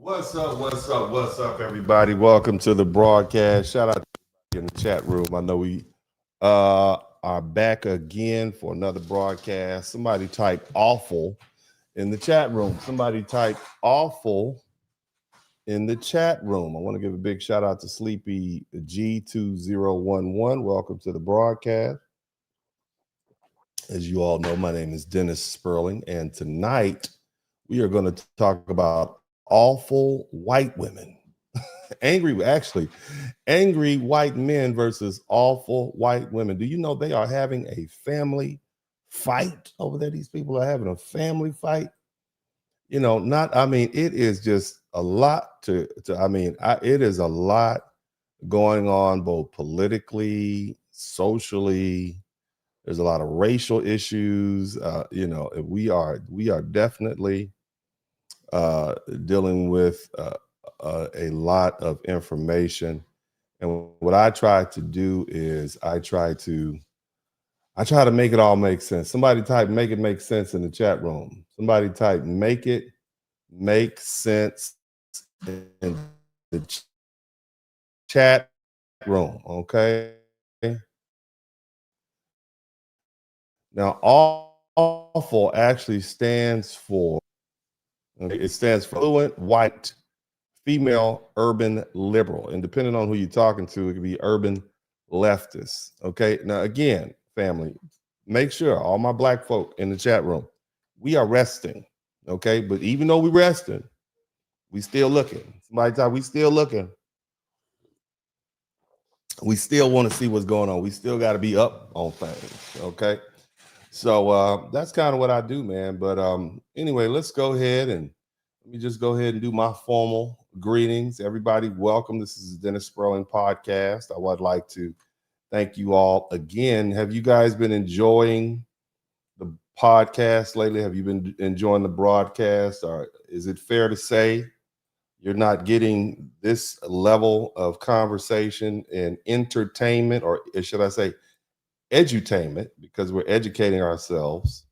What's up? What's up? What's up, everybody? Welcome to the broadcast. Shout out to in the chat room. I know we are back again for another broadcast. Somebody type awful in the chat room. Somebody type awful in the chat room. I want to give a big shout out to Sleepy G2011. Welcome to the broadcast. As you all know, my name is Dennis Spurling, and tonight we are going to talk about awful white women. Angry white men versus awful white women. Do you know they are having a family fight over there? These people are having a family fight. You know, it is just a lot it is a lot going on both politically, socially. There's a lot of racial issues. We are definitely dealing with a lot of information. And what I try to do is I try to make it all make sense. Somebody type "make it make sense" in the chat room. Somebody type "make it make sense" in the chat room. Okay. Now, awful actually stands for, it stands for fluent white female urban liberal. And depending on who you're talking to, it could be urban leftist. Okay. Now, again, family, make sure all my black folk in the chat room, we are resting. Okay. But even though we're resting, we still looking. Somebody type, we still looking. We still want to see what's going on. We still got to be up on things. Okay. So that's kind of what I do, man. But anyway, let's go ahead and let me just go ahead and do my formal greetings. Everybody, welcome. This is the Dennis Spurling podcast. I would like to thank you all again. Have you guys been enjoying the podcast lately? Have you been enjoying the broadcast? Or is it fair to say you're not getting this level of conversation and entertainment, or should I say edutainment, because we're educating ourselves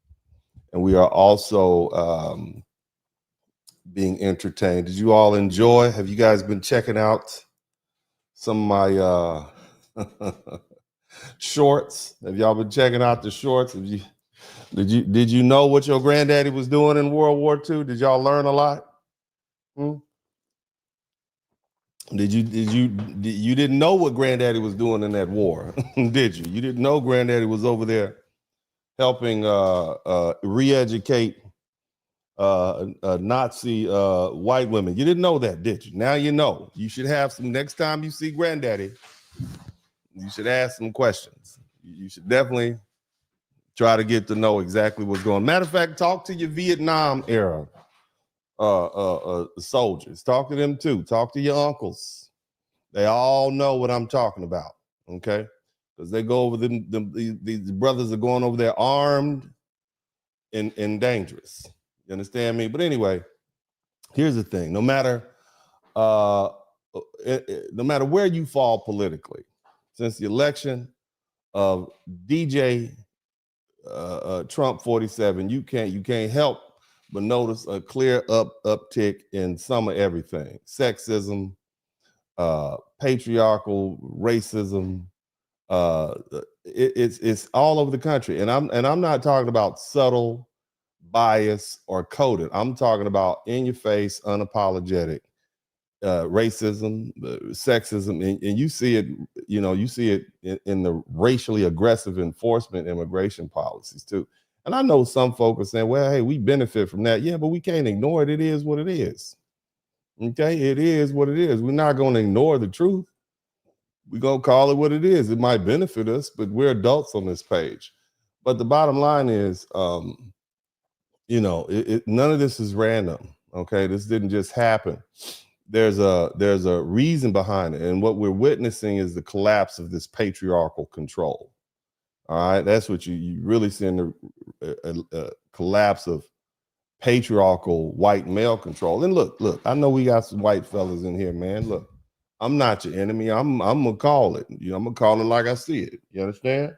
and we are also being entertained? Did you all enjoy? Have you guys been checking out some of my shorts? Have y'all been checking out the shorts? Did you know what your granddaddy was doing in World War II? Did y'all learn a lot? You didn't know what granddaddy was doing in that war? Did you? You didn't know granddaddy was over there helping re-educate Nazi white women? You didn't know that, did you? Now you know. You should have some, next time you see granddaddy, you should ask some questions. You should definitely try to get to know exactly what's going on. Matter of fact, talk to your Vietnam era soldiers. Talk to them too. Talk to your uncles. They all know what I'm talking about, okay? Because they go over these brothers are going over there armed and dangerous. You understand me? But anyway, here's the thing. No matter where you fall politically, since the election of DJ Trump 47, you can't help but notice a clear uptick in some of everything: sexism, patriarchal racism. It's all over the country, and I'm not talking about subtle bias or coded. I'm talking about in your face, unapologetic racism, sexism, and you see it. You see it in the racially aggressive enforcement immigration policies too. And I know some folks are saying, "Well, hey, we benefit from that." Yeah, but we can't ignore it. It is what it is. Okay, it is what it is. We're not going to ignore the truth. We're going to call it what it is. It might benefit us, but we're adults on this page. But the bottom line is, none of this is random. Okay, this didn't just happen. There's a reason behind it, and what we're witnessing is the collapse of this patriarchal control. All right, that's what you really see in the collapse of patriarchal white male control. And look, I know we got some white fellas in here, man. Look, I'm not your enemy. I'm gonna call it. I'm gonna call it like I see it. You understand?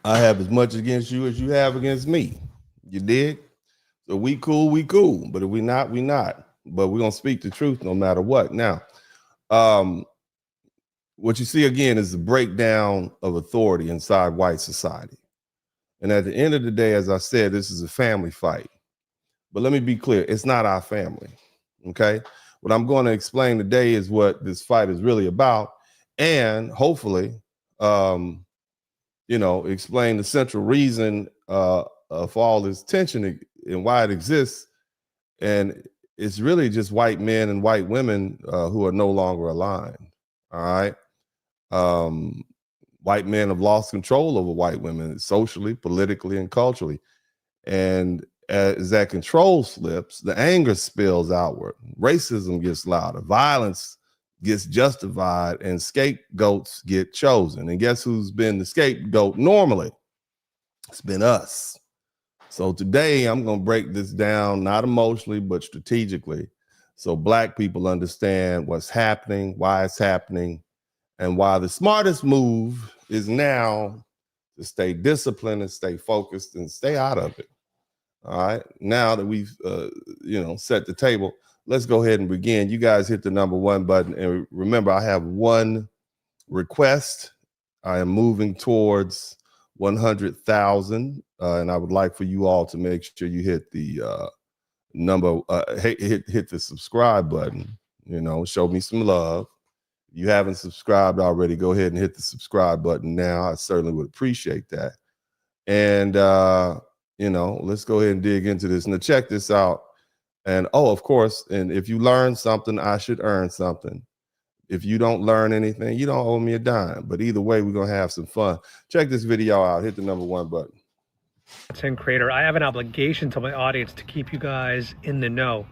I have as much against you as you have against me. You dig? So we cool. But if we not, we not. But we're gonna speak the truth no matter what. Now, what you see again is the breakdown of authority inside white society. And at the end of the day, as I said, this is a family fight. But let me be clear, it's not our family. Okay. What I'm going to explain today is what this fight is really about, and hopefully, explain the central reason for all this tension and why it exists. And it's really just white men and white women who are no longer aligned. All right. White men have lost control over white women socially, politically, and culturally. And as that control slips, the anger spills outward. Racism gets louder. Violence gets justified, and scapegoats get chosen. And guess who's been the scapegoat normally? It's been us. So today I'm going to break this down, not emotionally, but strategically, so Black people understand what's happening, why it's happening, and why the smartest move is now to stay disciplined and stay focused and stay out of it. All right. Now that we've, set the table, let's go ahead and begin. You guys hit the number 1 button. And remember, I have one request. I am moving towards 100,000. And I would like for you all to make sure you hit the hit the subscribe button, show me some love. If you haven't subscribed already, go ahead and hit the subscribe button now. I certainly would appreciate that. And, let's go ahead and dig into this. Now, check this out. And, of course, and if you learn something, I should earn something. If you don't learn anything, you don't owe me a dime. But either way, we're going to have some fun. Check this video out. Hit the number 1 button. Content creator, I have an obligation to my audience to keep you guys in the know.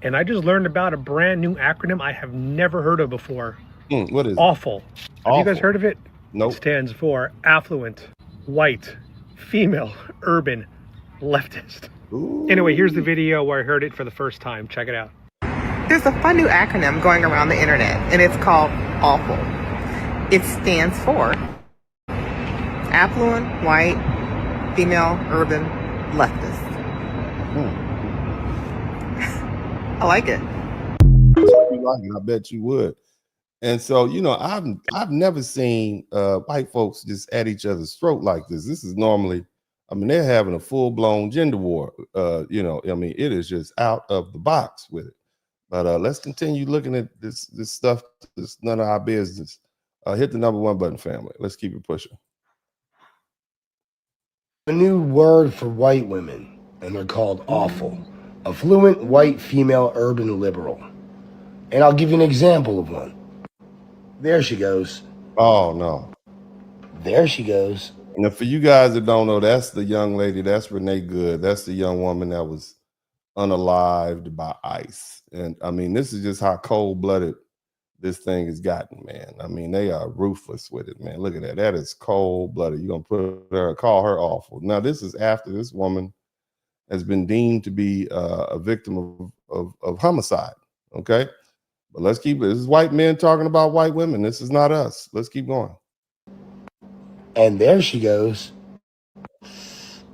And I just learned about a brand new acronym I have never heard of before. What is AWFUL. Have you guys heard of it? Nope. It stands for affluent, white, female, urban, leftist. Ooh. Anyway, here's the video where I heard it for the first time. Check it out. There's a fun new acronym going around the internet, and it's called AWFUL. It stands for affluent, white, female, urban, leftist. I like it. You like it, I bet you would. And so, I've never seen white folks just at each other's throat like this. This is normally, they're having a full-blown gender war. It is just out of the box with it. But let's continue looking at this stuff. It's none of our business. Hit the number 1 button, family. Let's keep it pushing. A new word for white women, and they're called AWFUL. Affluent, white, female, urban, liberal. And I'll give you an example of one. There she goes. Oh, no. There she goes. Now, for you guys that don't know, that's the young lady. That's Renee Good. That's the young woman that was unalived by ICE. And, this is just how cold-blooded this thing has gotten, man. They are ruthless with it, man. Look at that. That is cold-blooded. You're going to call her awful. Now, this is after this woman has been deemed to be a victim of homicide, okay? But let's keep it. This is white men talking about white women. This is not us. Let's keep going. And there she goes.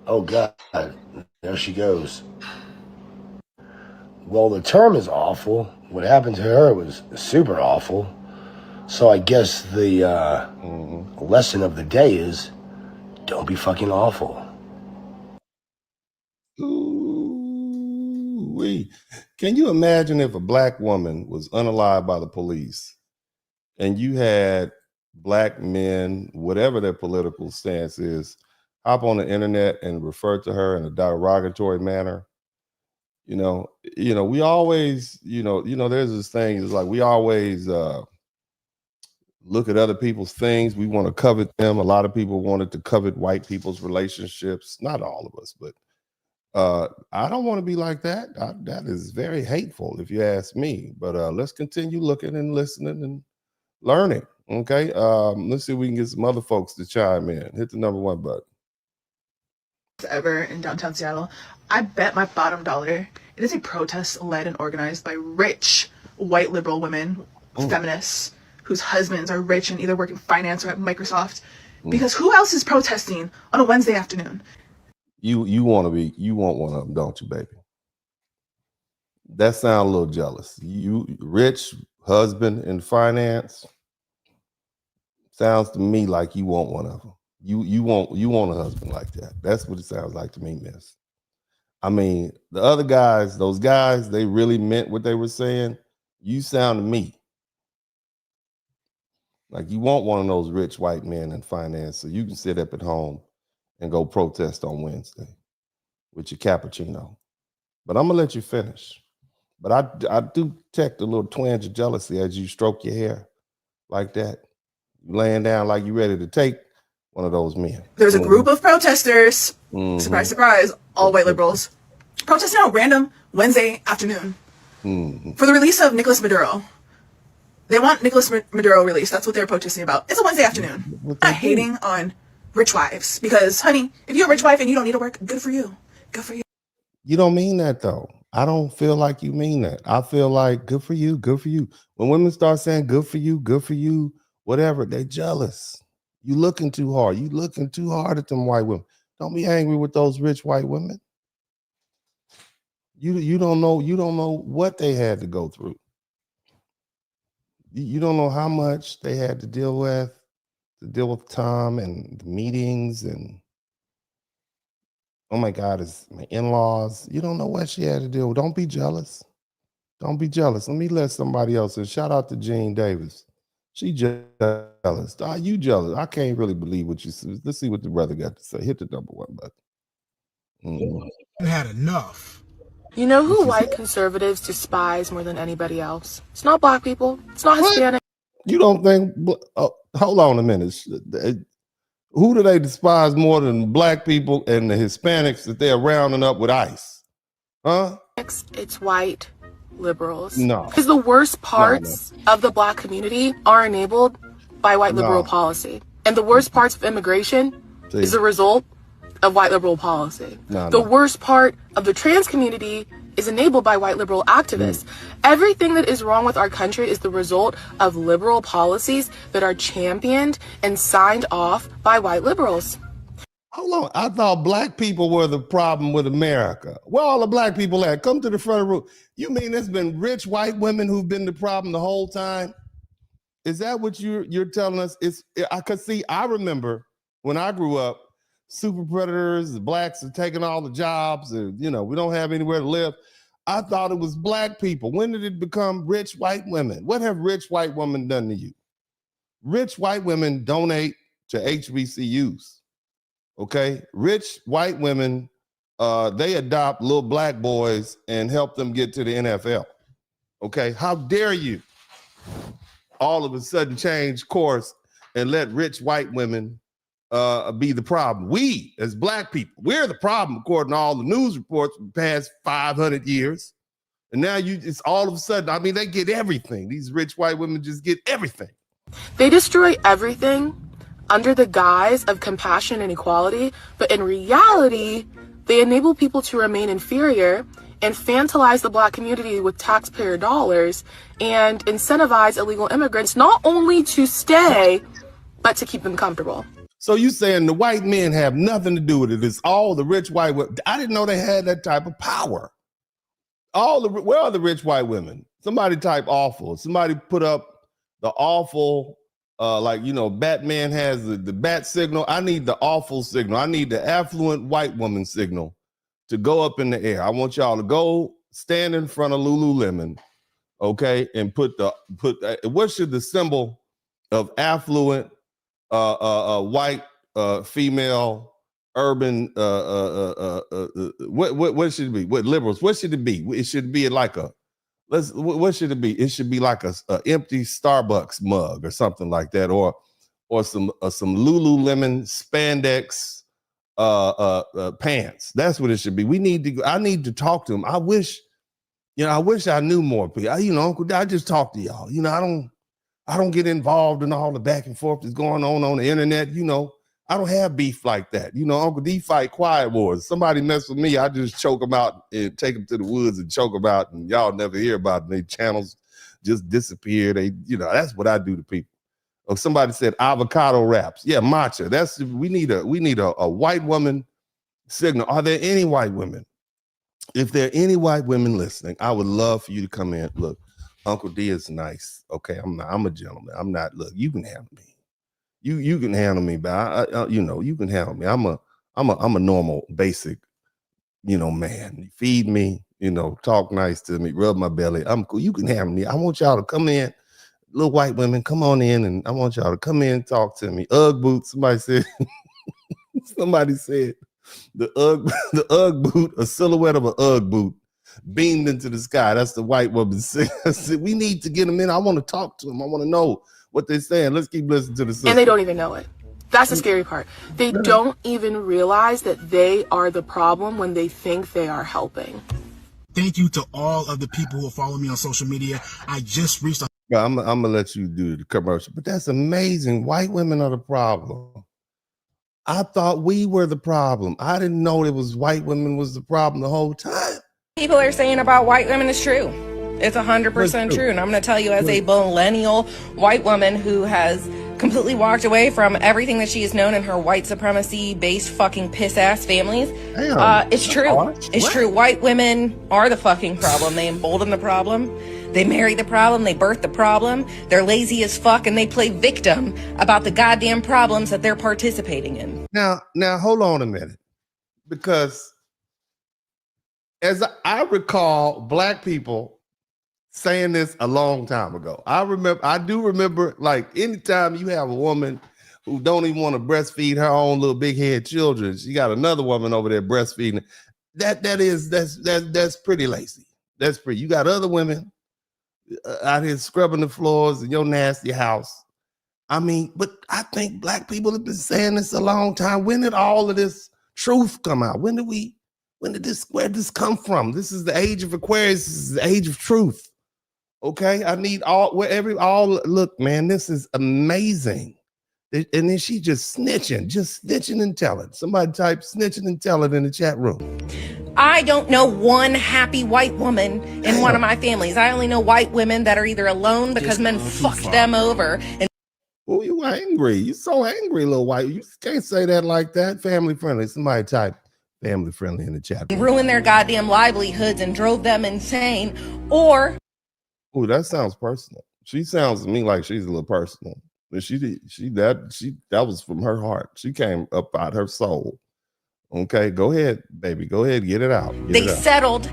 Oh, God. There she goes. Well, the term is awful. What happened to her was super awful. So I guess the lesson of the day is don't be fucking awful. Ooh-wee. Can you imagine if a Black woman was unalived by the police and you had Black men, whatever their political stance is, hop on the internet and refer to her in a derogatory manner? We always, there's this thing, it's like we always look at other people's things. We want to covet them. A lot of people wanted to covet white people's relationships. Not all of us, but I don't want to be like that. That is very hateful, if you ask me. But let's continue looking and listening and learning. Okay. Let's see if we can get some other folks to chime in. Hit the number 1 button. Ever in downtown Seattle, I bet my bottom dollar it is a protest led and organized by rich white liberal women, feminists whose husbands are rich and either work in finance or at Microsoft. Because who else is protesting on a Wednesday afternoon? You want one of them, don't you, baby? That sounds a little jealous. You rich husband in finance. Sounds to me like you want one of them. You want a husband like that. That's what it sounds like to me, miss. I mean, the other guys, those guys, they really meant what they were saying. You sound to me like you want one of those rich white men in finance so you can sit up at home and go protest on Wednesday with your cappuccino. But I'm gonna let you finish. But I do detect a little twinge of jealousy as you stroke your hair like that. You laying down like you ready to take one of those men. There's a group of protesters, surprise, surprise, all white liberals, protesting on random Wednesday afternoon for the release of Nicolas Maduro. They want Nicolas Maduro released. That's what they're protesting about. It's a Wednesday afternoon. Not hating on rich wives because, honey, if you're a rich wife and you don't need to work, good for you. Good for you. You don't mean that, though. I don't feel like you mean that. I feel like good for you, good for you. When women start saying good for you, whatever, they jealous. You looking too hard. You looking too hard at them white women. Don't be angry with those rich white women. You don't know what they had to go through. You don't know how much they had to deal with Tom and the meetings and oh my God, it's my in-laws. You don't know what she had to deal with. Don't be jealous. Don't be jealous. Let me let somebody else in. Shout out to Jean Davis. She jealous. Are you jealous? I can't really believe what you said. Let's see what the brother got to say. Hit the number one button. Had enough. You know who white conservatives despise more than anybody else? It's not black people. It's not Hispanic. You don't think? Hold on a minute. Who do they despise more than black people and the Hispanics that they're rounding up with ICE? Huh? It's white liberals. No. Because the worst parts of the black community are enabled by white liberal policy. And the worst parts of immigration is a result of white liberal policy. The worst part of the trans community is enabled by white liberal activists. Everything that is wrong with our country is the result of liberal policies that are championed and signed off by white liberals. Hold on. I thought black people were the problem with America. Where all the black people at? Come to the front of the room. You mean there's been rich white women who've been the problem the whole time? Is that what you're telling us? I could see, I remember when I grew up, super predators, the blacks are taking all the jobs, and we don't have anywhere to live. I thought it was black people. When did it become rich white women? What have rich white women done to you? Rich white women donate to HBCUs. Okay, rich white women, they adopt little black boys and help them get to the NFL. Okay, how dare you all of a sudden change course and let rich white women be the problem? We, as black people, we're the problem according to all the news reports for the past 500 years. And now it's all of a sudden, I mean, they get everything. These rich white women just get everything. They destroy everything under the guise of compassion and equality, but in reality, they enable people to remain inferior, infantilize the black community with taxpayer dollars, and incentivize illegal immigrants not only to stay, but to keep them comfortable. So you saying the white men have nothing to do with it? It's all the rich white women. I didn't know they had that type of power. Where are the rich white women? Somebody type awful. Somebody put up the awful, Batman has the bat signal. I need the awful signal. I need the affluent white woman signal to go up in the air. I want y'all to go stand in front of Lululemon, okay, and put what should the symbol of affluent white female urban what should it be? What liberals? What should it be? It should be like what should it be? It should be like a empty Starbucks mug or something like that, or some Lululemon spandex pants. That's what it should be. I need to talk to them. I wish I knew more people. Uncle, I just talk to y'all. I don't get involved in all the back and forth that's going on the internet. I don't have beef like that. Uncle D fight quiet wars. Somebody mess with me, I just choke them out and take them to the woods and choke them out, and y'all never hear about them. Their channels just disappear. That's what I do to people. Or somebody said avocado wraps. Yeah, matcha. We need a white woman Signal, are there any white women? If there are any white women listening, I would love for you to come in. Look, Uncle D is nice. Okay, I'm a gentleman. I'm not. Look, you can handle me. You can handle me, but you can handle me. I'm a normal, basic, man. You feed me, talk nice to me, rub my belly. I'm cool. You can handle me. I want y'all to come in, little white women, come on in, and I want y'all to come in and talk to me. Ugg boots. Somebody said. The Ugg boot, a silhouette of an Ugg boot, beamed into the sky. That's the white woman saying. I said, we need to get them in. I want to talk to them. I want to know what they're saying. Let's keep listening to the sister. And they don't even know it. That's the scary part. They don't even realize that they are the problem when they think they are helping. Thank you to all of the people who follow me on social media. I just reached out. I'm going to let you do the commercial, but that's amazing. White women are the problem. I thought we were the problem. I didn't know it was white women was the problem the whole time. People are saying about white women is true. It's 100% true. And I'm going to tell you, as a millennial white woman who has completely walked away from everything that she has known in her white supremacy based fucking piss ass families, it's true. It's true. White women are the fucking problem. They embolden the problem. They marry the problem, they birth the problem, they're lazy as fuck, and they play victim about the goddamn problems that they're participating in. Now, hold on a minute. Because as I recall black people saying this a long time ago. I do remember, like, anytime you have a woman who don't even want to breastfeed her own little big head children, she got another woman over there breastfeeding. That's pretty lazy. That's pretty. You got other women out here scrubbing the floors in your nasty house. I mean, but I think black people have been saying this a long time. When did all of this truth come out? Where did this come from? This is the age of Aquarius. This is the age of truth. Okay, I need look, man, this is amazing. And then she just snitching and telling. Somebody type snitching and telling in the chat room. I don't know one happy white woman in one of my families. I only know white women that are either alone because men fucked them over. And oh, you angry. You so angry, little white. You can't say that like that. Family friendly. Somebody type family friendly in the chat. Ruined their goddamn livelihoods and drove them insane. Or oh, that sounds personal. She sounds to me like she's a little personal. But that was from her heart. She came up out her soul. Okay, go ahead, baby. Go ahead, get it out. They settled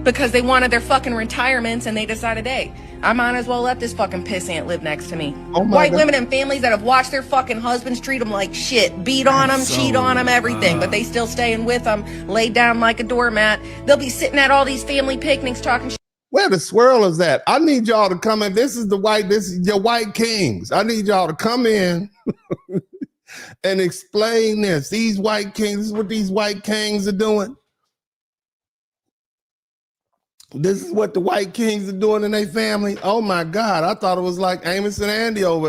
because they wanted their fucking retirements, and they decided, hey, I might as well let this fucking pissant live next to me. White women and families that have watched their fucking husbands treat them like shit, beat on them, cheat on them, everything, but they still staying with them, laid down like a doormat. They'll be sitting at all these family picnics talking shit. Where the swirl is at? I need y'all to come in. This is your white kings. I need y'all to come in and explain this. These white kings, this is what these white kings are doing. This is what the white kings are doing in their family. Oh my God. I thought it was like Amos and Andy over.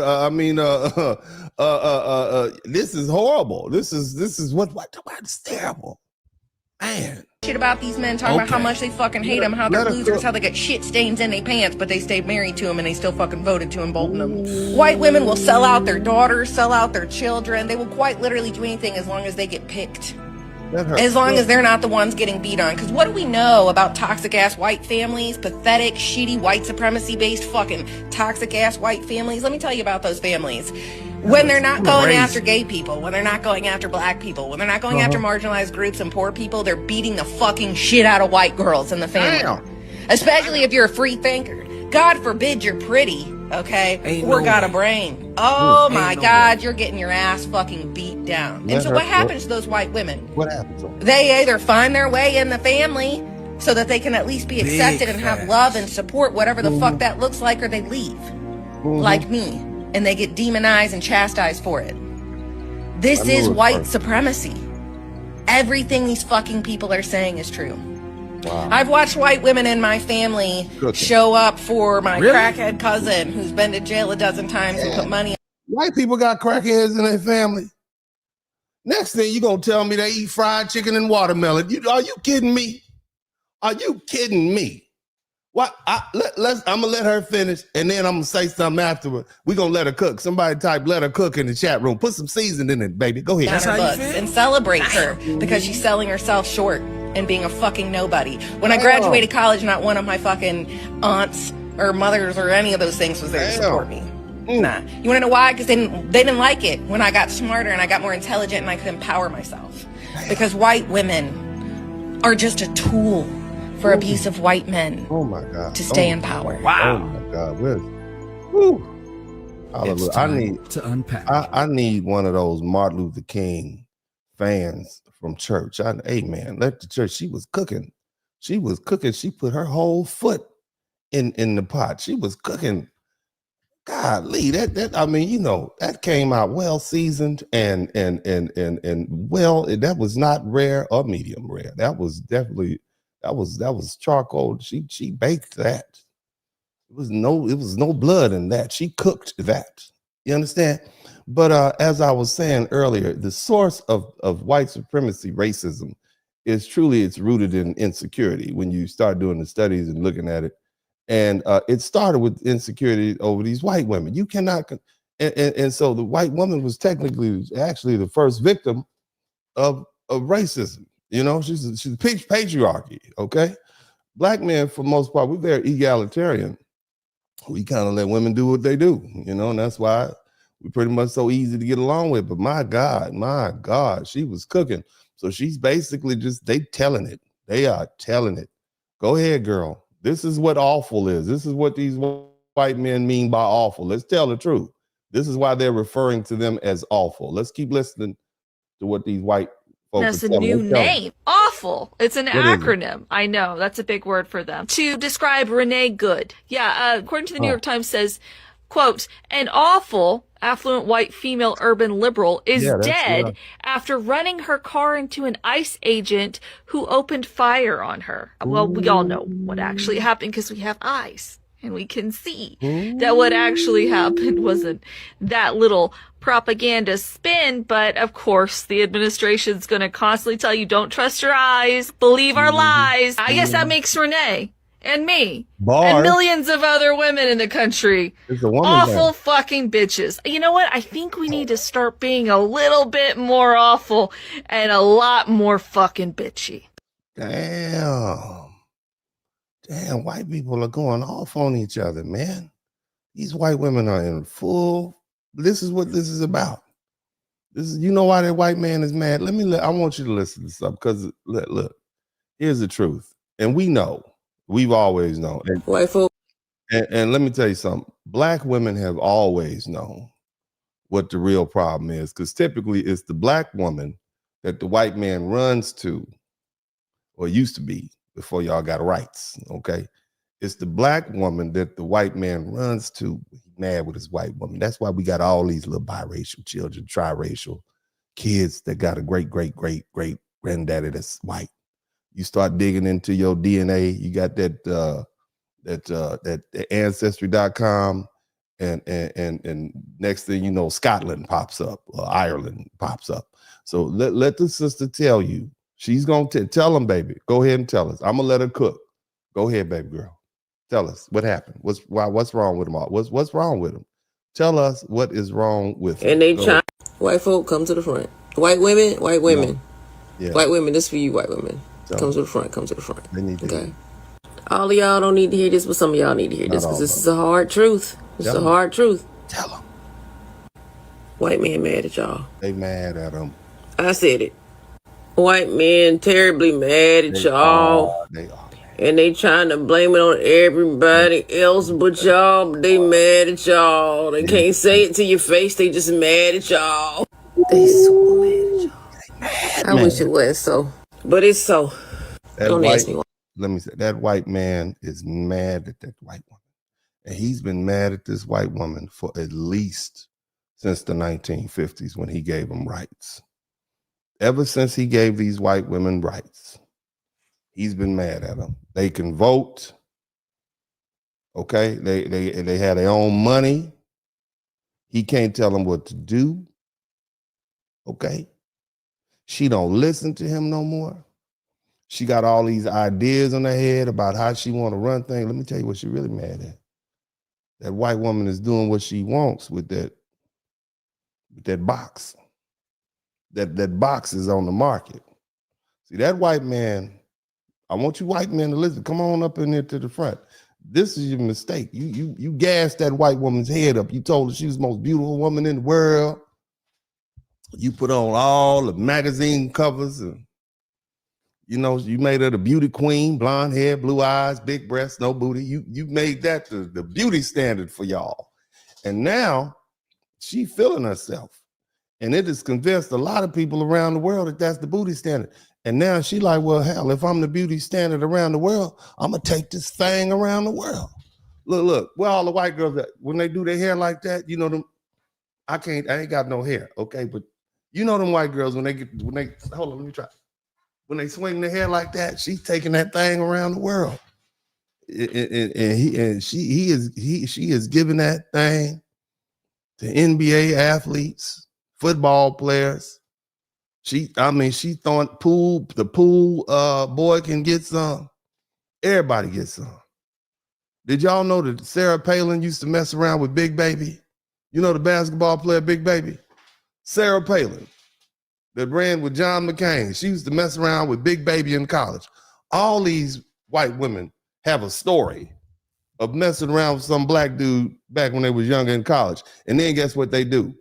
This is horrible. This is what it's terrible. Man. Shit about these men, talking about how much they fucking hate them, how they're losers, how they got shit stains in their pants, but they stayed married to him and they still fucking voted to embolden them. White women will sell out their daughters, sell out their children. They will quite literally do anything as long as they get picked. As long as they're not the ones getting beat on. Because what do we know about toxic ass white families, pathetic, shitty, white supremacy based fucking toxic ass white families? Let me tell you about those families. When they're not going after gay people, when they're not going after black people, when they're not going after marginalized groups and poor people, they're beating the fucking shit out of white girls in the family. Especially if you're a free thinker. God forbid you're pretty, okay? Or got a brain. Oh my God, you're getting your ass fucking beat down. And so what happens to those white women? What happens to them? They either find their way in the family so that they can at least be accepted and have love and support, whatever the fuck that looks like, or they leave. Like me. And they get demonized and chastised for it. This is white supremacy. Everything these fucking people are saying is true. Wow. I've watched white women in my family show up for my crackhead cousin who's been to jail a dozen times and put money. White people got crackheads in their family. Next thing you're going to tell me they eat fried chicken and watermelon. Are you kidding me? Are you kidding me? What? I'm gonna let her finish, and then I'm gonna say something afterward. We're gonna let her cook. Somebody type "let her cook" in the chat room. Put some seasoning in it, baby. Go ahead. That's how you feel? And celebrate her because she's selling herself short and being a fucking nobody. When I graduated college, not one of my fucking aunts or mothers or any of those things was there to support me. Nah. You want to know why? Because they didn't like it when I got smarter and I got more intelligent and I could empower myself. Because white women are just a tool for abusive white men. Oh my God. To stay in power. Wow. Oh my God. Hallelujah. I need to unpack. I need one of those Martin Luther King fans from church. Amen. Let the church. She was cooking. She put her whole foot in the pot. She was cooking. Golly, that I mean, that came out well seasoned and well. That was not rare or medium rare. That was definitely that was charcoal. She baked that. It was no blood in that. She cooked that. You understand? But as I was saying earlier, the source of white supremacy, racism, it's rooted in insecurity. When you start doing the studies and looking at it. And it started with insecurity over these white women. You cannot, and so the white woman was actually the first victim of racism. She's patriarchy. Okay, black men for the most part, we're very egalitarian. We kind of let women do what they do. And that's why we're pretty much so easy to get along with. But my God, she was cooking. So she's basically they telling it. They are telling it. Go ahead, girl. This is what awful is. This is what these white men mean by awful. Let's tell the truth. This is why they're referring to them as awful. Let's keep listening to what these white folks That's a new name. Awful. It's an acronym. I know. That's a big word for them. To describe Renee Good. Yeah, according to the New York Times says, quote, an awful affluent white female urban liberal is dead after running her car into an ICE agent who opened fire on her. Well, we all know what actually happened because we have eyes and we can see that what actually happened wasn't that little propaganda spin. But of course, the administration's going to constantly tell you, don't trust your eyes, believe our lies. I guess that makes Renee and me and millions of other women in the country awful fucking bitches. You know what? I think we need to start being a little bit more awful and a lot more fucking bitchy. Damn, white people are going off on each other, man. These white women are in full. This is what this is about. This is, why that white man is mad. I want you to listen to something because look, here's the truth. And we know. We've always known. White folk. And let me tell you something. Black women have always known what the real problem is, because typically it's the black woman that the white man runs to, or used to be before y'all got rights. Okay. It's the black woman that the white man runs to. He's mad with his white woman. That's why we got all these little biracial children, triracial kids that got a great granddaddy that's white. You start digging into your DNA, you got that ancestry.com, and next thing you know, Scotland pops up, or Ireland pops up. So let the sister tell you. She's gonna tell them, baby. Go ahead and tell us. I'm gonna let her cook. Go ahead, baby girl. Tell us what happened. What's wrong with them all? What's wrong with them? Tell us what is wrong with them. And they try. White folk, come to the front. White women. No. Yeah. White women. This for you, white women. So, come to the front. Come to the front. They need to okay. All of y'all don't need to hear this, but some of y'all need to hear this because this is a hard truth. This is a hard truth. Tell them. White men mad at y'all. They mad at them. I said it. White men terribly mad at y'all. They are. And they trying to blame it on everybody else but y'all. But they mad at y'all. They can't say it to your face. They just mad at y'all. They so mad at y'all. I wish it was so. But it's so. Don't ask me why. Let me say, that white man is mad at that white woman. And he's been mad at this white woman for at least since the 1950s when he gave them rights. Ever since he gave these white women rights, he's been mad at them. They can vote. Okay, they have their own money. He can't tell them what to do. Okay, she don't listen to him no more. She got all these ideas in her head about how she want to run things. Let me tell you what she really mad at. That white woman is doing what she wants with that box. That box is on the market. See, that white man, I want you white men to listen. Come on up in there to the front. This is your mistake. You gassed that white woman's head up. You told her she was the most beautiful woman in the world. You put on all the magazine covers and you made her the beauty queen, blonde hair, blue eyes, big breasts, no booty. You made that the beauty standard for y'all. And now she feeling herself. And it has convinced a lot of people around the world that that's the beauty standard. And now she like, well, hell, if I'm the beauty standard around the world, I'm going to take this thing around the world. Look, where all the white girls at? When they do their hair like that, them, I ain't got no hair, okay? But them white girls, when they hold on, let me try. When they swing their hair like that, she's taking that thing around the world. And she is giving that thing to NBA athletes, football players. She throwing the pool boy can get some. Everybody gets some. Did y'all know that Sarah Palin used to mess around with Big Baby? The basketball player Big Baby? Sarah Palin, that ran with John McCain. She used to mess around with Big Baby in college. All these white women have a story of messing around with some black dude back when they was younger in college. And then guess what they do?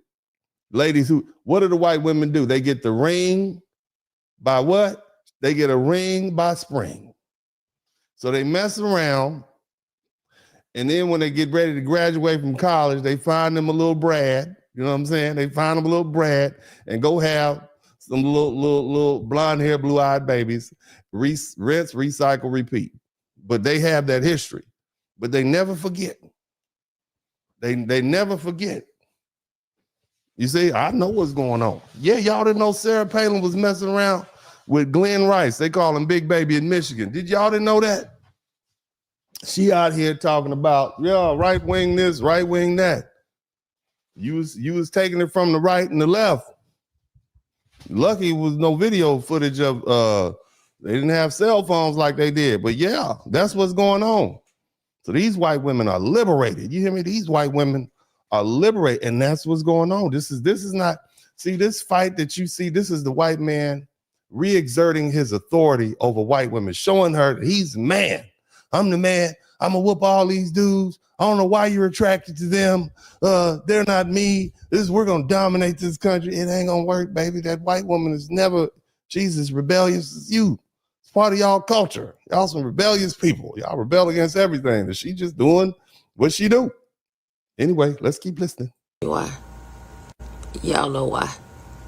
Ladies, what do the white women do? They get the ring by what? They get a ring by spring. So they mess around, and then when they get ready to graduate from college, they find them a little Brad. You know what I'm saying? They find them a little Brad and go have some little blonde hair, blue-eyed babies, rinse, recycle, repeat. But they have that history. But they never forget. They never forget. You see, I know what's going on. Yeah, y'all didn't know Sarah Palin was messing around with Glenn Rice. They call him Big Baby in Michigan. Did y'all didn't know that? She out here talking about, right wing this, right wing that. You was taking it from the right and the left. Lucky it was no video footage of they didn't have cell phones like they did. But yeah, that's what's going on. So these white women are liberated. You hear me? These white women are liberated, and that's what's going on. This is not, see, this fight that you see, this is the white man re-exerting his authority over white women, showing her that he's the man. I'm the man. I'm gonna whoop all these dudes. I don't know why you're attracted to them. They're not me. We're gonna dominate this country. It ain't gonna work, baby. That white woman is never, she's as rebellious as you. It's part of y'all culture. Y'all some rebellious people. Y'all rebel against everything. And she just doing what she do. Anyway, let's keep listening. Why? Y'all know why.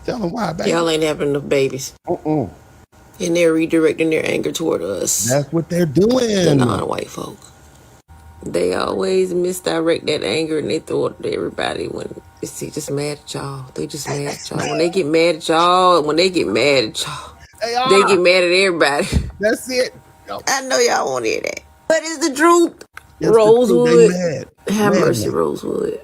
Tell them why, baby. Y'all ain't having enough babies. And they're redirecting their anger toward us. That's what they're doing. The non-white folk. They always misdirect that anger and they throw it at everybody when they just mad at y'all. They just mad at y'all. When they get mad at y'all, they get mad at everybody. That's it. I know y'all won't hear that. But it's the truth. Rosewood. Have mercy, Rosewood.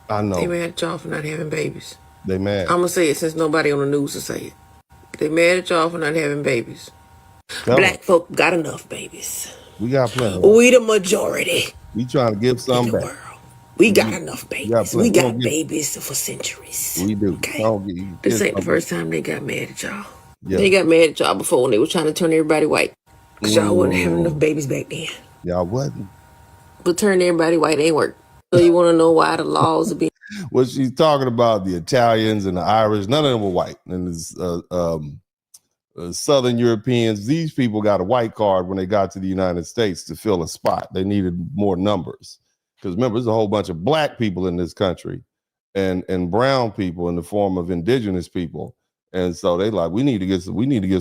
I know. They mad at y'all for not having babies. They mad. I'm going to say it since nobody on the news will say it. They mad at y'all for not having babies. Black folk got enough babies. We got plenty. We the majority. We trying to give some back. World. We got enough babies. We got babies for centuries. We do. Okay? This ain't the first time they got mad at y'all. Yeah. They got mad at y'all before when they were trying to turn everybody white. Because y'all wasn't having enough babies back then. Y'all wasn't. But turning everybody white ain't work. So you want to know why the laws are being... Well, she's talking about the Italians and the Irish. None of them were white. And Southern Europeans, these people got a white card when they got to the United States to fill a spot. They needed more numbers. Because remember, there's a whole bunch of black people in this country and brown people in the form of indigenous people. And so they like, we need to get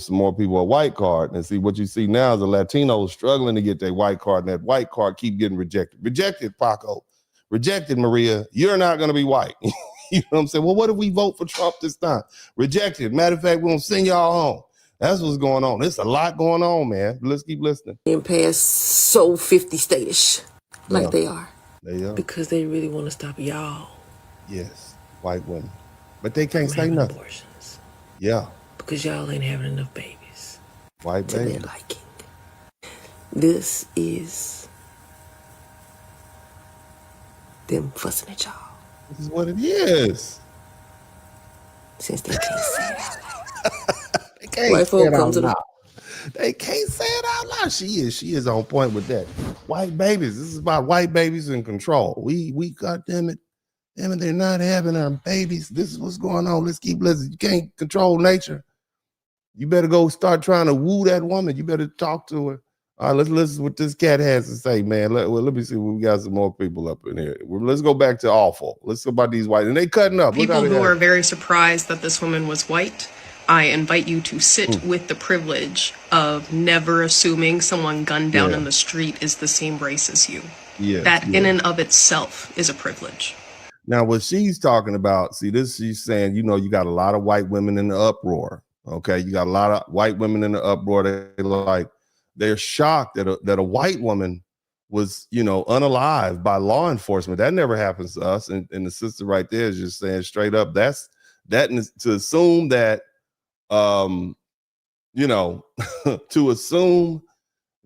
some more people a white card. And see, what you see now is the Latinos struggling to get their white card, and that white card keep getting rejected. Rejected, Paco. Rejected, Maria. You're not going to be white. You know what I'm saying? Well, what if we vote for Trump this time? Rejected. Matter of fact, we're going to send y'all home. That's what's going on. There's a lot going on, man. Let's keep listening. And past so 50 statish like they are. They are. Because they really want to stop y'all. Yes, white women. But they can't say nothing. Abortions. Yeah. Because y'all ain't having enough babies. White to baby. their liking. This is them fussing at y'all. This is what it is. Since they can't say it out loud. They can't say it out loud. They can't say it out loud. She is on point with that. White babies. This is about white babies in control. We goddamn it, they're not having our babies. This is what's going on. Let's keep listening. You can't control nature. You better go start trying to woo that woman. You better talk to her. All right, let's listen to what this cat has to say, man. Let me see. We got some more people up in here. Let's go back to awful. Let's go about these white. And they cutting up. People who are very surprised that this woman was white, I invite you to sit with the privilege of never assuming someone gunned down in the street is the same race as you. That in and of itself is a privilege. Now, what she's talking about, see this, she's saying, you know, you got a lot of white women in the uproar. Okay, you got a lot of white women in the uproar. They're shocked that a white woman was, you know, unalived by law enforcement. That never happens to us. And the sister right there is just saying straight up, that to assume that, you know, to assume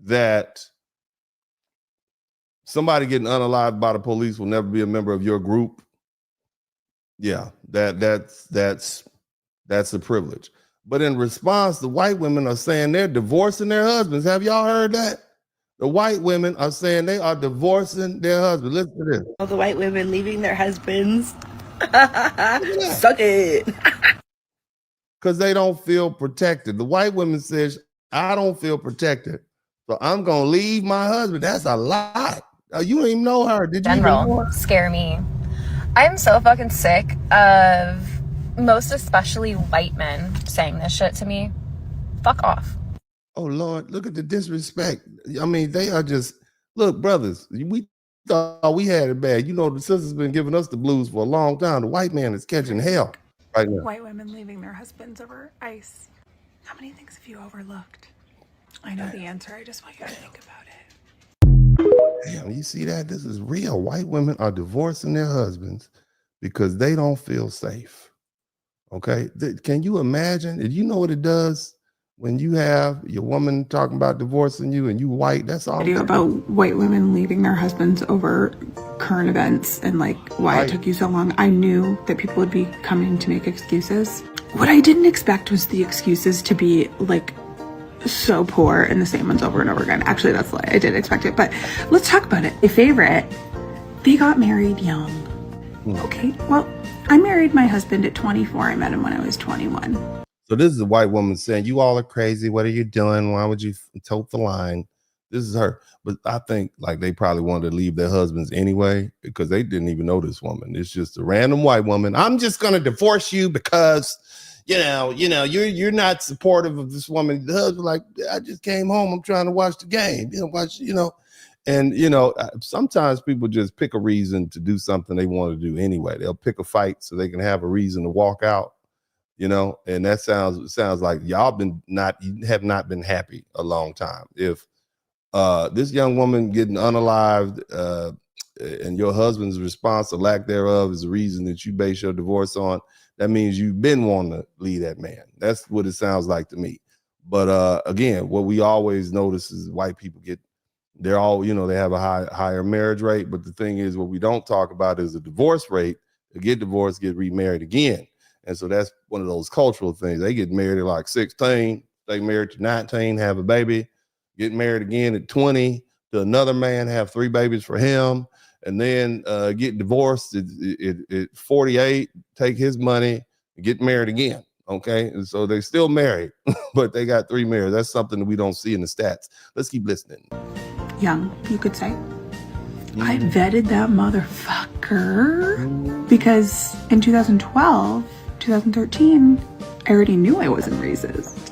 that somebody getting unalived by the police will never be a member of your group. Yeah, that's a privilege. But in response, the white women are saying they're divorcing their husbands. Have y'all heard that? The white women are saying they are divorcing their husbands. Listen to this. All the white women leaving their husbands. Suck it. Because they don't feel protected. The white woman says, I don't feel protected, so I'm going to leave my husband. That's a lie. You don't even know her. Did you even know her? Scare me. I'm so fucking sick of most especially white men saying this shit to me. Fuck off. Oh Lord, look at the disrespect. I mean, they are just, look, brothers, we thought we had it bad. You know, the sister's been giving us the blues for a long time. The white man is catching hell right now. White women leaving their husbands over ICE. How many things have you overlooked? I know the answer. I just want you to think about it. Damn, you see that? This is real. White women are divorcing their husbands because they don't feel safe. Okay, can you imagine? Did you know what it does when you have your woman talking about divorcing you and you white? That's all. Video about white women leaving their husbands over current events and like why it took you so long. I knew that people would be coming to make excuses. What I didn't expect was the excuses to be like so poor and the same ones over and over again. Actually, that's a lie. I did expect it, but let's talk about it. A favorite, they got married young. Okay, well, I married my husband at 24. I met him when I was 21. So this is a white woman saying, you all are crazy. What are you doing? Why would you tote the line? This is her. But I think like they probably wanted to leave their husbands anyway because they didn't even know this woman. It's just a random white woman. I'm just going to divorce you because, you know, you're not supportive of this woman. The husband like, I just came home. I'm trying to watch the game. And, sometimes people just pick a reason to do something they want to do anyway. They'll pick a fight so they can have a reason to walk out, and that sounds like y'all have not been happy a long time. If this young woman getting unalived and your husband's response or lack thereof is the reason that you base your divorce on, that means you've been wanting to leave that man. That's what it sounds like to me. But again, what we always notice is white people they're all, they have a higher marriage rate. But the thing is, what we don't talk about is the divorce rate. To get divorced, get remarried again. And so that's one of those cultural things. They get married at like 16, stay married to 19, have a baby, get married again at 20 to another man, have 3 babies for him, and then get divorced at 48, take his money, get married again. Okay, and so they're still married, but they got 3 marriages. That's something that we don't see in the stats. Let's keep listening. Young, you could say. I vetted that motherfucker because in 2012, 2013, I already knew I wasn't racist.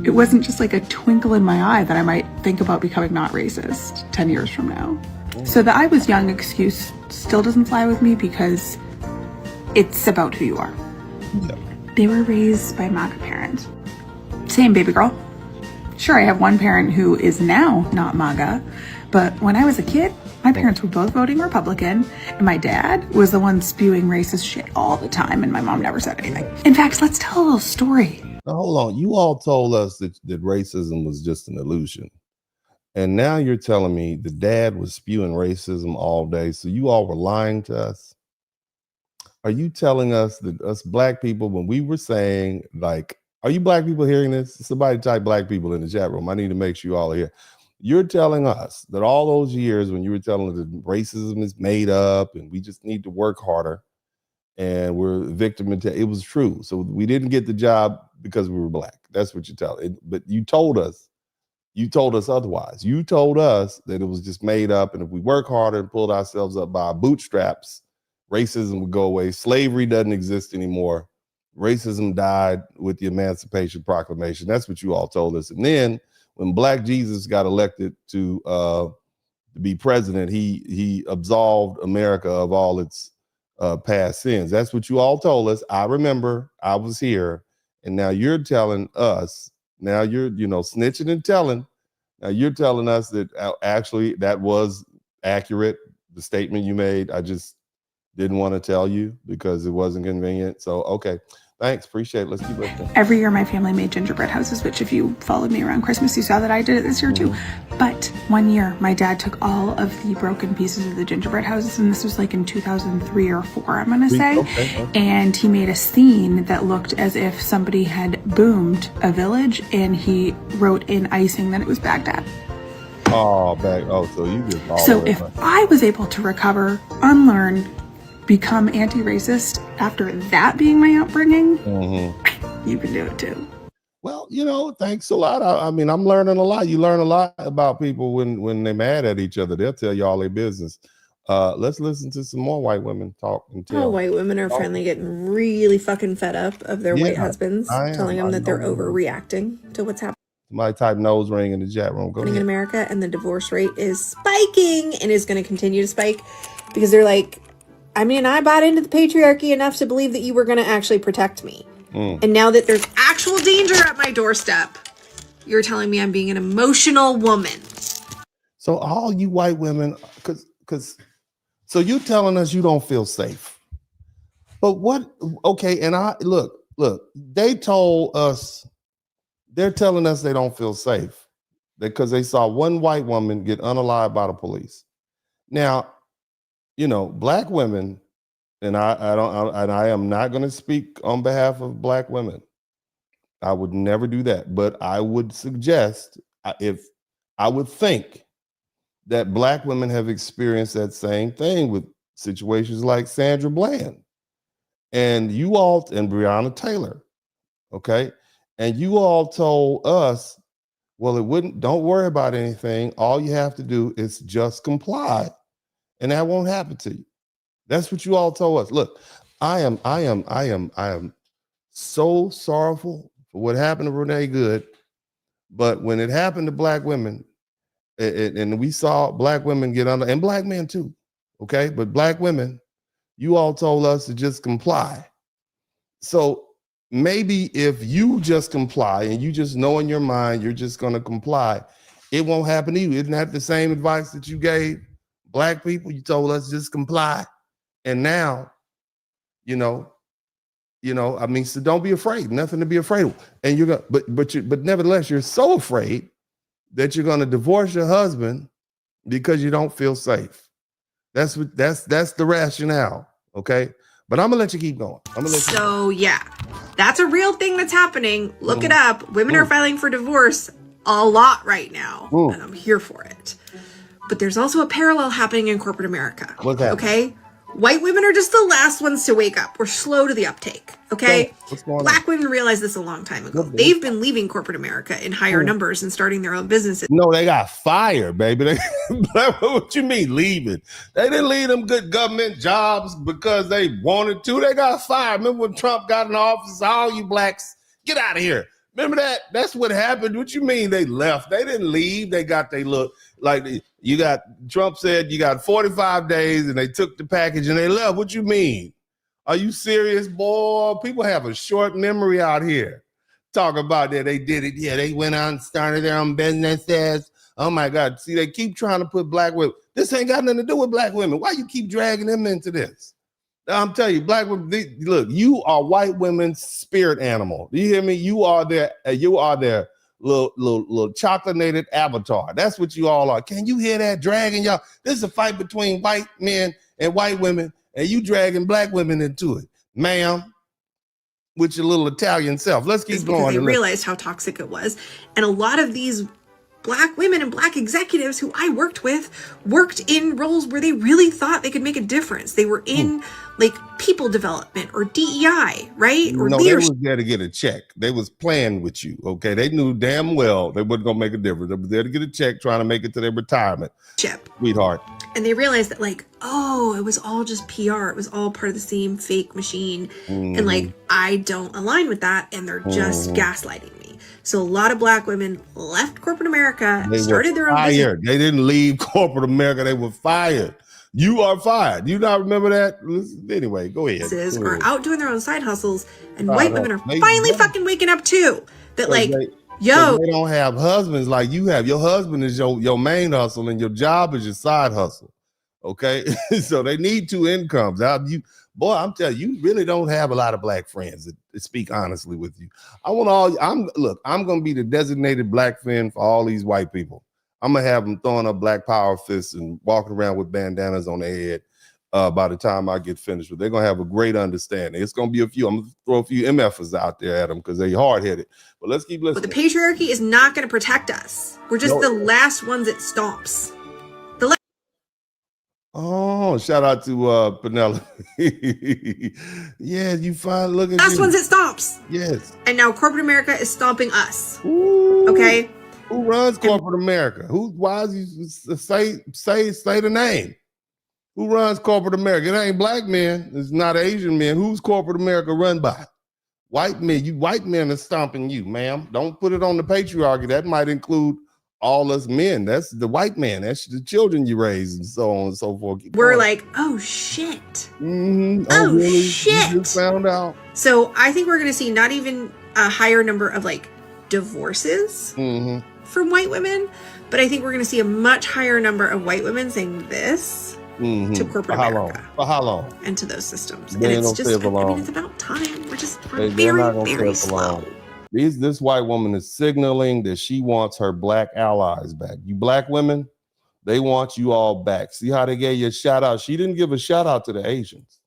It wasn't just like a twinkle in my eye that I might think about becoming not racist 10 years from now. So the I was young excuse still doesn't fly with me because it's about who you are. Yeah. They were raised by MAGA parents. Same, baby girl. Sure, I have one parent who is now not MAGA, but when I was a kid, my parents were both voting Republican, and my dad was the one spewing racist shit all the time, and my mom never said anything. In fact, let's tell a little story Now, hold on. You all told us that racism was just an illusion. And now you're telling me the dad was spewing racism all day. So you all were lying to us. Are you telling us that us black people, when we were saying, like, are you black people hearing this? Somebody type black people in the chat room. I need to make sure you all are here. You're telling us that all those years when you were telling us that racism is made up and we just need to work harder and we're victim, it was true. So we didn't get the job because we were black. That's what you're telling. But you told us otherwise. You told us that it was just made up, and if we work harder and pulled ourselves up by our bootstraps, racism would go away. Slavery doesn't exist anymore. Racism died with the Emancipation Proclamation. That's what you all told us. And then when Black Jesus got elected to be president, he absolved America of all its past sins. That's what you all told us. I remember, I was here, and now you're telling us. Now you're snitching and telling. Now you're telling us that actually that was accurate. The statement you made, I just didn't want to tell you because it wasn't convenient. So, okay. Thanks. Appreciate it. Let's keep listening. Every year my family made gingerbread houses, which if you followed me around Christmas, you saw that I did it this year too. But one year my dad took all of the broken pieces of the gingerbread houses, and this was like in 2003 or 4, I'm going to say. Okay. And he made a scene that looked as if somebody had boomed a village, and he wrote in icing that it was Baghdad. Oh, so you just So if I was able to recover, unlearn, become anti-racist after that being my upbringing, you can do it too. Well, thanks a lot. I mean, I'm learning a lot. You learn a lot about people when they're mad at each other. They'll tell you all their business. Let's listen to some more white women talk and tell. White women are finally getting really fucking fed up of their white husbands telling them that they're overreacting to what's happening. Somebody type nose ring in the chat room. Go ahead. In America, and the divorce rate is spiking and is going to continue to spike because they're like, I mean, I bought into the patriarchy enough to believe that you were going to actually protect me. And now that there's actual danger at my doorstep, you're telling me I'm being an emotional woman. So all you white women, so you telling us you don't feel safe. But okay, and look, they told us, they're telling us they don't feel safe because they saw one white woman get unalived by the police. Now, black women, and I am not going to speak on behalf of black women. I would never do that, but I would suggest, if I would think that black women have experienced that same thing with situations like Sandra Bland and you all and Breonna Taylor, okay? And you all told us, well, don't worry about anything. All you have to do is just comply. And that won't happen to you. That's what you all told us. Look, I am so sorrowful for what happened to Renee Good. But when it happened to black women, and we saw black women get under, and black men too, okay? But black women, you all told us to just comply. So maybe if you just comply and you just know in your mind you're just going to comply, it won't happen to you. Isn't that the same advice that you gave black people? You told us just comply. And now, I mean, so don't be afraid. Nothing to be afraid of. And you're gonna, but nevertheless, you're so afraid that you're gonna divorce your husband because you don't feel safe. That's the rationale. Okay. But I'm gonna let you keep going. That's a real thing that's happening. Look it up. Women are filing for divorce a lot right now, and I'm here for it. But there's also a parallel happening in corporate America. What's that? Okay? White women are just the last ones to wake up. We're slow to the uptake. Okay? Black women realized this a long time ago. They've been leaving corporate America in higher numbers and starting their own businesses. No, they got fired, baby. What you mean leaving? They didn't leave them good government jobs because they wanted to. They got fired. Remember when Trump got in office? All you blacks, get out of here. Remember that? That's what happened. What you mean they left? They didn't leave. They got they look like Trump said you got 45 days and they took the package and they left. What you mean? Are you serious, boy? People have a short memory out here. Talk about that. They did it. Yeah, they went out and started their own businesses. Oh my God. See, they keep trying to put black women. This ain't got nothing to do with black women. Why you keep dragging them into this? I'm telling you, black women, look, you are white women's spirit animal. Do you hear me? You are their little chocolate avatar. That's what you all are. Can you hear that dragging y'all? This is a fight between white men and white women, and you dragging black women into it, ma'am, with your little Italian self. Let's keep going. Because they realized how toxic it was. And a lot of these black women and black executives who I worked with worked in roles where they really thought they could make a difference. They were in like people development or DEI, right? Or no, leadership. They was there to get a check. They was playing with you, okay? They knew damn well they wasn't gonna make a difference. They was there to get a check, trying to make it to their retirement, sweetheart. And they realized that like, oh, it was all just PR. It was all part of the same fake machine. And like, I don't align with that. And they're just gaslighting me. So a lot of black women left corporate America, started their own business. They didn't leave corporate America. They were fired. You are fired. You not remember that? Anyway, go ahead. Are out doing their own side hustles. And white women are finally fucking waking up too. That like, they don't have husbands like you have. Your husband is your main hustle and your job is your side hustle. Okay? So they need two incomes. Boy, I'm telling you, you really don't have a lot of black friends that speak honestly with you. I'm gonna be the designated black friend for all these white people. I'm gonna have them throwing up black power fists and walking around with bandanas on their head by the time I get finished with. They're gonna have a great understanding. It's gonna be a few. I'm gonna throw a few MFers out there at them because they're hard-headed. But let's keep listening. But the patriarchy is not gonna protect us. We're just the last ones it stomps. Oh, shout out to Penelope. Yeah, you find looking. Last ones it stomps. Yes. And now corporate America is stomping us. Ooh. Okay. Who runs corporate America? Why is you say the name? Who runs corporate America? It ain't black men. It's not Asian men. Who's corporate America run by? White men. You white men are stomping you, ma'am. Don't put it on the patriarchy. That might include all us men. That's the white man. That's the children you raise and so on and so forth. We're like, oh shit. Mm-hmm. Oh really? shit. You just found out. So I think we're going to see not even a higher number of like divorces from white women, but I think we're going to see a much higher number of white women saying this to corporate America. For how long? And to those systems. And it's just, I mean, it's about time. We're very slow. This white woman is signaling that she wants her black allies back. You black women, they want you all back. See how they gave you a shout out? She didn't give a shout out to the Asians.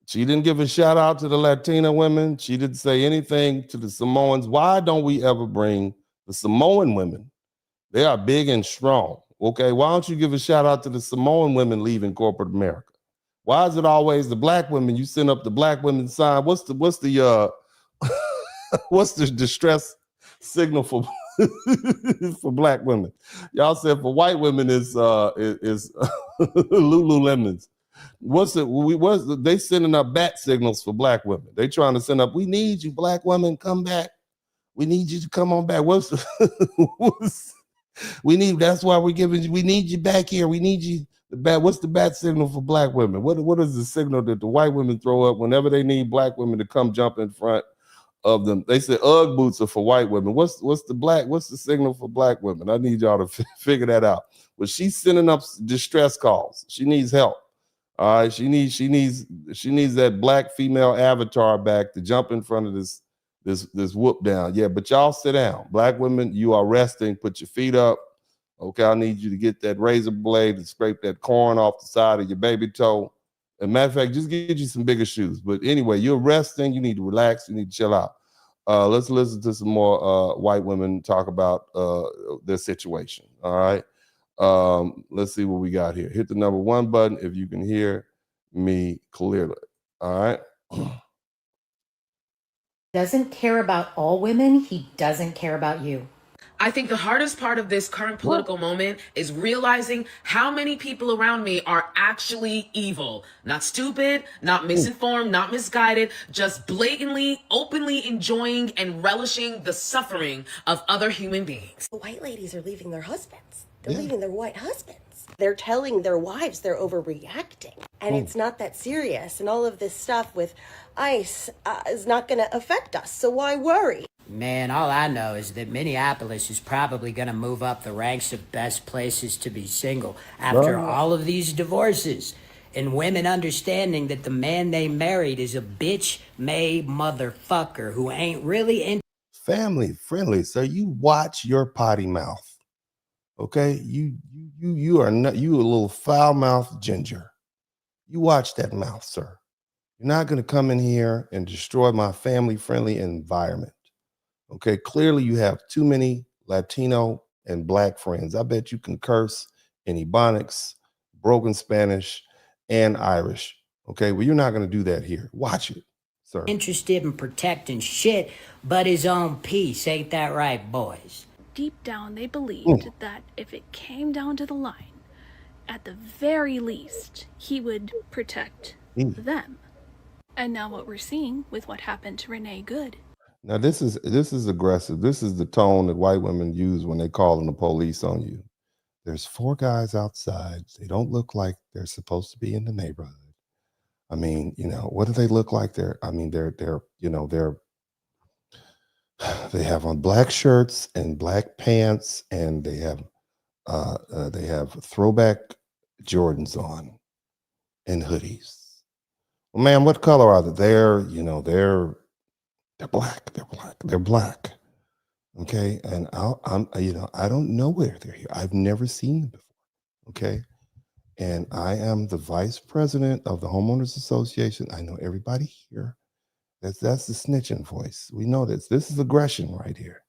She didn't give a shout out to the Latina women. She didn't say anything to the Samoans. Why don't we ever bring the Samoan women? They are big and strong. Okay, why don't you give a shout out to the Samoan women leaving corporate America? Why is it always the black women? You send up the black women sign. What's the what's the distress signal for for black women? Y'all said for white women is Lululemons. They sending up bat signals for black women. They trying to send up, we need you, black women, come back. We need you to come on back. That's why we're giving you, we need you back here. We need you. What's the bat signal for black women? What is the signal that the white women throw up whenever they need black women to come jump in front of them? They say UGG boots are for white women. What's the signal for black women? I need y'all to figure that out. But she's sending up distress calls. She needs help. All right, she needs that black female avatar back to jump in front of this whoop down. Yeah, but y'all sit down. Black women, you are resting. Put your feet up. Okay, I need you to get that razor blade and scrape that corn off the side of your baby toe. As a matter of fact, just get you some bigger shoes. But anyway, you're resting. You need to relax. You need to chill out. Let's listen to some more white women talk about their situation. All right. Let's see what we got here. Hit the number 1 button if you can hear me clearly. All right. Doesn't care about all women. He doesn't care about you. I think the hardest part of this current political moment is realizing how many people around me are actually evil. Not stupid, not misinformed, not misguided, just blatantly, openly enjoying and relishing the suffering of other human beings. White ladies are leaving their husbands. They're leaving their white husbands. They're telling their wives they're overreacting. And it's not that serious. And all of this stuff with ICE is not going to affect us. So why worry? Man, all I know is that Minneapolis is probably going to move up the ranks of best places to be single after all of these divorces. and women understanding that the man they married is a bitch-made motherfucker who ain't really in family friendly. So you watch your potty mouth. Okay, you are not, you a little foul mouthed ginger. You watch that mouth, sir. You're not going to come in here and destroy my family friendly environment. Okay, clearly you have too many Latino and Black friends. I bet you can curse in Ebonics, broken Spanish, and Irish. Okay, well, you're not going to do that here. Watch it, sir. Interested in protecting shit but his own peace. Ain't that right, boys? Deep down, they believed that if it came down to the line, at the very least, he would protect them. And now what we're seeing with what happened to Renee Good. Now this is aggressive. This is the tone that white women use when they calling the police on you. There's 4 guys outside. They don't look like they're supposed to be in the neighborhood. I mean, you know, what do they look like? They have on black shirts and black pants, and they have throwback Jordans on and hoodies. Well, man, what color are they? They're black. They're black. Okay, and I don't know where they're here. I've never seen them before. Okay, and I am the vice president of the Homeowners Association. I know everybody here. That's the snitching voice. We know this. This is aggression right here.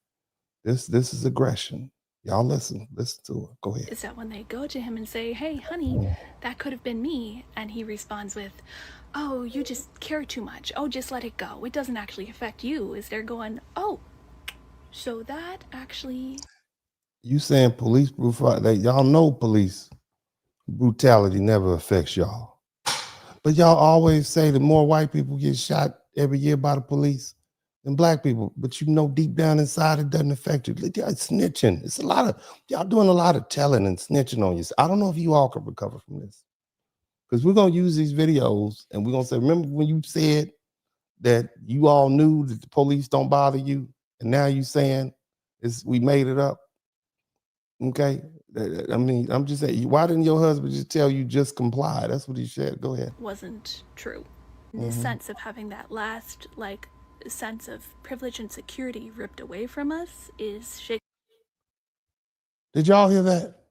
This is aggression. Y'all listen to it. Go ahead. Is that when they go to him and say, "Hey, honey, that could have been me," and he responds with, "Oh, you just care too much. Oh, just let it go. It doesn't actually affect you." Is they're going, "Oh, so that actually..." You saying police brutality? Y'all know police brutality never affects y'all, but y'all always say that more white people get shot every year by the police than Black people, but you know deep down inside it doesn't affect you. It's snitching. It's a lot of y'all doing a lot of telling and snitching on you. I don't know if you all can recover from this, because we're gonna use these videos and we're gonna say, remember when you said that you all knew that the police don't bother you, and now you saying we made it up? Okay, I mean, I'm just saying, why didn't your husband just tell you just comply? That's what he said. Go ahead. Wasn't true. The sense of having that last, sense of privilege and security ripped away from us is shaking. Did y'all hear that?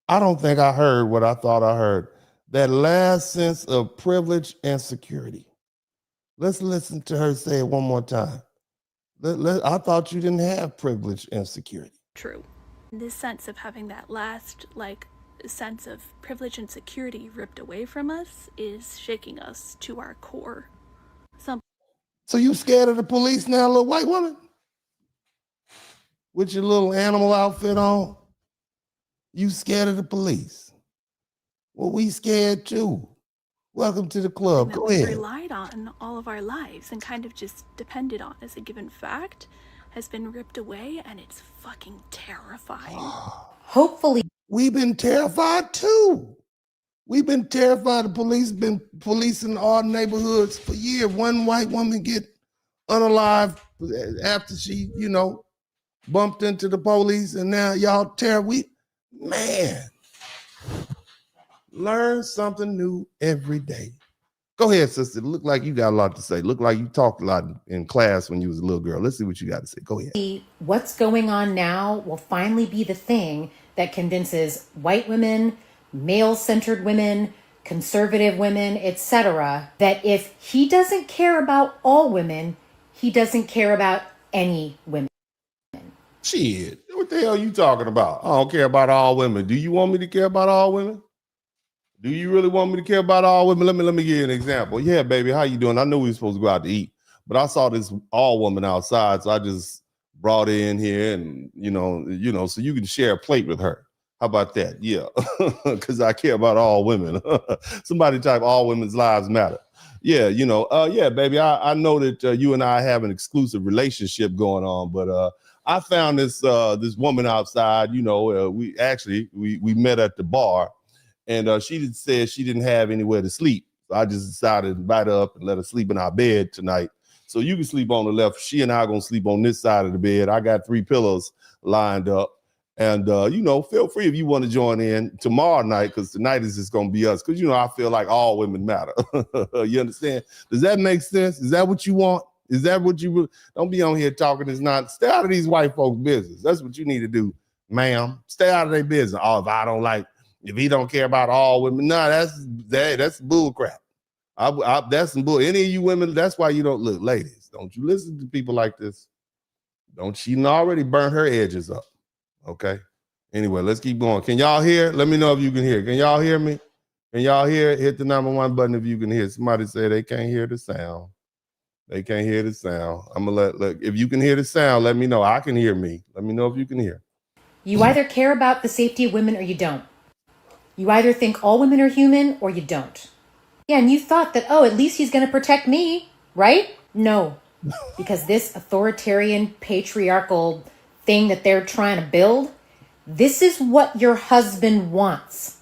I don't think I heard what I thought I heard. That last sense of privilege and security. Let's listen to her say it one more time. I thought you didn't have privilege and security. True. This sense of having that last, sense of privilege and security ripped away from us is shaking us to our core. So you scared of the police now, little white woman? With your little animal outfit on? You scared of the police? Well, we scared too. Welcome to the club. Go ahead. We relied on all of our lives and kind of just depended on as a given fact has been ripped away, and it's fucking terrifying. Hopefully. We've been terrified too. We've been terrified. The police been policing our neighborhoods for years. One white woman get unalived after she, bumped into the police, and now y'all man, learn something new every day. Go ahead, sister. Look like you got a lot to say. Look like you talked a lot in class when you was a little girl. Let's see what you got to say. Go ahead. What's going on now will finally be the thing that convinces white women, male-centered women, conservative women, etc., that if he doesn't care about all women, he doesn't care about any women. Shit, what the hell are you talking about? I don't care about all women. Do you want me to care about all women? Do you really want me to care about all women? Let me give you an example. Yeah, baby, how you doing? I knew we were supposed to go out to eat, but I saw this all woman outside, so I just brought her in here, and so you can share a plate with her. How about that? Yeah, because I care about all women. Somebody type all women's lives matter. Yeah, yeah, baby, I know that you and I have an exclusive relationship going on, but I found this woman outside. We met at the bar, and she said she didn't have anywhere to sleep. So I just decided to invite her up and let her sleep in our bed tonight. So you can sleep on the left. She and I are going to sleep on this side of the bed. I got 3 pillows lined up. And, feel free if you want to join in tomorrow night, because tonight is just going to be us. Because, I feel like all women matter. You understand? Does that make sense? Is that what you want? Is that what you don't be on here talking? It's not. Stay out of these white folks' business. That's what you need to do, ma'am. Stay out of their business. Oh, if he don't care about all women, that's bull crap. That's some bull. Any of you women, that's why you don't look, ladies. Don't you listen to people like this? Don't she already burn her edges up? Okay. Anyway, let's keep going. Can y'all hear? Let me know if you can hear. Can y'all hear me? Can y'all hear? Hit the number 1 button if you can hear. Somebody say they can't hear the sound. They can't hear the sound. I'm gonna look. If you can hear the sound, let me know. I can hear me. Let me know if you can hear. You either care about the safety of women or you don't. You either think all women are human or you don't. Yeah, and you thought that, at least he's going to protect me, right? No, because this authoritarian, patriarchal thing that they're trying to build, this is what your husband wants.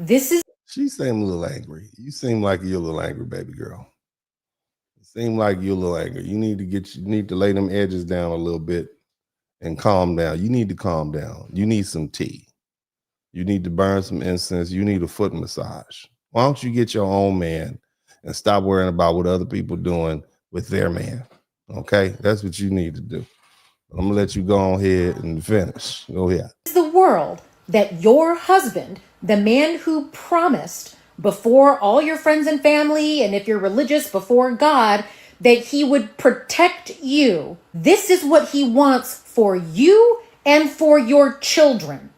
She seemed a little angry. You seem like you're a little angry, baby girl. You seem like you're a little angry. You need to lay them edges down a little bit and calm down. You need to calm down. You need some tea. You need to burn some incense. You need a foot massage. Why don't you get your own man and stop worrying about what other people doing with their man? Okay, that's what you need to do. I'm gonna let you go on ahead and finish. Go ahead. It's the world that your husband, the man who promised before all your friends and family, and if you're religious, before God, that he would protect you. This is what he wants for you and for your children.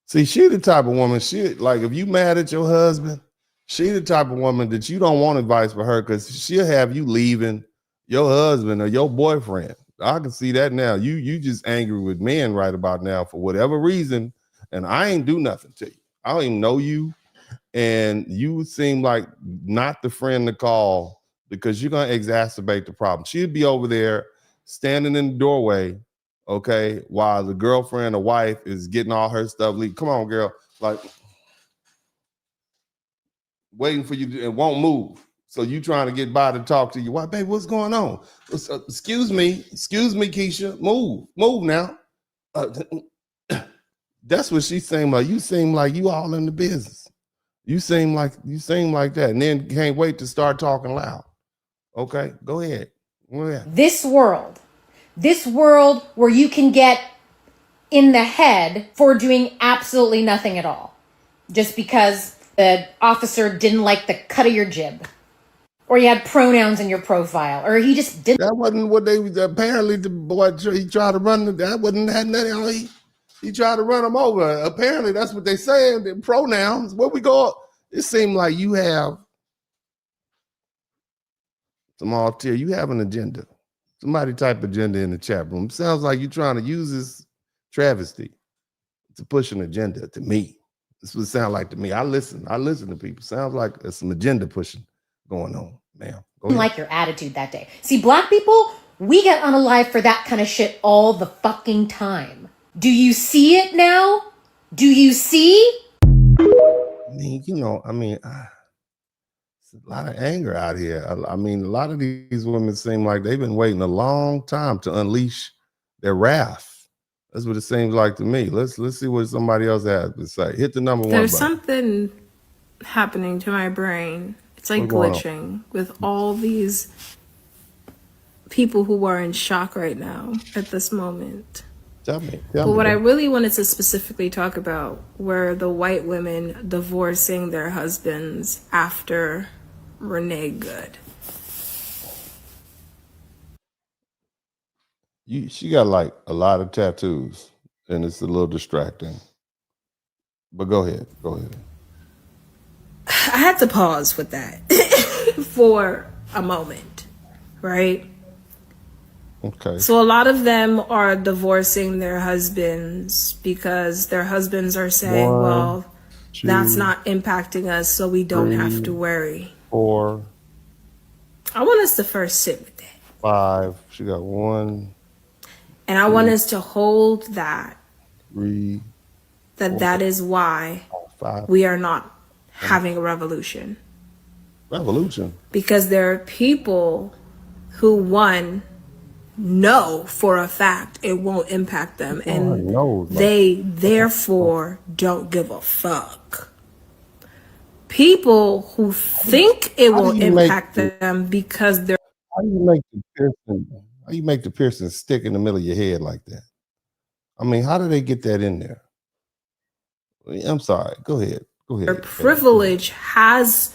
See, she the type of woman, if you mad at your husband, she the type of woman that you don't want advice for her, because she'll have you leaving your husband or your boyfriend. I can see that now. You just angry with men right about now for whatever reason, and I ain't do nothing to you. I don't even know you, and you seem like not the friend to call, because you're gonna exacerbate the problem. She'd be over there standing in the doorway, okay, while the girlfriend or wife is getting all her stuff leaked. Come on, girl, like waiting for you to, and won't move. So you trying to get by to talk to your wife, babe, what's going on? Excuse me, Keisha, move now. That's what she's saying. Like, you seem like you all in the business. You seem like that, and then can't wait to start talking loud. Okay, go ahead. This world where you can get in the head for doing absolutely nothing at all, just because the officer didn't like the cut of your jib, or you had pronouns in your profile, or he just didn't. That wasn't what they was apparently. The boy, he tried to run. That wasn't had nothing. He tried to run them over. Apparently, that's what they saying. The pronouns. Where we go? It seemed like you have some alter. You have an agenda. Somebody type agenda in the chat room. Sounds like you're trying to use this travesty to push an agenda to me. This would sound like to me. I listen to people. Sounds like there's some agenda pushing going on, ma'am. Like your attitude that day. See, black people, we get unalive for that kind of shit all the fucking time. Do you see it now? Do you see? It's a lot of anger out here. I mean, a lot of these women seem like they've been waiting a long time to unleash their wrath. That's what it seems like to me. Let's see what somebody else has to say. Hit the number 1 button. There's something happening to my brain. It's like glitching with all these people who are in shock right now at this moment. Tell me. But what I really wanted to specifically talk about were the white women divorcing their husbands after Renee Good. She got like a lot of tattoos, and it's a little distracting. But go ahead. I had to pause with that for a moment, right? Okay. So a lot of them are divorcing their husbands because their husbands are saying, well, that's not impacting us, so we don't have to worry. 4. I want us to first sit with that. 5. She got 1. And I want us to hold that. 3. That is why 5. We are not having a revolution. Revolution? Because there are people who, one, know for a fact it won't impact them, and they therefore don't give a fuck. People who think it won't impact them because they're... How you make the piercing stick in the middle of your head like that? I mean, how do they get that in there? I'm sorry. Go ahead. Their privilege has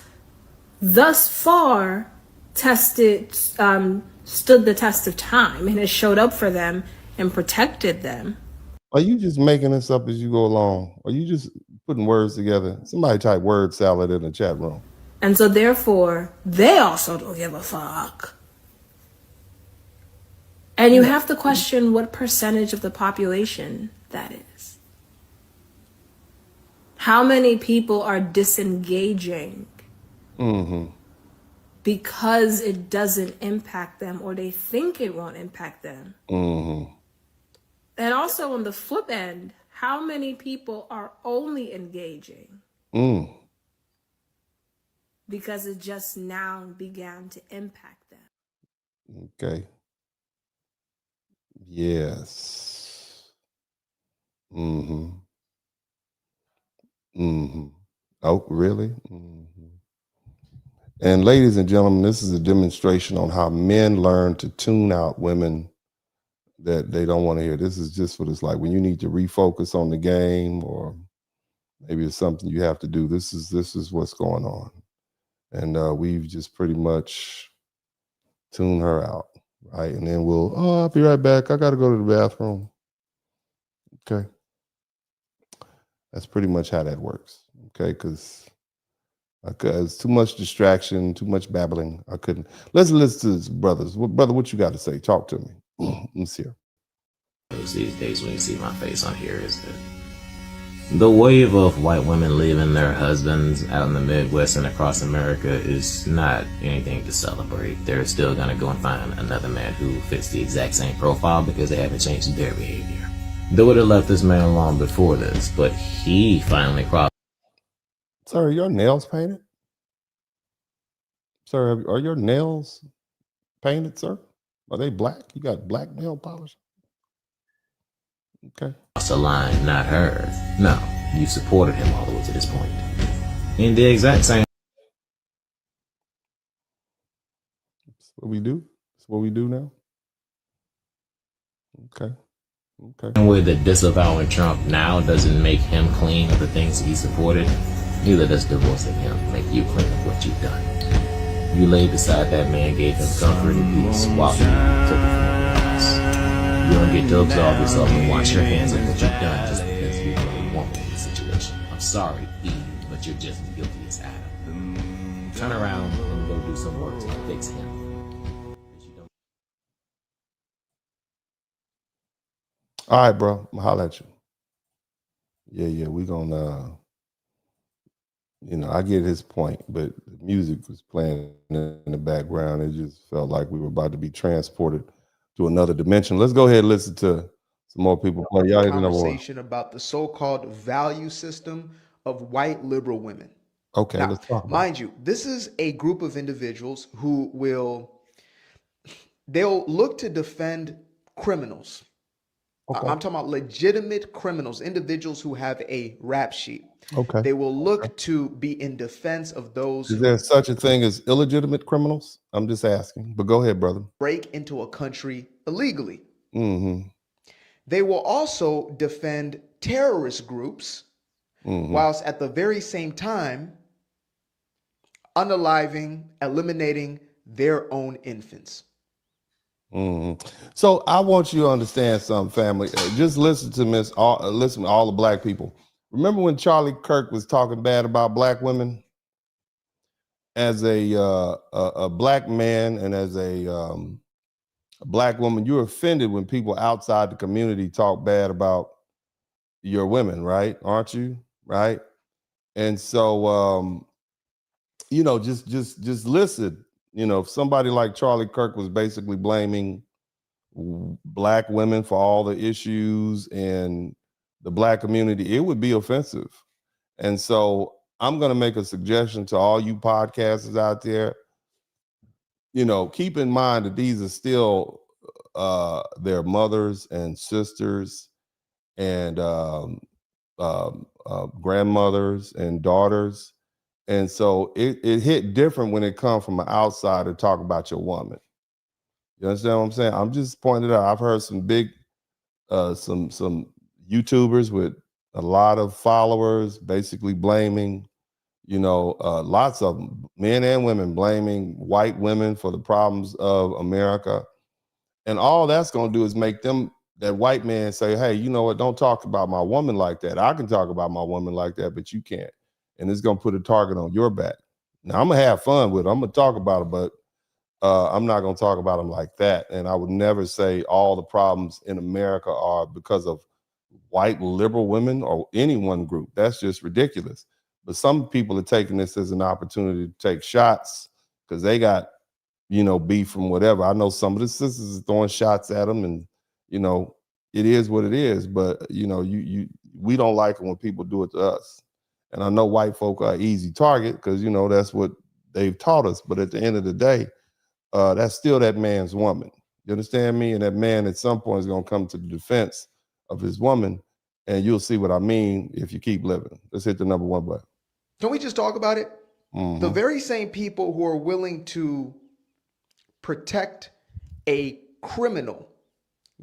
thus far stood the test of time, and has showed up for them and protected them. Are you just making this up as you go along? Are you just putting words together? Somebody type word salad in the chat room. And so therefore, they also don't give a fuck. And you have to question what percentage of the population that is. How many people are disengaging because it doesn't impact them, or they think it won't impact them? And also on the flip end, how many people are only engaging because it just now began to impact them? Okay. Yes. Oh, really? And ladies and gentlemen, this is a demonstration on how men learn to tune out women that they don't want to hear. This is just what it's like when you need to refocus on the game, or maybe it's something you have to do. This is what's going on. And we've just pretty much tuned her out, right? And then I'll be right back. I got to go to the bathroom. Okay. That's pretty much how that works. Okay. Because too much distraction, too much babbling. I couldn't. Let's listen to this, brothers. Brother, what you got to say? Talk to me. Let's hear. These days when you see my face on here is that the wave of white women leaving their husbands out in the Midwest and across America is not anything to celebrate. They're still going to go and find another man who fits the exact same profile because they haven't changed their behavior. They would have left this man alone before this, but he finally crossed. Sir, are your nails painted? Sir, are your nails painted, sir? Are they black? You got black nail polish? Okay. The line, not her. No, you supported him all the way to this point. In the exact same. That's what we do. That's what we do now. Okay. Okay. Way that disavowing Trump now doesn't make him clean of the things he supported, neither does divorcing him make you clean of what you've done. You laid beside that man, gave him comfort and peace while he took it from everyone else. You don't get to absolve yourself and wash your hands of what you've done just because you're a woman in the situation. I'm sorry, Eve, but you're just as guilty as Adam. Turn around and go do some work to fix him. All right, bro. I'm gonna holler at you. Yeah. We gonna, I get his point, but the music was playing in the background. It just felt like we were about to be transported to another dimension. Let's go ahead and listen to some more people play. Y'all conversation about the so-called value system of white liberal women. Okay, now, let's talk about mind you, this is a group of individuals who they'll look to defend criminals. Okay. I'm talking about legitimate criminals, individuals who have a rap sheet. Okay. They will look to be in defense of those. Is there such a thing as illegitimate criminals? I'm just asking, but go ahead, brother. Break into a country illegally. Mm-hmm. They will also defend terrorist groups, whilst at the very same time unaliving, eliminating their own infants. So I want you to understand something, family. Just listen to listen to all the black people. Remember when Charlie Kirk was talking bad about black women? As a black man and as a black woman, you're offended when people outside the community talk bad about your women, right? Aren't you? Right? And so just listen. If somebody like Charlie Kirk was basically blaming black women for all the issues in the black community, it would be offensive. And so I'm going to make a suggestion to all you podcasters out there. Keep in mind that these are still their mothers and sisters and grandmothers and daughters. And so it hit different when it comes from an outsider to talk about your woman. You understand what I'm saying? I'm just pointing it out. I've heard some big, some YouTubers with a lot of followers basically blaming, lots of them, men and women, blaming white women for the problems of America. And all that's going to do is make that white man say, hey, you know what? Don't talk about my woman like that. I can talk about my woman like that, but you can't. And it's going to put a target on your back. Now, I'm going to have fun with it. I'm going to talk about it, but I'm not going to talk about them like that. And I would never say all the problems in America are because of white liberal women or any one group. That's just ridiculous. But some people are taking this as an opportunity to take shots because they got, beef from whatever. I know some of the sisters are throwing shots at them, and it is what it is. But we don't like it when people do it to us. And I know white folk are an easy target because that's what they've taught us. But at the end of the day, that's still that man's woman. You understand me? And that man at some point is going to come to the defense of his woman, and you'll see what I mean if you keep living. Let's hit the number one button. Can we just talk about it? Mm-hmm. The very same people who are willing to protect a criminal,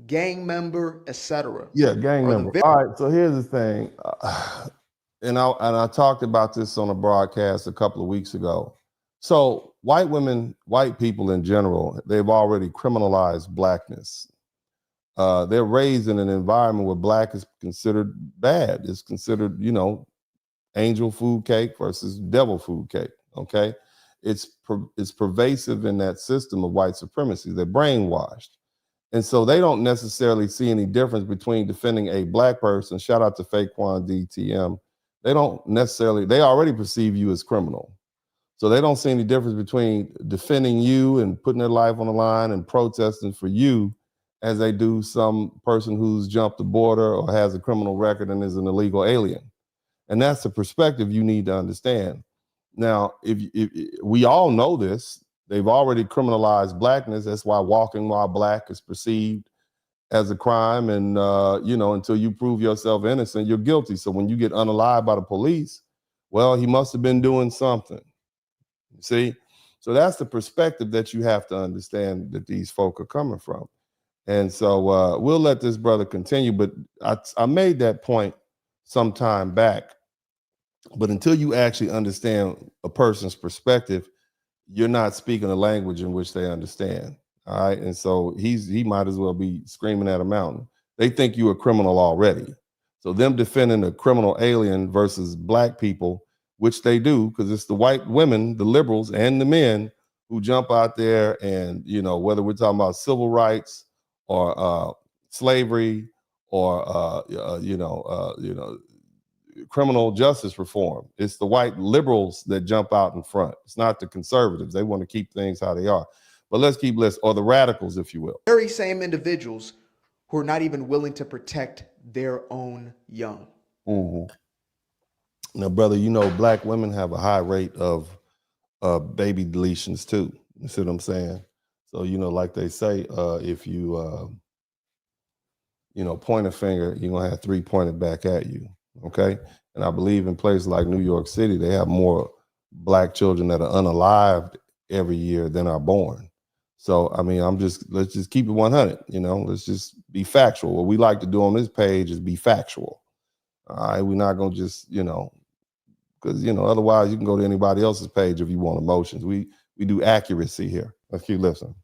gang member, etc. Yeah, gang member. All right, so here's the thing. And I talked about this on a broadcast a couple of weeks ago. So white women, white people in general, they've already criminalized blackness. They're raised in an environment where black is considered bad. It's considered, angel food cake versus devil food cake. Okay, it's pervasive in that system of white supremacy. They're brainwashed, and so they don't necessarily see any difference between defending a black person. Shout out to Faquan DTM. They already perceive you as criminal. So they don't see any difference between defending you and putting their life on the line and protesting for you as they do some person who's jumped the border or has a criminal record and is an illegal alien. And that's the perspective you need to understand. Now, if we all know this, they've already criminalized blackness. That's why walking while black is perceived as a crime. And, until you prove yourself innocent, you're guilty. So when you get unalived by the police, well, he must have been doing something. See? So that's the perspective that you have to understand that these folk are coming from. And so we'll let this brother continue, but I made that point some time back. But until you actually understand a person's perspective, you're not speaking a language in which they understand. All right. And so he might as well be screaming at a mountain. They think you're a criminal already. So them defending a criminal alien versus black people, which they do, because it's the white women, the liberals, and the men who jump out there and, whether we're talking about civil rights or slavery or, criminal justice reform. It's the white liberals that jump out in front. It's not the conservatives. They want to keep things how they are. But let's keep listening, or the radicals, if you will. Very same individuals who are not even willing to protect their own young. Mm-hmm. Now, brother, black women have a high rate of baby deletions too. You see what I'm saying? So, like they say, if you, point a finger, you're going to have three pointed back at you. Okay. And I believe in places like New York City, they have more black children that are unalived every year than are born. So, let's just keep it 100, let's just be factual. What we like to do on this page is be factual. All right. We're not going to just, because, otherwise you can go to anybody else's page if you want emotions. We do accuracy here. Let's keep listening.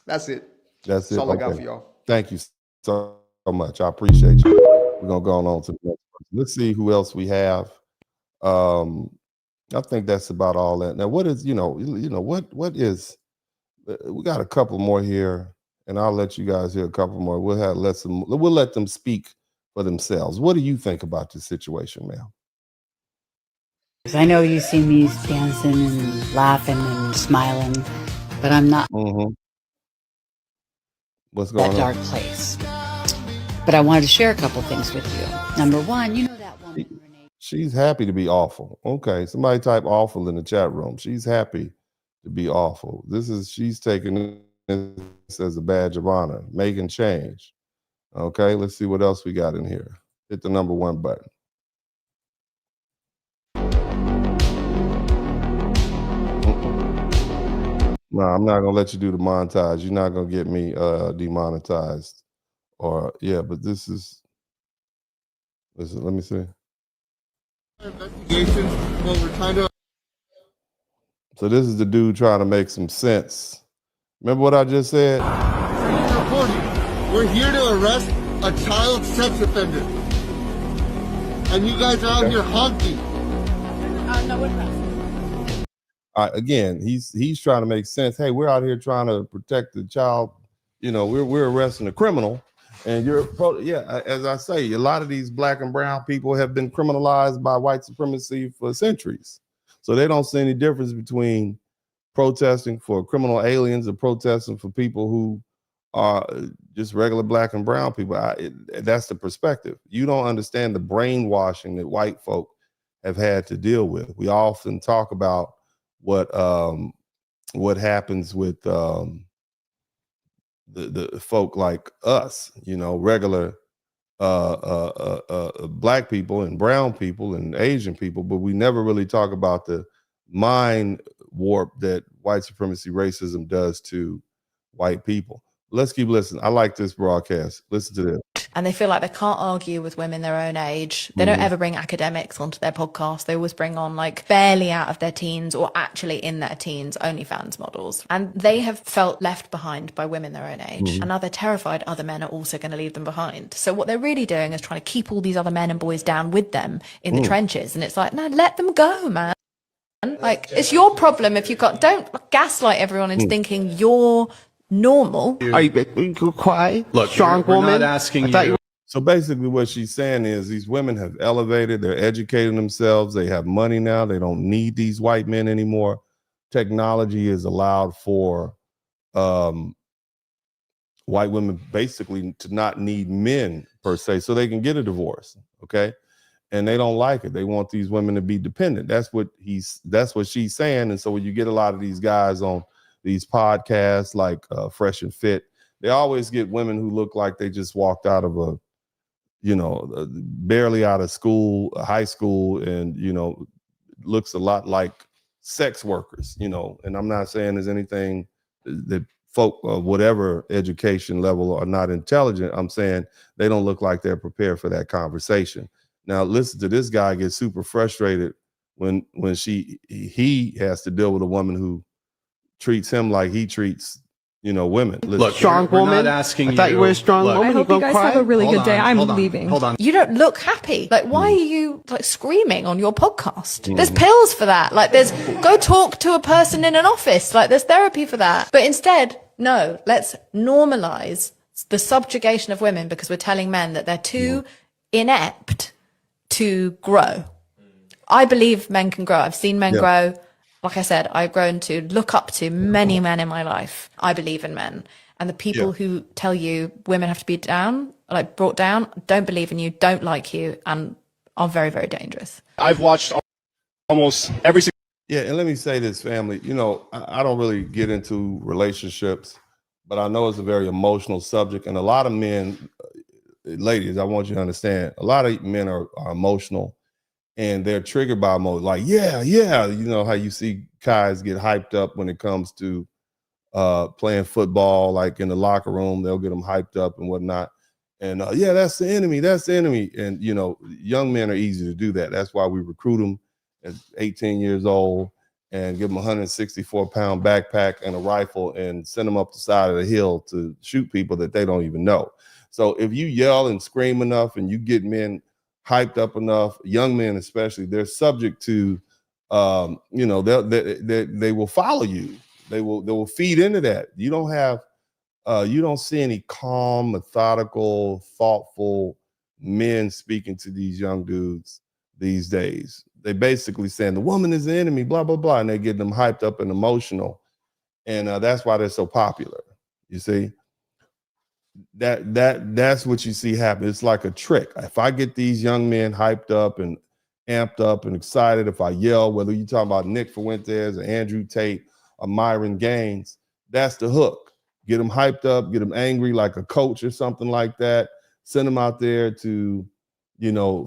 That's it. That's all I got for y'all. Thank you so much. I appreciate you. We're going to go on to the next person. Let's see who else we have. I think that's about all that. Now, what is, what is, we got a couple more here, and I'll let you guys hear a couple more. We'll let them speak for themselves. What do you think about this situation, ma'am? I know you see me dancing and laughing and smiling, but I'm not What's going on? That dark place. But I wanted to share a couple things with you. Number one, that woman. She's happy to be awful. Okay, somebody type awful in the chat room. She's happy to be awful. She's taking this as a badge of honor, making change. Okay, let's see what else we got in here. Hit the number 1 button. No, I'm not gonna let you do the montage. You're not gonna get me demonetized. Or yeah, but this is. Listen, let me see. Investigation. Well, we're trying to. So this is the dude trying to make some sense. Remember what I just said? We're here to arrest a child sex offender, and you guys are out here honking. No, we're not. Again, he's trying to make sense. Hey, we're out here trying to protect the child. You know, we're arresting a criminal, and as I say, a lot of these black and brown people have been criminalized by white supremacy for centuries. So they don't see any difference between protesting for criminal aliens or protesting for people who are just regular black and brown people. That's the perspective. You don't understand the brainwashing that white folk have had to deal with. We often talk about what happens with the folk like us, you know, regular black people and brown people and Asian people, but we never really talk about the mind warp that white supremacy racism does to white people. Let's keep listening. I like this broadcast. Listen to this. And they feel like they can't argue with women their own age. They don't ever bring academics onto their podcast. They always bring on like barely out of their teens or actually in their teens OnlyFans models. And they have felt left behind by women their own age. And now they're terrified other men are also going to leave them behind. So what they're really doing is trying to keep all these other men and boys down with them in the trenches. And it's like, no, let them go, man. Like, it's your problem if don't gaslight everyone into thinking you're normal. Are you quiet? Look, strong woman. Not asking you. So basically what she's saying is these women have elevated, they're educating themselves, they have money now, they don't need these white men anymore. Technology is allowed for white women basically to not need men per se, so they can get a divorce, okay? And they don't like it. They want these women to be dependent. That's what she's saying. And so when you get a lot of these guys on these podcasts like Fresh and Fit, they always get women who look like they just walked out of barely out of school, high school, and, looks a lot like sex workers, and I'm not saying there's anything that folk of whatever education level are not intelligent. I'm saying they don't look like they're prepared for that conversation. Now, listen to this guy get super frustrated when he has to deal with a woman who treats him like he treats, women. Listen. Look, strong woman. I thought you were a strong woman. I hope you guys have a really good day. I'm leaving. Hold on. You don't look happy. Like, why are you like screaming on your podcast? There's pills for that. Like, go talk to a person in an office. Like, there's therapy for that. But instead, no, let's normalize the subjugation of women because we're telling men that they're too inept to grow. I believe men can grow. I've seen men grow. Like I said, I've grown to look up to many men in my life. I believe in men. And the people who tell you women have to be brought down, don't believe in you, don't like you, and are very, very dangerous. I've watched almost every single. Yeah, and let me say this, family. I don't really get into relationships, but I know it's a very emotional subject. And a lot of men, ladies, I want you to understand, a lot of men are emotional. And they're triggered by emotion, like, yeah. You know how you see guys get hyped up when it comes to playing football, like in the locker room, they'll get them hyped up and whatnot. And that's the enemy. And, young men are easy to do that. That's why we recruit them at 18 years old and give them a 164-pound backpack and a rifle and send them up the side of the hill to shoot people that they don't even know. So if you yell and scream enough and you get men hyped up enough, young men especially, they're subject to, they will follow you. They will feed into that. You don't see any calm, methodical, thoughtful men speaking to these young dudes these days. They basically saying the woman is the enemy, blah, blah, blah. And they get them hyped up and emotional. And that's why they're so popular. You see? That's what you see happen. It's like a trick. If I get these young men hyped up and amped up and excited, if I yell, whether you're talking about Nick Fuentes or Andrew Tate or Myron Gaines, that's the hook. get them hyped up, get them angry like a coach or something like that. Send them out there to,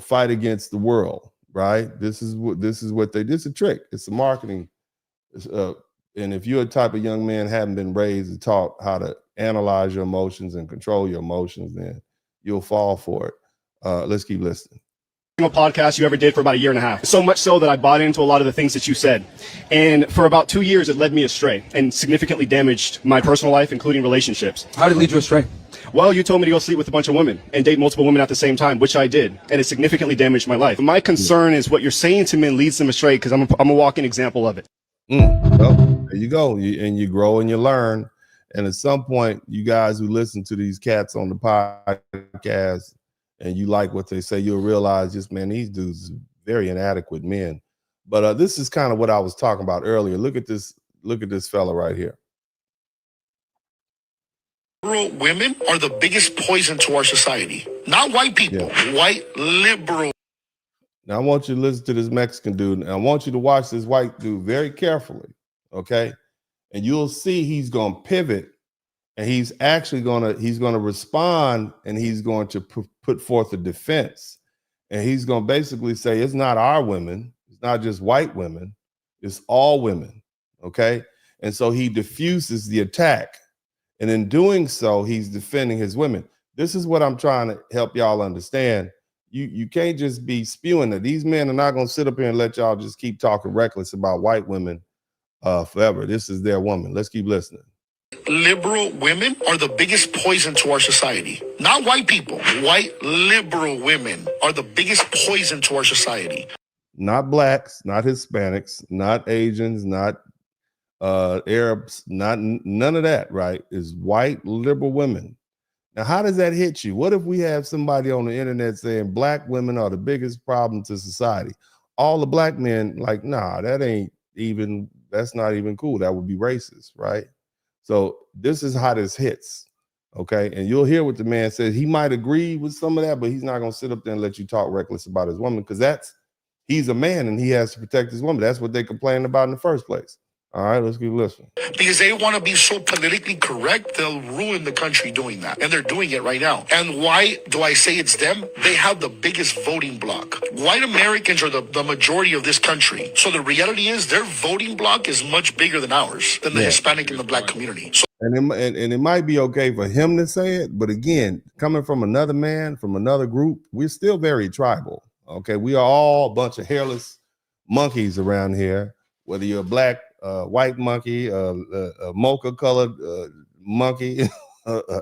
fight against the world, right? This is what this is a trick. It's a marketing. And if you're a type of young man haven't been raised and taught how to analyze your emotions and control your emotions, then you'll fall for it. Let's keep listening. Podcast you ever did for about 1.5 years. So much so that I bought into a lot of the things that you said. And for about 2 years, it led me astray and significantly damaged my personal life, including relationships. How did it lead you astray? Well, you told me to go sleep with a bunch of women and date multiple women at the same time, which I did. And it significantly damaged my life. My concern is what you're saying to men leads them astray, because I'm a walking example of it. Well, there you go. And you grow and you learn. And at some point, you guys who listen to these cats on the podcast and you like what they say, you'll realize just, man, these dudes are very inadequate men. But this is kind of what I was talking about earlier. Look at this fella right here. Women are the biggest poison to our society. Not white people, white liberal. Now I want you to listen to this Mexican dude, and I want you to watch this white dude very carefully, okay? And you'll see he's going to pivot, and he's actually going to respond, and he's going to put forth a defense. And he's going to basically say, it's not our women, it's not just white women, it's all women, okay? And so he diffuses the attack. And in doing so, he's defending his women. This is what I'm trying to help y'all understand. You can't just be spewing that. These men are not going to sit up here and let y'all just keep talking reckless about white women forever. This is their woman. Let's keep listening. Liberal women are the biggest poison to our society. Not white people. White liberal women are the biggest poison to our society. Not blacks, not Hispanics, not Asians, not Arabs, none of that, right? Is white liberal women. Now, how does that hit you? What if we have somebody on the internet saying black women are the biggest problem to society? All the black men like, nah, that's not even cool. That would be racist, right? So this is how this hits, okay? And you'll hear what the man says. He might agree with some of that, but he's not going to sit up there and let you talk reckless about his woman, because he's a man and he has to protect his woman. That's what they complained about in the first place. All right, let's keep listening. Because they want to be so politically correct, they'll ruin the country doing that. And they're doing it right now. And why do I say it's them? They have the biggest voting bloc. White Americans are the majority of this country. So the reality is their voting bloc is much bigger than ours, than the Hispanic and the black community. So and it might be okay for him to say it, but again, coming from another man, from another group, we're still very tribal. Okay, we are all a bunch of hairless monkeys around here, whether you're a black, white monkey, a mocha colored monkey,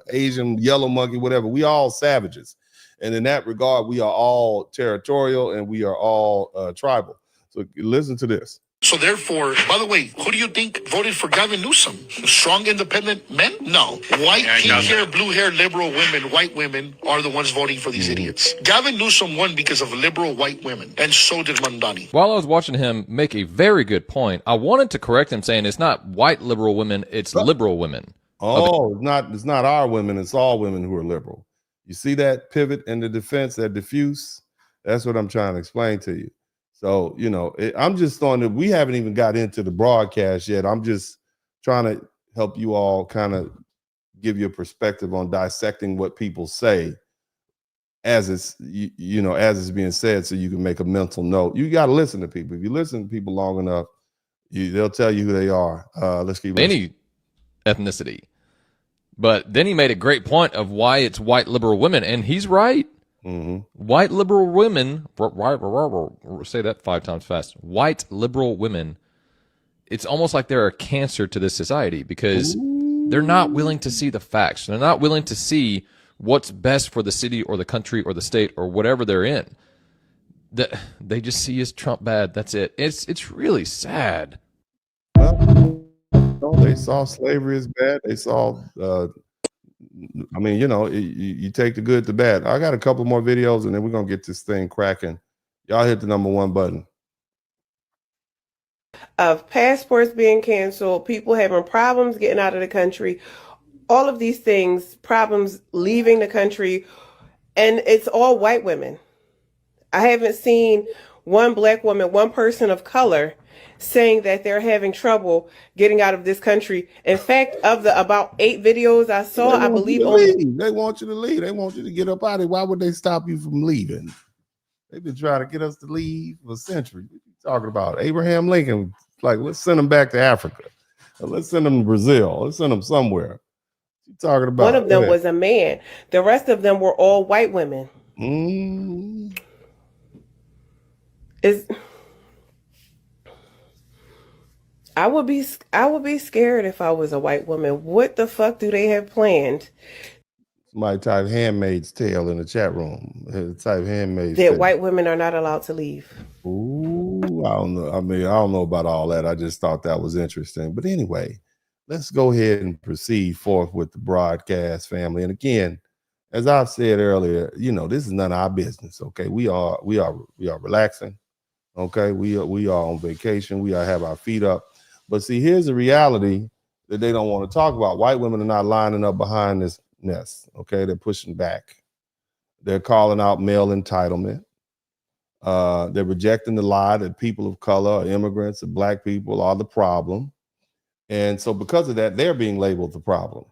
Asian yellow monkey, whatever. We all savages. And in that regard, we are all territorial and we are all tribal. So listen to this. So therefore, by the way, who do you think voted for Gavin Newsom? Strong, independent men? No. White, pink hair, blue hair, liberal women, white women are the ones voting for these idiots. Gavin Newsom won because of liberal white women, and so did Mandani. While I was watching him make a very good point, I wanted to correct him saying it's not white liberal women, it's liberal women. Oh, it's not our women, it's all women who are liberal. You see that pivot in the defense, that diffuse? That's what I'm trying to explain to you. So, I'm just throwing that we haven't even got into the broadcast yet. I'm just trying to help you all kind of give you a perspective on dissecting what people say as it's, as it's being said, so you can make a mental note. You got to listen to people. If you listen to people long enough, they'll tell you who they are. Let's keep listening. Any ethnicity. But then he made a great point of why it's white liberal women, and he's right. Mm-hmm. White liberal women, say that 5 times fast. White liberal women, it's almost like they're a cancer to this society because they're not willing to see the facts. They're not willing to see what's best for the city or the country or the state or whatever they're in. They just see as Trump bad. That's it. It's really sad. Well, they saw slavery as bad. They saw. You take the good, the bad. I got a couple more videos, and then we're going to get this thing cracking. Y'all hit the #1 button. Of passports being canceled, people having problems getting out of the country, all of these things, problems leaving the country, and it's all white women. I haven't seen one black woman, one person of color saying that they're having trouble getting out of this country. In fact, of the about 8 videos I saw, I believe only they want you to leave. They want you to get up out of here. Why would they stop you from leaving? They've been trying to get us to leave for centuries. What are you talking about? Abraham Lincoln, like, let's send them back to Africa. Let's send them to Brazil. Let's send them somewhere. What you talking about? one of them was a man. The rest of them were all white women. I would be scared if I was a white woman. What the fuck do they have planned? Somebody type Handmaid's Tale in the chat room. Type Handmaid's That Tale. white women are not allowed to leave. Ooh, I don't know. I mean, I don't know about all that. I just thought that was interesting. But anyway, let's go ahead and proceed forth with the broadcast, family. And again, as I've said earlier, you know, this is none of our business. Okay, we are relaxing. Okay, we are on vacation. We have our feet up. But see, here's the reality that they don't want to talk about. White women are not lining up behind this nest. Okay, they're pushing back. They're calling out male entitlement. They're rejecting the lie that people of color, or immigrants, or black people are the problem. And so because of that, they're being labeled the problem.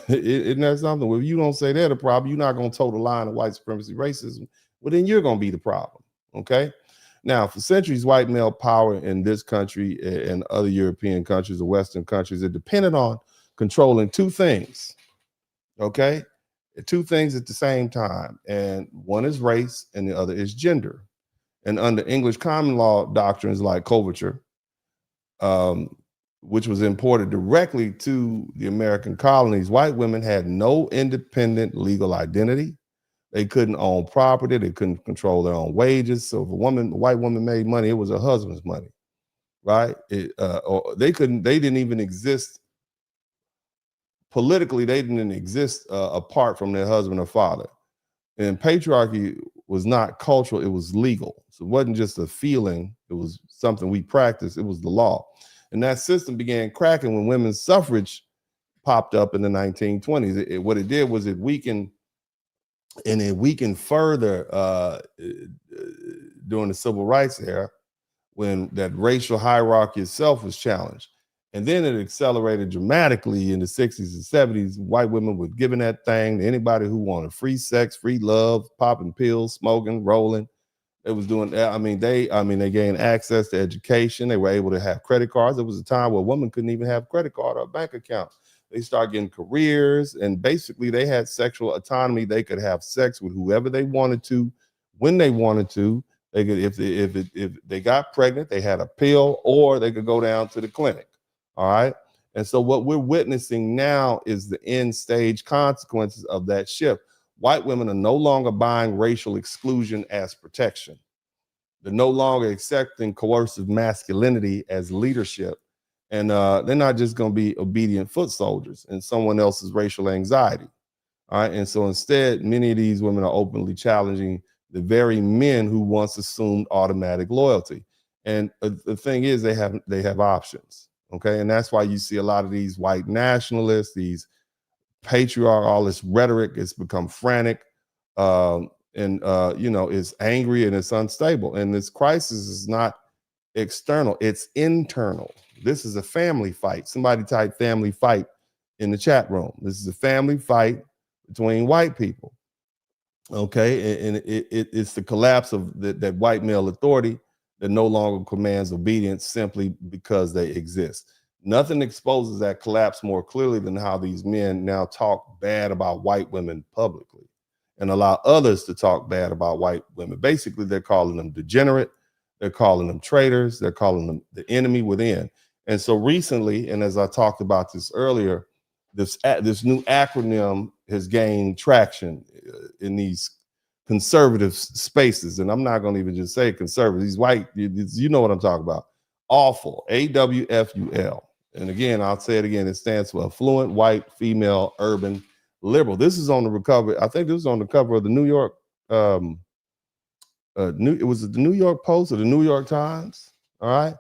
Isn't that something? Well, if you don't say they're the problem, you're not going to toe the line of white supremacy racism. Well, then you're going to be the problem. Okay. Now, for centuries, white male power in this country and other European countries or Western countries, it depended on controlling two things. Okay. Two things at the same time. And one is race and the other is gender. And under English common law doctrines like coverture, which was imported directly to the American colonies, white women had no independent legal identity. They couldn't own property. They couldn't control their own wages. So if a white woman made money, it was her husband's money, right? Or they didn't even exist politically. They didn't exist apart from their husband or father. And patriarchy was not cultural, it was legal. So it wasn't just a feeling, it was something we practiced, it was the law. And that system began cracking when women's suffrage popped up in the 1920s. What it did was it weakened further during the civil rights era, when that racial hierarchy itself was challenged. And then it accelerated dramatically in the 60s and 70s. White women were giving that thing to anybody who wanted free sex, free love, popping pills, smoking, rolling. It was doing that. They gained access to education. They were able to have credit cards. There was a time where women couldn't even have a credit card or a bank account. They started getting careers, and basically they had sexual autonomy. They could have sex with whoever they wanted to, when they wanted to. They could, if they got pregnant, they had a pill, or they could go down to the clinic. All right. And so what we're witnessing now is the end stage consequences of that shift. White women are no longer buying racial exclusion as protection. They're no longer accepting coercive masculinity as leadership. And they're not just going to be obedient foot soldiers in someone else's racial anxiety. All right. And so instead, many of these women are openly challenging the very men who once assumed automatic loyalty. And the thing is, they have options. Okay. And that's why you see a lot of these white nationalists, these patriarch, all this rhetoric, it's become frantic, it's angry and it's unstable. And this crisis is not external, it's internal. This is a family fight. Somebody type family fight in the chat room. This is a family fight between white people. Okay. And it's the collapse of that white male authority that no longer commands obedience simply because they exist. Nothing exposes that collapse more clearly than how these men now talk bad about white women publicly and allow others to talk bad about white women. Basically, they're calling them degenerate. They're calling them traitors. They're calling them the enemy within. And so recently, and as I talked about this earlier, this new acronym has gained traction in these conservative spaces. And I'm not going to even just say conservative. These white, you know what I'm talking about. Awful, AWFUL. And again, I'll say it again, it stands for affluent, white, female, urban, liberal. This is on the recover. I think this was on the cover of the New York, it was the New York Post or the New York Times. All right.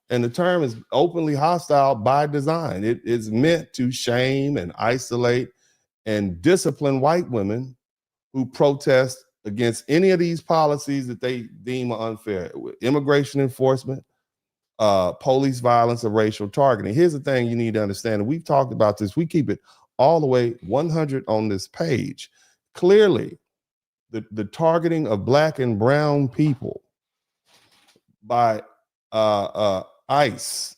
And the term is openly hostile by design. It is meant to shame and isolate and discipline white women who protest against any of these policies that they deem are unfair. Immigration enforcement, police violence, or racial targeting. Here's the thing you need to understand, and we've talked about this. We keep it all the way 100 on this page. Clearly, the targeting of Black and brown people by ICE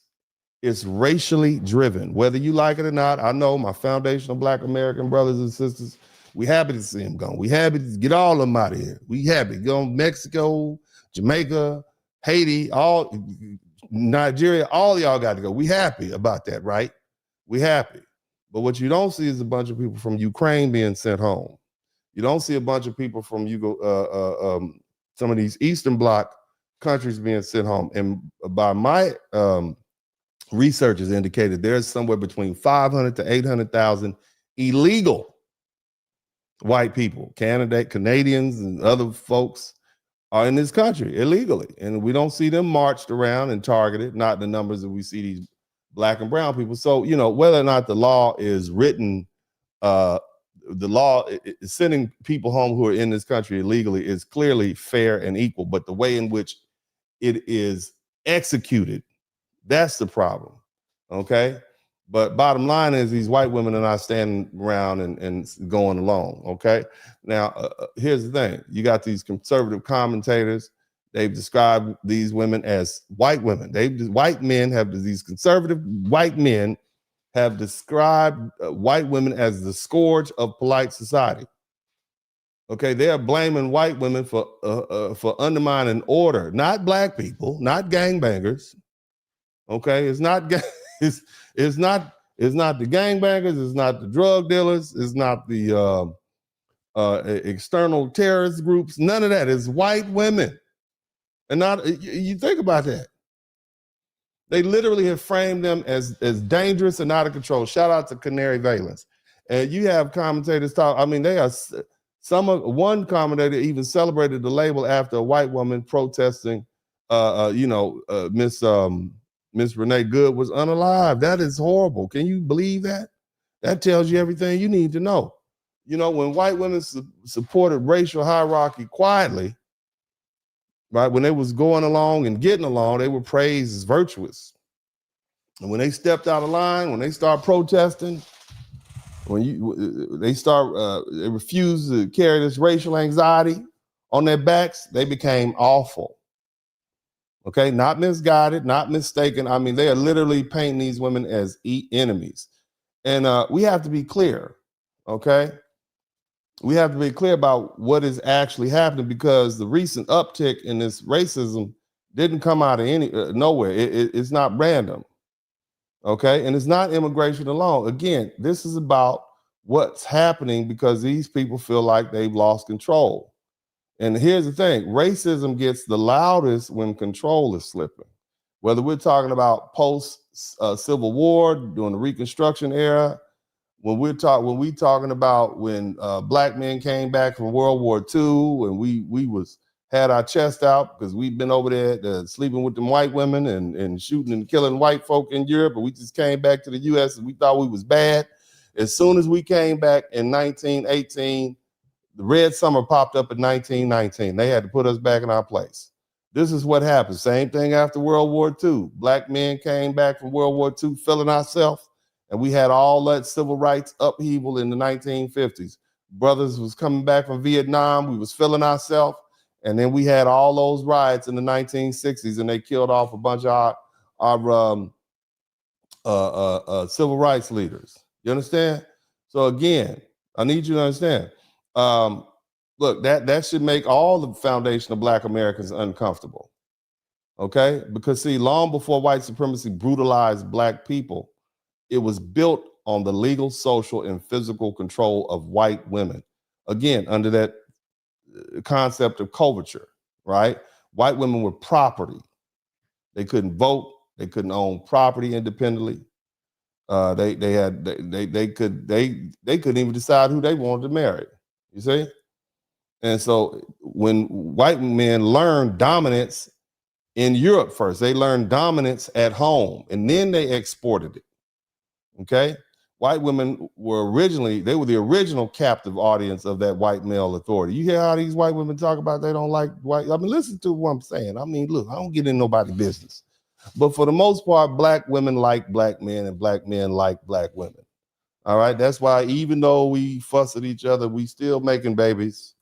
is racially driven, whether you like it or not. I know my foundational Black American brothers and sisters, we happy to see them gone. We happy to get all of them out of here. We happy. Go Mexico, Jamaica, Haiti, all Nigeria, all y'all got to go. We happy about that, right? We happy. But what you don't see is a bunch of people from Ukraine being sent home. You don't see a bunch of people from some of these Eastern Bloc countries being sent home. And by my research has indicated there's somewhere between 500 to 800,000 illegal white people, Canadians and other folks are in this country illegally. And we don't see them marched around and targeted, not the numbers that we see these Black and brown people. So, you know, whether or not the law is written, the law is sending people home who are in this country illegally is clearly fair and equal, but the way in which it is executed, that's the problem, okay? But bottom line is these white women are not standing around and going along, okay? Now, here's the thing. You got these conservative commentators. They've described these women as white women. These conservative white men have described white women as the scourge of polite society. Okay, they are blaming white women for undermining order, not Black people, not gangbangers. Okay, it's not it's not the gangbangers, it's not the drug dealers, it's not the external terrorist groups. None of that. It's white women. And not, you think about that. They literally have framed them as dangerous and out of control. Shout out to Canary Valence. And you have commentators talk. I mean, they are one commentator even celebrated the label after a white woman protesting. Miss Renee Good was unalive. That is horrible. Can you believe that? That tells you everything you need to know. You know, when white women supported racial hierarchy quietly, right? When they was going along and getting along, they were praised as virtuous. And when they stepped out of line, when they start protesting, they refused to carry this racial anxiety on their backs, they became awful. Okay, not misguided, not mistaken. I mean, they are literally painting these women as enemies. And we have to be clear, okay? We have to be clear about what is actually happening, because the recent uptick in this racism didn't come out of nowhere. It's not random, okay? And it's not immigration alone. Again, this is about what's happening because these people feel like they've lost control. And here's the thing, racism gets the loudest when control is slipping. Whether we're talking about post-Civil War, during the Reconstruction era, when we talking about when Black men came back from World War II, and we had our chest out because we've been over there sleeping with them white women and shooting and killing white folk in Europe, and we just came back to the U.S. and we thought we was bad. As soon as we came back in 1918, the Red Summer popped up in 1919. They had to put us back in our place. This is what happened. Same thing after World War II. Black men came back from World War II feeling ourselves. And we had all that civil rights upheaval in the 1950s. Brothers was coming back from Vietnam. We was feeling ourselves. And then we had all those riots in the 1960s, and they killed off a bunch of our civil rights leaders. You understand? So again, I need you to understand. Look, that should make all the foundation of Black Americans uncomfortable. Okay? Because see, long before white supremacy brutalized Black people, it was built on the legal, social, and physical control of white women. Again, under that concept of coverture, right? White women were property. They couldn't vote. They couldn't own property independently. They couldn't even decide who they wanted to marry. You see? And so when white men learned dominance in Europe first, they learned dominance at home, and then they exported it. Okay, white women were the original captive audience of that white male authority. You hear how these white women talk about they don't like white. I mean, listen to what I'm saying. I mean, look, I don't get in nobody's business. But for the most part, black women like black men and black men like black women. All right. That's why even though we fuss at each other, we still making babies.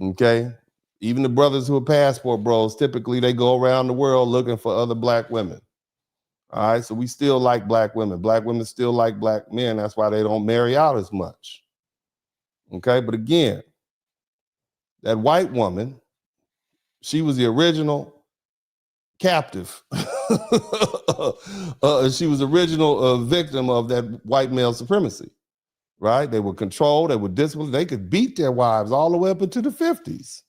Okay. Even the brothers who are passport bros, typically they go around the world looking for other black women. All right. So we still like black women. Black women still like black men. That's why they don't marry out as much. Okay. But again, that white woman, she was the original captive. She was the original victim of that white male supremacy, right? They were controlled, they were disciplined, they could beat their wives all the way up into the 50s.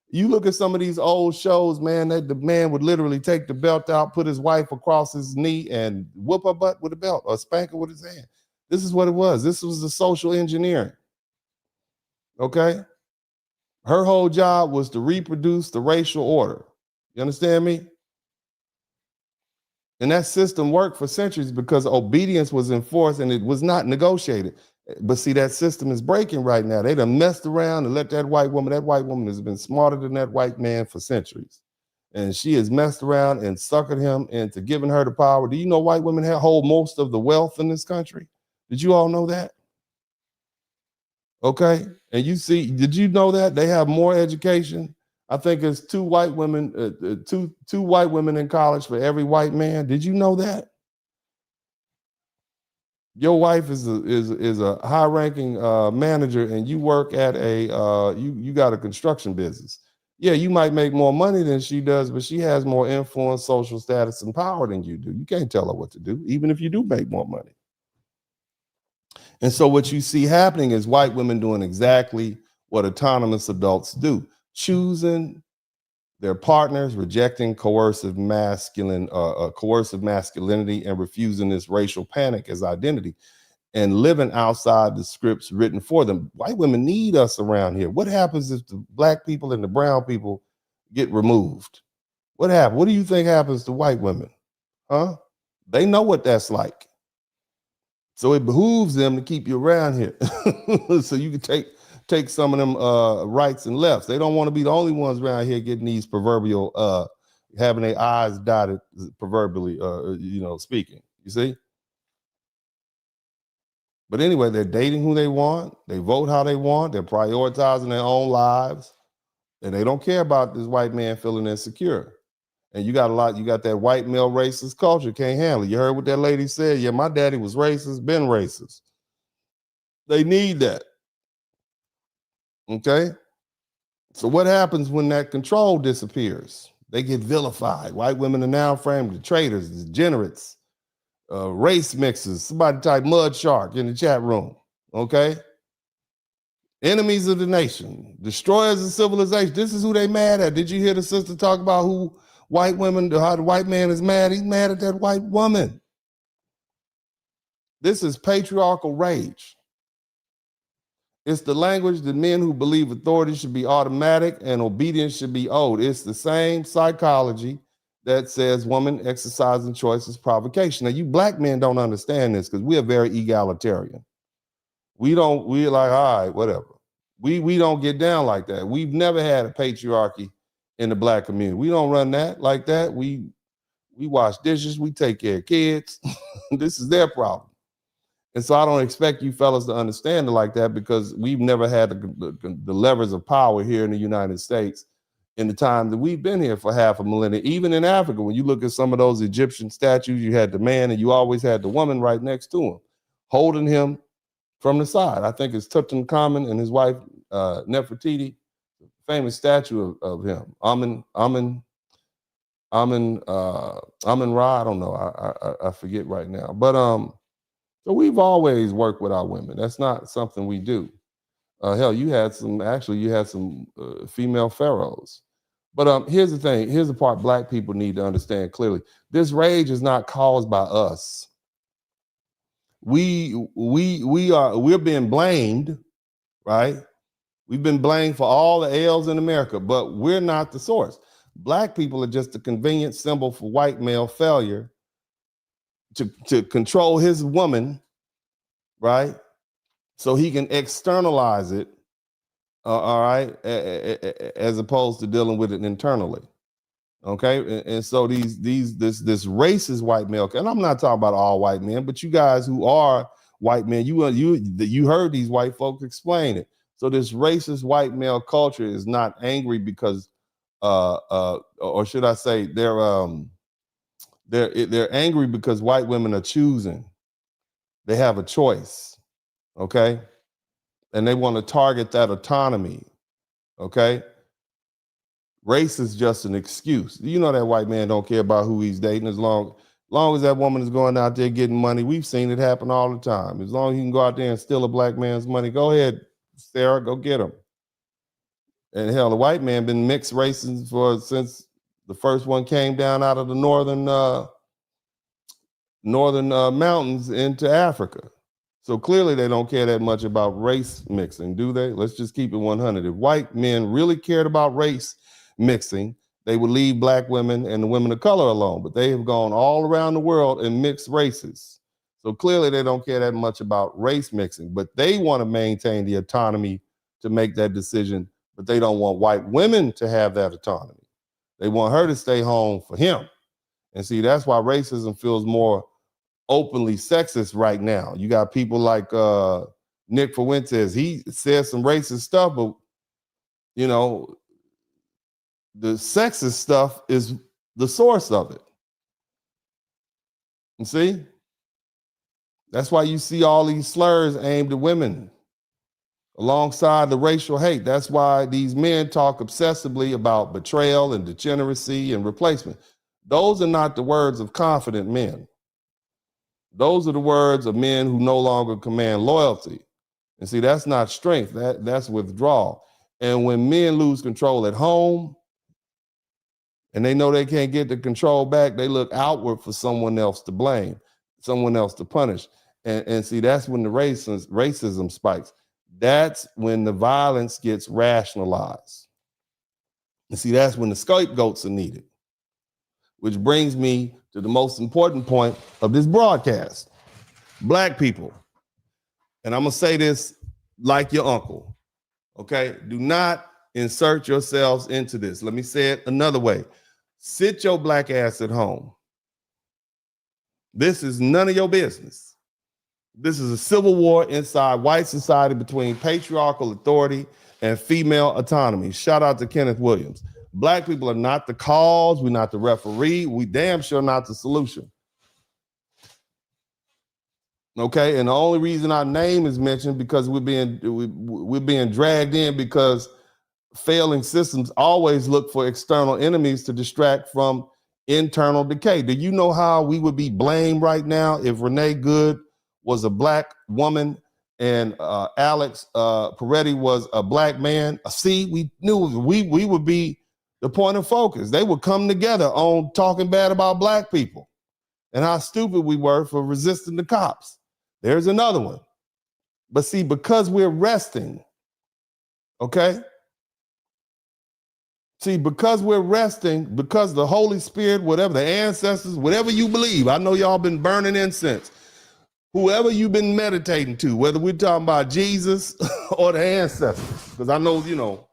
You look at some of these old shows, man, that the man would literally take the belt out, put his wife across his knee and whoop her butt with a belt or spank her with his hand. This is what it was. This was the social engineering. Okay? Her whole job was to reproduce the racial order. You understand me? And that system worked for centuries because obedience was enforced and it was not negotiated. But see, that system is breaking right now. They done messed around and let that white woman has been smarter than that white man for centuries. And she has messed around and suckered him into giving her the power. Do you know white women hold most of the wealth in this country? Did you all know that? Okay. And you see, did you know that they have more education? I think it's two white women in college for every white man. Did you know that? Your wife is a high-ranking manager, and you work at you got a construction business. Yeah, you might make more money than she does, but she has more influence, social status, and power than you do. You can't tell her what to do, even if you do make more money. And so what you see happening is white women doing exactly what autonomous adults do, choosing their partners, rejecting coercive masculinity and refusing this racial panic as identity and living outside the scripts written for them. White women need us around here. What happens if the black people and the brown people get removed? What happens? What do you think happens to white women? Huh? They know what that's like. So it behooves them to keep you around here so you can take some of them rights and lefts. They don't want to be the only ones around here getting these proverbial, having their eyes dotted, proverbially, speaking, you see? But anyway, they're dating who they want. They vote how they want. They're prioritizing their own lives. And they don't care about this white man feeling insecure. And you got that white male racist culture, can't handle it. You heard what that lady said? Yeah, my daddy was racist, been racist. They need that. Okay? So what happens when that control disappears? They get vilified. White women are now framed as traitors, degenerates, race mixers. Somebody type mud shark in the chat room. Okay? Enemies of the nation, destroyers of civilization. This is who they mad at. Did you hear the sister talk about how the white man is mad? He's mad at that white woman. This is patriarchal rage. It's the language that men who believe authority should be automatic and obedience should be owed. It's the same psychology that says woman exercising choice is provocation. Now, you black men don't understand this because we are very egalitarian. We're like, all right, whatever. We don't get down like that. We've never had a patriarchy in the black community. We don't run that like that. We wash dishes. We take care of kids. This is their problem. And so I don't expect you fellas to understand it like that because we've never had the levers of power here in the United States in the time that we've been here for half a millennia. Even in Africa, when you look at some of those Egyptian statues, you had the man and you always had the woman right next to him, holding him from the side. I think it's Tutankhamun and his wife, Nefertiti, famous statue of him. Amun Ra, I don't know. I forget right now. But so we've always worked with our women. That's not something we do. Hell, you had some female pharaohs. But here's the thing. Here's the part black people need to understand clearly. This rage is not caused by us. We're being blamed, right? We've been blamed for all the ills in America, but we're not the source. Black people are just a convenient symbol for white male failure to control his woman, right? So he can externalize it, all right, as opposed to dealing with it internally. Okay, and so this racist white male, and I'm not talking about all white men, but you guys who are white men, you heard these white folks explain it. So this racist white male culture is not angry because, or should I say, they're angry because white women are choosing. They have a choice, okay, and they want to target that autonomy, okay. Race is just an excuse. You know that white man don't care about who he's dating as long as that woman is going out there getting money. We've seen it happen all the time. As long as you can go out there and steal a black man's money, go ahead, Sarah, go get him. And hell, the white man been mixed races since the first one came down out of the northern mountains into Africa. So clearly they don't care that much about race mixing, do they? Let's just keep it 100. If white men really cared about race mixing, they would leave black women and the women of color alone, but they have gone all around the world and mixed races. So clearly they don't care that much about race mixing, but they want to maintain the autonomy to make that decision, but they don't want white women to have that autonomy. They want her to stay home for him. And see, that's why racism feels more openly sexist right now. You got people like Nick Fuentes. He says some racist stuff, but you know, the sexist stuff is the source of it. You see? That's why you see all these slurs aimed at women alongside the racial hate. That's why these men talk obsessively about betrayal and degeneracy and replacement. Those are not the words of confident men. Those are the words of men who no longer command loyalty. And see, that's not strength, that's withdrawal. And when men lose control at home, and they know they can't get the control back, they look outward for someone else to blame, someone else to punish. And see, that's when the racism spikes. That's when the violence gets rationalized. And see, that's when the scapegoats are needed. Which brings me to the most important point of this broadcast. Black people, and I'm gonna say this like your uncle, okay? Do not insert yourselves into this. Let me say it another way. Sit your black ass at home. This is none of your business. This is a civil war inside white society between patriarchal authority and female autonomy. Shout out to Kenneth Williams. Black people are not the cause. We're not the referee. We damn sure not the solution. Okay, and the only reason our name is mentioned because we're being dragged in because failing systems always look for external enemies to distract from internal decay. Do you know how we would be blamed right now if Renee Good was a black woman and Alex Peretti was a black man? See, we knew we would be the point of focus. They would come together on talking bad about black people and how stupid we were for resisting the cops. There's another one. But see, because we're resting, okay? See, because we're resting, because the Holy Spirit, whatever, the ancestors, whatever you believe, I know y'all been burning incense. Whoever you've been meditating to, whether we're talking about Jesus or the ancestors, because I know, you know,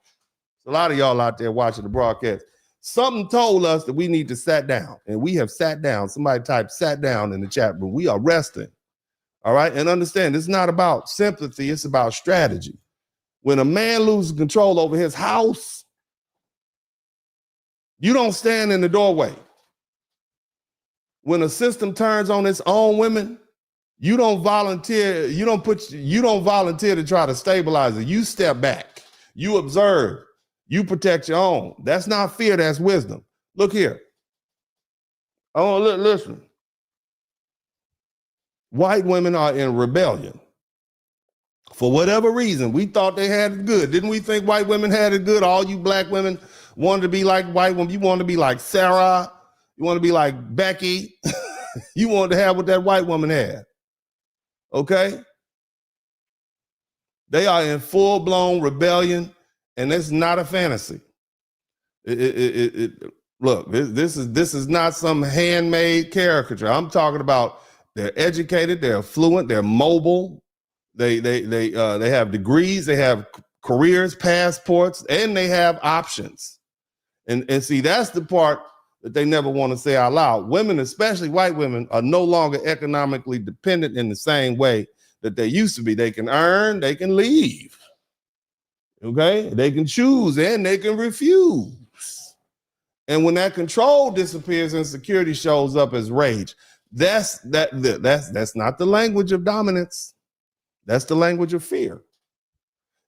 a lot of y'all out there watching the broadcast, something told us that we need to sit down, and we have sat down. Somebody typed sat down in the chat room. We are resting, all right? And understand, it's not about sympathy, it's about strategy. When a man loses control over his house, you don't stand in the doorway. When a system turns on its own women, you don't volunteer, you don't volunteer to try to stabilize it. You step back, you observe, you protect your own. That's not fear, that's wisdom. Look here. Oh, listen. White women are in rebellion. For whatever reason, we thought they had it good. Didn't we think white women had it good? All you black women wanted to be like white women. You wanted to be like Sarah. You want to be like Becky. You wanted to have what that white woman had. Okay? They are in full-blown rebellion, and it's not a fantasy. Look, this is not some handmade caricature. I'm talking about they're educated, they're affluent, they're mobile, they have degrees, they have careers, passports, and they have options. And see, that's the part that they never want to say out loud. Women, especially white women, are no longer economically dependent in the same way that they used to be. They can earn, they can leave. Okay? They can choose and they can refuse. And when that control disappears, insecurity shows up as rage. That's not the language of dominance. That's the language of fear.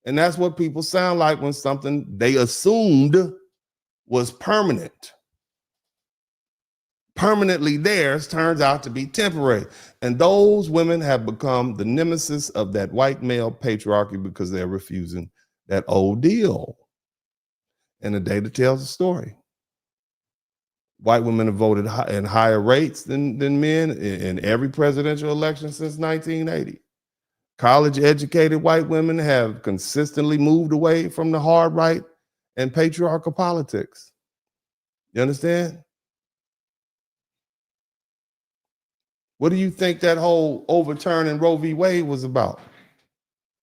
And that's what people sound like when something they assumed was permanently theirs turns out to be temporary. And those women have become the nemesis of that white male patriarchy because they're refusing that old deal. And the data tells the story. White women have voted in higher rates than men in every presidential election since 1980. College-educated white women have consistently moved away from the hard right and patriarchal politics. You understand? What do you think that whole overturning Roe v. Wade was about?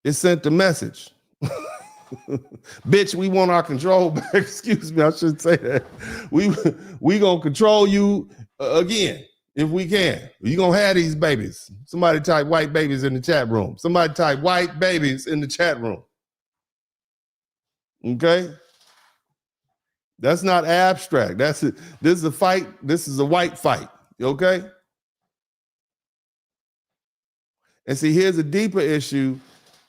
It sent the message. Bitch, we want our control back. Excuse me, I shouldn't say that. We gonna control you again if we can. You gonna have these babies. Somebody type white babies in the chat room. Somebody type white babies in the chat room. Okay? That's not abstract. That's it. This is a fight. This is a white fight. Okay? And see, here's a deeper issue.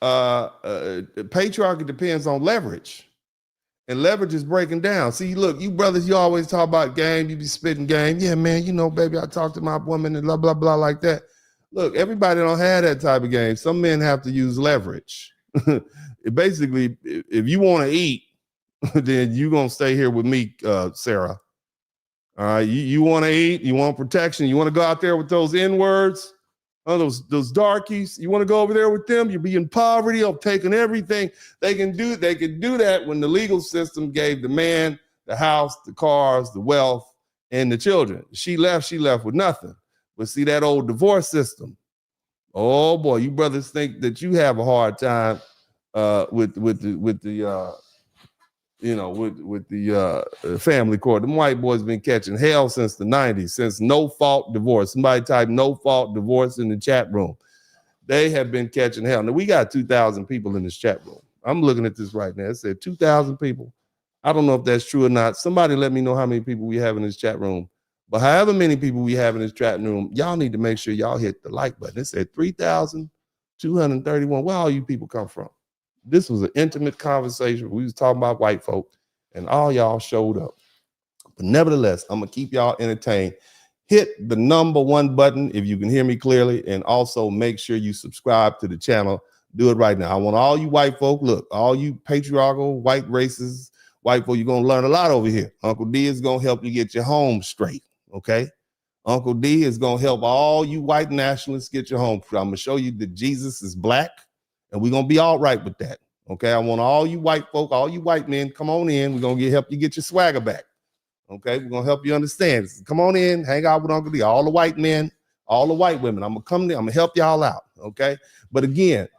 Patriarchy depends on leverage, and leverage is breaking down. See, look, you brothers, you always talk about game. You be spitting game. Yeah, man, you know, baby, I talk to my woman and blah, blah, blah like that. Look, everybody don't have that type of game. Some men have to use leverage. Basically, if you want to eat, then you're going to stay here with me, Sarah. All right, you want to eat, you want protection, you want to go out there with those N-words, those darkies, you want to go over there with them, you'll be in poverty, of taking everything. They can do that when the legal system gave the man the house, the cars, the wealth, and the children. She left with nothing. But see that old divorce system. Oh boy, you brothers think that you have a hard time with the family court. Them white boys been catching hell since the 90s, since no fault divorce. Somebody type no fault divorce in the chat room. They have been catching hell. Now we got 2,000 people in this chat room. I'm looking at this right now. It said 2,000 people. I don't know if that's true or not. Somebody let me know how many people we have in this chat room. But however many people we have in this chat room, y'all need to make sure y'all hit the like button. It said 3,231. Where all you people come from? This was an intimate conversation. We was talking about white folk, and all y'all showed up. But nevertheless, I'm gonna keep y'all entertained. Hit the #1 button if you can hear me clearly, and also make sure you subscribe to the channel. Do it right now. I want all you white folk, look, all you patriarchal, white racists, white folk, you're gonna learn a lot over here. Uncle D is gonna help you get your home straight, okay? Uncle D is gonna help all you white nationalists get your home straight. I'm gonna show you that Jesus is black, and we're going to be all right with that. Okay. I want all you white folk, all you white men, come on in. We're going to help you get your swagger back. Okay. We're going to help you understand. Come on in, hang out with Uncle D. All the white men, all the white women. I'm going to come there. I'm going to help y'all out. Okay. But again,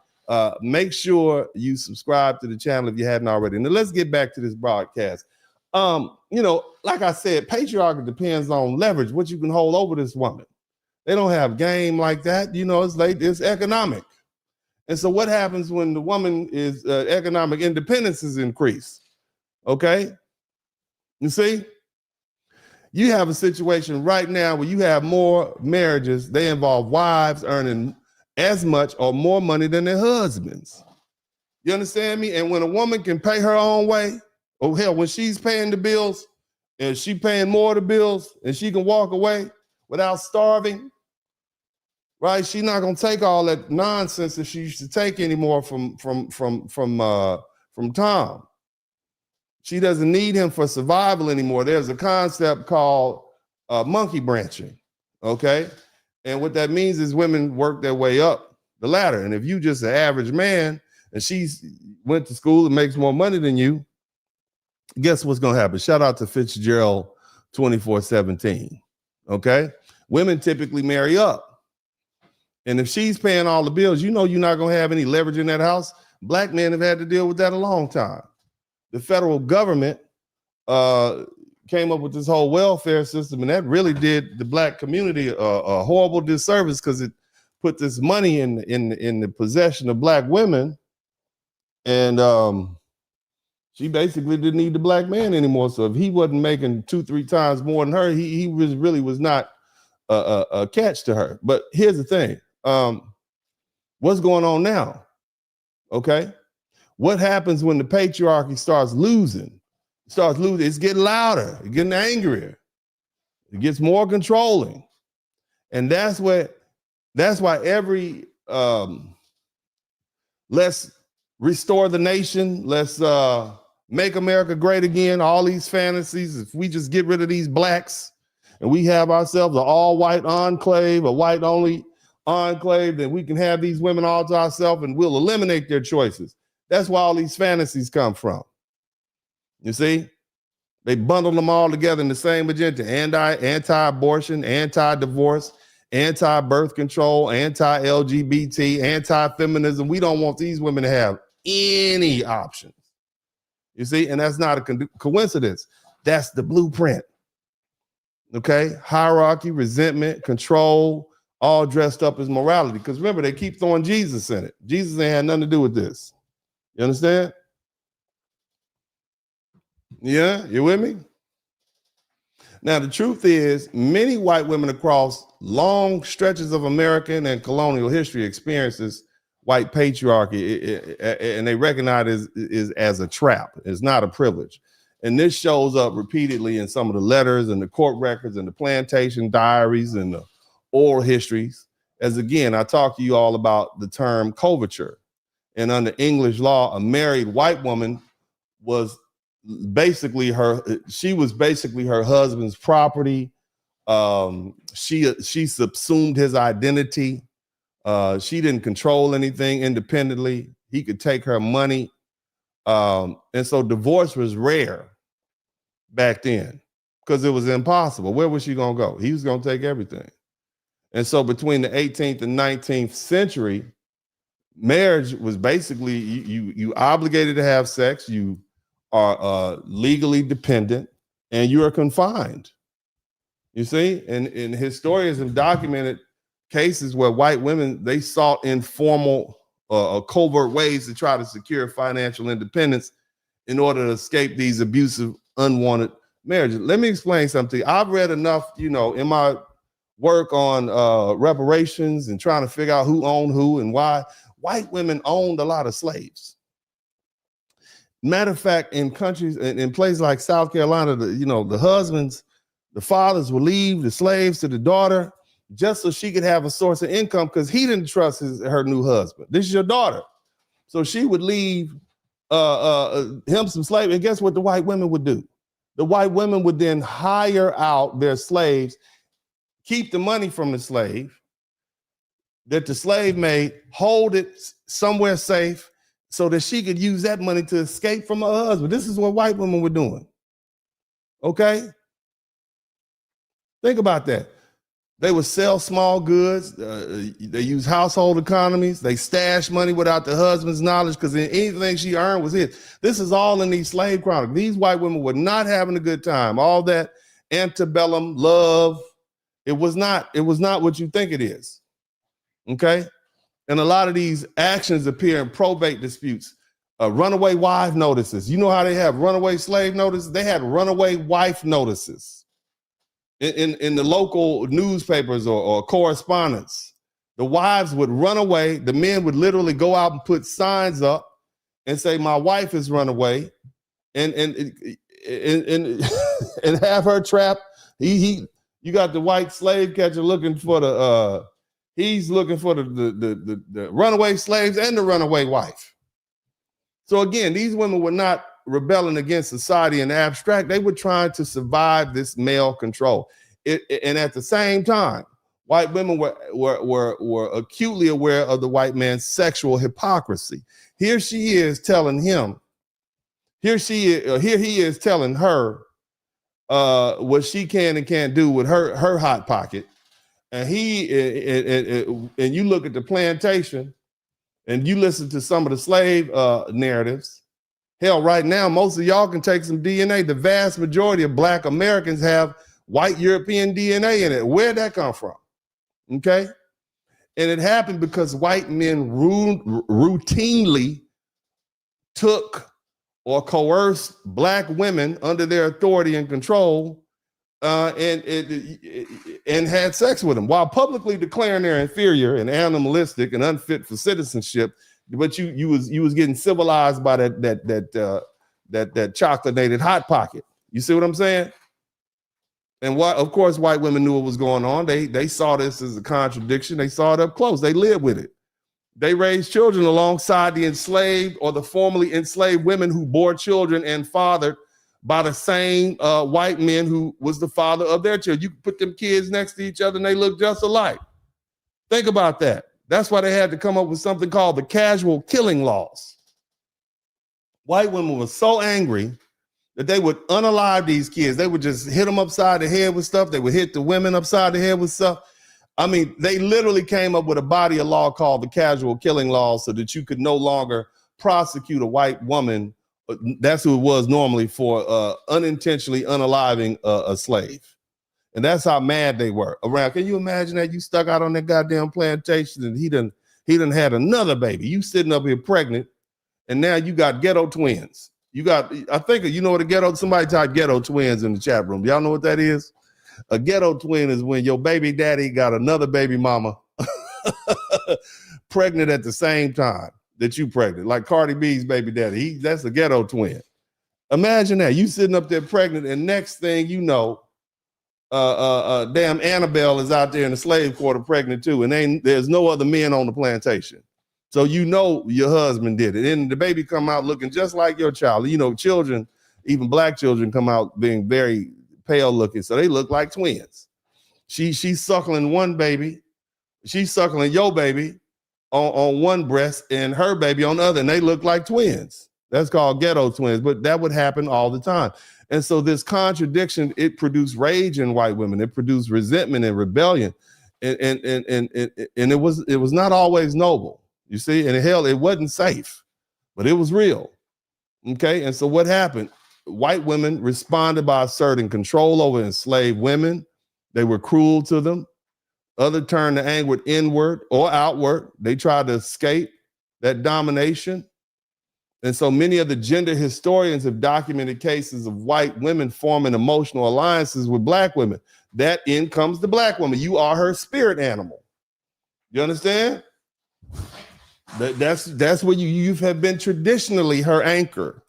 make sure you subscribe to the channel if you hadn't already. Now let's get back to this broadcast. Like I said, patriarchy depends on leverage, what you can hold over this woman. They don't have game like that. It's economic. And so what happens when the woman is economic independence is increased? Okay. You see, you have a situation right now where you have more marriages. They involve wives earning as much or more money than their husbands. You understand me? And when a woman can pay her own way, oh hell, when she's paying the bills and she paying more of the bills and she can walk away without starving, right? She's not gonna take all that nonsense that she used to take anymore from Tom. She doesn't need him for survival anymore. There's a concept called monkey branching, okay? And what that means is women work their way up the ladder. And if you just an average man and she's went to school and makes more money than you, guess what's gonna happen? Shout out to Fitzgerald 2417, okay? Women typically marry up. And if she's paying all the bills, you're not going to have any leverage in that house. Black men have had to deal with that a long time. The federal government came up with this whole welfare system, and that really did the black community a horrible disservice because it put this money in the possession of black women, and she basically didn't need the black man anymore. So if he wasn't making 2-3 times more than her, he was not a catch to her. But here's the thing: what's going on now? Okay, what happens when the patriarchy starts losing? It's getting louder, it's getting angrier, it gets more controlling, and that's why every let's restore the nation, let's make America great again, all these fantasies, if we just get rid of these blacks and we have ourselves an all-white enclave, a white-only enclave, then we can have these women all to ourselves and we'll eliminate their choices. That's where all these fantasies come from. You see, they bundled them all together in the same agenda: anti-abortion, anti-divorce, anti-birth control, anti-LGBT, anti-feminism. We don't want these women to have any options. You see, and that's not a coincidence. That's the blueprint. Okay, hierarchy, resentment, control, all dressed up as morality. Because remember, they keep throwing Jesus in it. Jesus ain't had nothing to do with this. You understand? Yeah, you with me? Now, the truth is, many white women across long stretches of American and colonial history experiences white patriarchy, and they recognize it as a trap. It's not a privilege. And this shows up repeatedly in some of the letters and the court records and the plantation diaries and the oral histories. As again, I talked to you all about the term coverture. And under English law, a married white woman was basically her husband's property. She subsumed his identity. She didn't control anything independently. He could take her money. And so divorce was rare back then because it was impossible. Where was she going to go? He was going to take everything. And so between the 18th and 19th century, marriage was basically you obligated to have sex, you are legally dependent, and you are confined. You see, and historians have documented cases where white women, they sought informal covert ways to try to secure financial independence in order to escape these abusive, unwanted marriages. Let me explain something. I've read enough, in my work on reparations and trying to figure out who owned who and why. White women owned a lot of slaves. Matter of fact, in countries, in places like South Carolina, the husbands, the fathers would leave the slaves to the daughter just so she could have a source of income because he didn't trust her new husband. This is your daughter. So she would leave him some slaves. And guess what the white women would do? The white women would then hire out their slaves, keep the money from the slave that the slave made, hold it somewhere safe so that she could use that money to escape from her husband. This is what white women were doing. Okay? Think about that. They would sell small goods. They use household economies. They stash money without the husband's knowledge because anything she earned was his. This is all in these slave chronicles. These white women were not having a good time. All that antebellum love, it was not what you think it is. Okay? And a lot of these actions appear in probate disputes. Runaway wife notices. You know how they have runaway slave notices? They had runaway wife notices in the local newspapers or correspondence. The wives would run away. The men would literally go out and put signs up and say, "My wife has run away," and have her trapped. You got the white slave catcher looking for the runaway slaves and the runaway wife. So again, these women were not rebelling against society in the abstract. They were trying to survive this male control. And at the same time, white women were acutely aware of the white man's sexual hypocrisy. Here he is telling her what she can and can't do with her hot pocket. And and you look at the plantation and you listen to some of the slave narratives. Hell, right now, most of y'all can take some DNA. The vast majority of Black Americans have white European DNA in it. Where'd that come from? Okay? And it happened because white men routinely took or coerced Black women under their authority and control and had sex with them while publicly declaring they're inferior and animalistic and unfit for citizenship. But you was getting civilized by that chocolate-nated hot pocket. You see what I'm saying? And of course, white women knew what was going on. They saw this as a contradiction. They saw it up close. They lived with it. They raised children alongside the enslaved or the formerly enslaved women who bore children and fathered by the same white men who was the father of their children. You could put them kids next to each other and they look just alike. Think about that. That's why they had to come up with something called the casual killing laws. White women were so angry that they would unalive these kids. They would just hit them upside the head with stuff. They would hit the women upside the head with stuff. I mean, they literally came up with a body of law called the casual killing laws so that you could no longer prosecute a white woman. That's who it was normally for unintentionally unaliving a slave. And that's how mad they were around. Can you imagine that? You stuck out on that goddamn plantation and he done had another baby. You sitting up here pregnant and now you got ghetto twins. You got, I think, you know what a ghetto, somebody type ghetto twins in the chat room. Y'all know what that is? A ghetto twin is when your baby daddy got another baby mama pregnant at the same time that you pregnant, like Cardi B's baby daddy. That's a ghetto twin. Imagine that. You sitting up there pregnant and next thing you know, damn Annabelle is out there in the slave quarter pregnant too, and there's no other men on the plantation. So you know your husband did it. And the baby come out looking just like your child. You know, children, even Black children come out being very pale looking. So they look like twins. She's suckling one baby. She's suckling your baby on one breast and her baby on the other. And they look like twins. That's called ghetto twins. But that would happen all the time. And so this contradiction, it produced rage in white women. It produced resentment and rebellion. And it was not always noble. You see, and hell, it wasn't safe, but it was real. Okay. And so what happened? White women responded by asserting control over enslaved women. They were cruel to them. Others turned the anger inward or outward. They tried to escape that domination. And so many of the gender historians have documented cases of white women forming emotional alliances with Black women. That in comes the Black woman. You are her spirit animal. You understand? That's where you have been traditionally her anchor.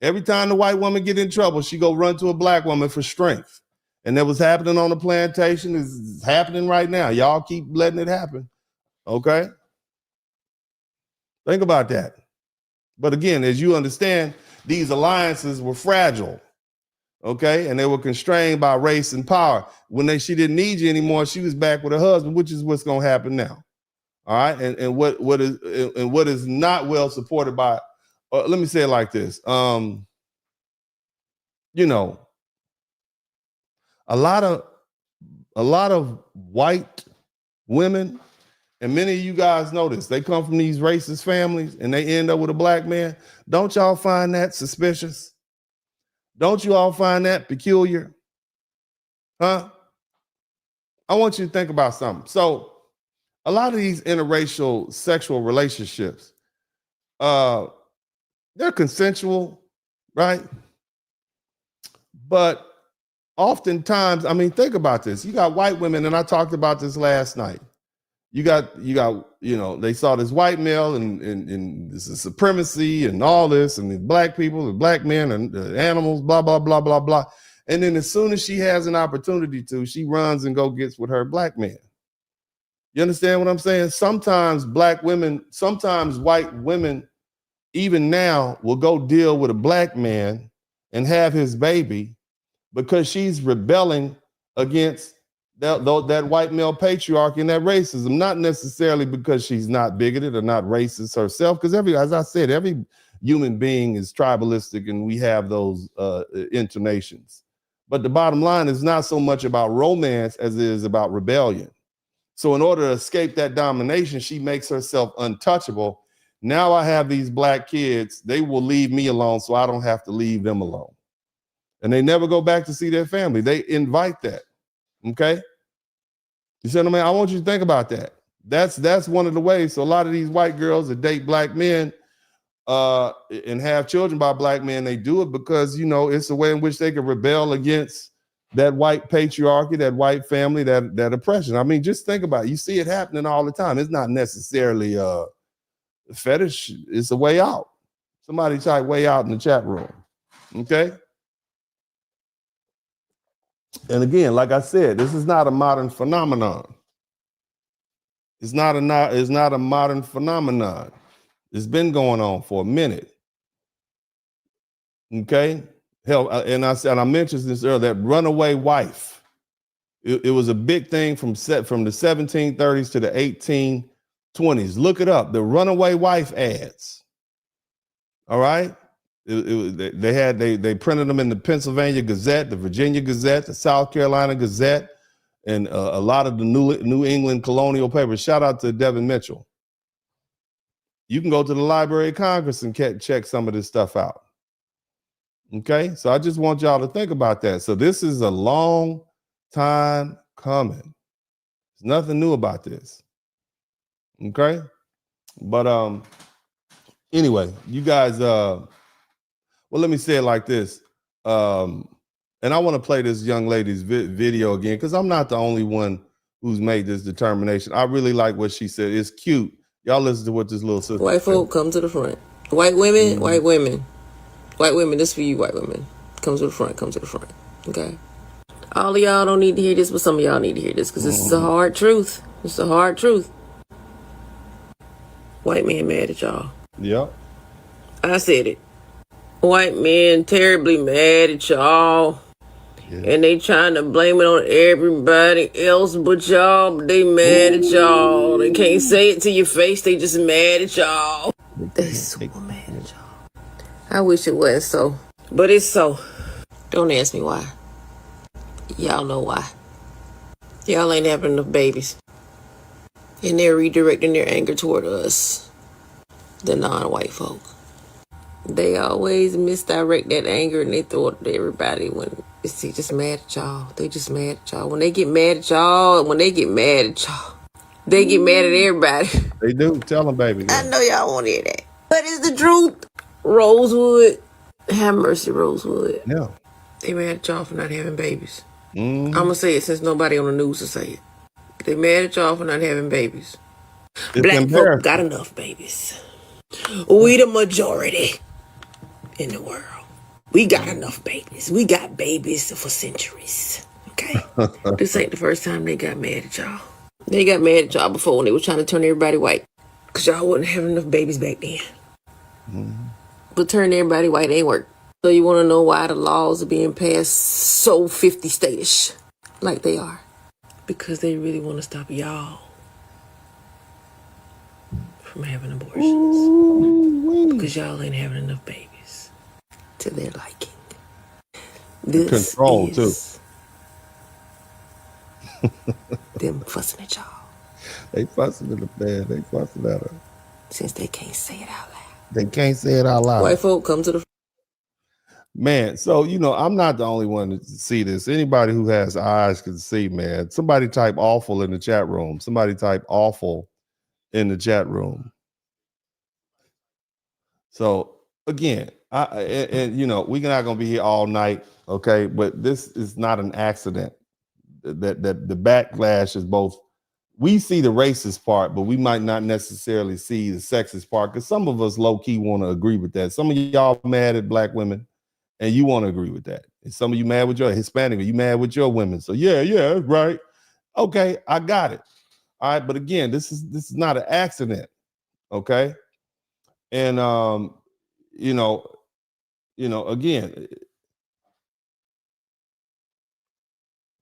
Every time the white woman get in trouble, she go run to a Black woman for strength. And that was happening on the plantation is happening right now. Y'all keep letting it happen. Okay? Think about that. But again, as you understand, these alliances were fragile. Okay? And they were constrained by race and power. When she didn't need you anymore, she was back with her husband, which is what's going to happen now. All right, and what is not well supported by, let me say it like this. You know, a lot of white women, and many of you guys know this, they come from these racist families and they end up with a Black man. Don't y'all find that suspicious? Don't you all find that peculiar? Huh? I want you to think about something. So a lot of these interracial sexual relationships, they're consensual, right? But oftentimes, I mean, think about this. You got white women, and I talked about this last night. You got, you know, they saw this white male and this is supremacy and all this, and the Black people, the Black men and the animals, blah, blah, blah, blah, blah. And then as soon as she has an opportunity to, she runs and gets with her Black man. You understand what I'm saying? Sometimes Black women, sometimes white women, even now, will go deal with a Black man and have his baby because she's rebelling against that white male patriarchy and that racism, not necessarily because she's not bigoted or not racist herself, because as I said, every human being is tribalistic and we have those intonations. But the bottom line is not so much about romance as it is about rebellion. So in order to escape that domination, she makes herself untouchable. Now I have these black kids. They will leave me alone, so I don't have to leave them alone. And they never go back to see their family. They invite that. Okay. You see what I mean? I want you to think about that. That's one of the ways. So a lot of these white girls that date black men and have children by black men, they do it because, you know, it's a way in which they can rebel against that white patriarchy, that white family, that oppression. I mean, just think about it. You see it happening all the time. It's not necessarily a fetish. It's a way out. Somebody type way out in the chat room. Okay. And again, like I said, this is not a modern phenomenon. It's not a modern phenomenon. It's been going on for a minute. Okay. Hell, and I mentioned this earlier, that runaway wife. It was a big thing from the 1730s to the 1820s. Look it up. The runaway wife ads. All right. They printed them in the Pennsylvania Gazette, the Virginia Gazette, the South Carolina Gazette, and a lot of the New England colonial papers. Shout out to Devin Mitchell. You can go to the Library of Congress and check some of this stuff out. Okay, so I just want y'all to think about that. So this is a long time coming. There's nothing new about this. Okay, but anyway, you guys, well, let me say it like this. And I want to play this young lady's video again, because I'm not the only one who's made this determination. I really like what she said. It's cute. Y'all listen to what this little sister White folk, come to the front. White women, Mm-hmm. white women. White women, this for you, white women. Come to the front, come to the front. Okay? All of y'all don't need to hear this, but some of y'all need to hear this, because this is the hard truth. It's the hard truth. White men mad at y'all. Yep. I said it. White men terribly mad at y'all. Yeah. And they trying to blame it on everybody else but y'all. But they mad at y'all. They can't say it to your face. They just mad at y'all. They super mad at y'all. I wish it wasn't so. But it's so. Don't ask me why. Y'all know why. Y'all ain't having enough babies. And they're redirecting their anger toward us, the non-white folk. They always misdirect that anger and they throw it at everybody when they just mad at y'all. They just mad at y'all. When they get mad at y'all, they get mad at everybody. They do. Tell them, baby. I know y'all want to hear that. But it's the truth. Rosewood. Have mercy, Rosewood. Yeah. They mad at y'all for not having babies. Mm-hmm. I'm going to say it since nobody on the news will say it. They mad at y'all for not having babies. It's Black folk got enough babies. We the majority in the world. We got enough babies. We got babies for centuries. Okay? This ain't the first time they got mad at y'all. They got mad at y'all before when they were trying to turn everybody white. Because y'all wasn't having enough babies back then. Mm-hmm. But turning everybody white ain't work. So you want to know why the laws are being passed so 50 statish like they are? Because they really want to stop y'all from having abortions. Ooh, because y'all ain't having enough babies to their liking. This control is too. Them fussing at y'all. They fussing at the bed. They fussing at her. Since they can't say it out loud. They can't say it out loud. White folk, come to the man. So, you know, I'm not the only one to see this. Anybody who has eyes can see, man. Somebody type awful in the chat room. Somebody type awful in the chat room. So again, and you know, we're not gonna be here all night, okay? But this is not an accident. That the backlash is both. We see the racist part, but we might not necessarily see the sexist part, because some of us low-key want to agree with that. Some of y'all mad at black women, and you want to agree with that. And some of you mad with your Hispanic, or you mad with your women. So yeah, right. Okay, I got it. All right, but again, this is not an accident, okay? And you know, again,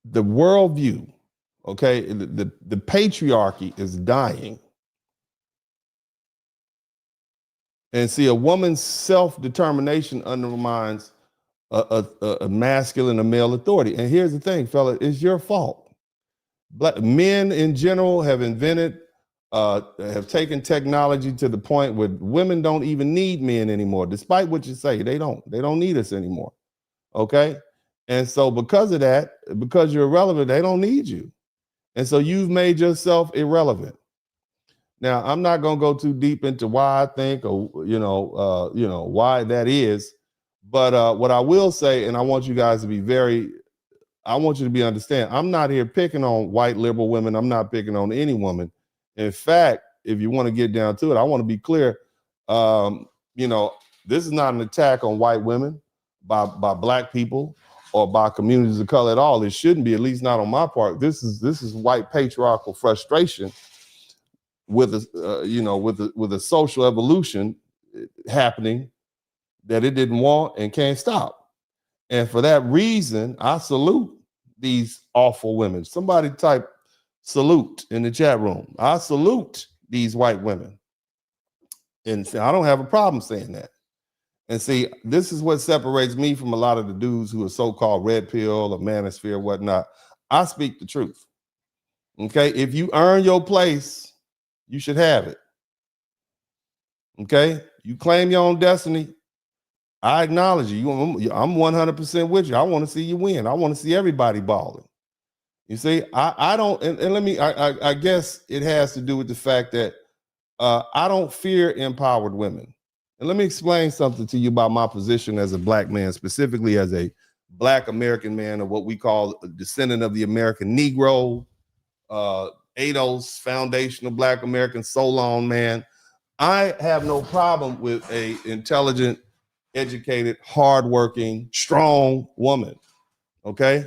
the worldview. Okay, the patriarchy is dying. And see, a woman's self-determination undermines a masculine, a male authority. And here's the thing, fella, it's your fault. Black men in general have invented have taken technology to the point where women don't even need men anymore, despite what you say. They don't need us anymore. Okay. And so because of that, because you're irrelevant, they don't need you. And so you've made yourself irrelevant. Now, I'm not going to go too deep into why I think or, why that is. But what I will say, and I want you guys to be understand, I'm not here picking on white liberal women. I'm not picking on any woman. In fact, if you want to get down to it, I want to be clear. This is not an attack on white women by black people or by communities of color at all. It shouldn't be, at least not on my part. This is white patriarchal frustration with a social evolution happening that it didn't want and can't stop. And for that reason, I salute these awful women. Somebody type salute in the chat room. I salute these white women. And I don't have a problem saying that. And see, this is what separates me from a lot of the dudes who are so-called red pill or manosphere, whatnot. I speak the truth. Okay, if you earn your place, you should have it. Okay, you claim your own destiny. I acknowledge you. I'm 100% with you. I want to see you win. I want to see everybody balling. You see, I don't, and let me, I guess it has to do with the fact that I don't fear empowered women. And let me explain something to you about my position as a black man, specifically as a black American man, or what we call a descendant of the American Negro, ADOS, foundational black American Solon man. I have no problem with a intelligent, educated, hardworking, strong woman. Okay.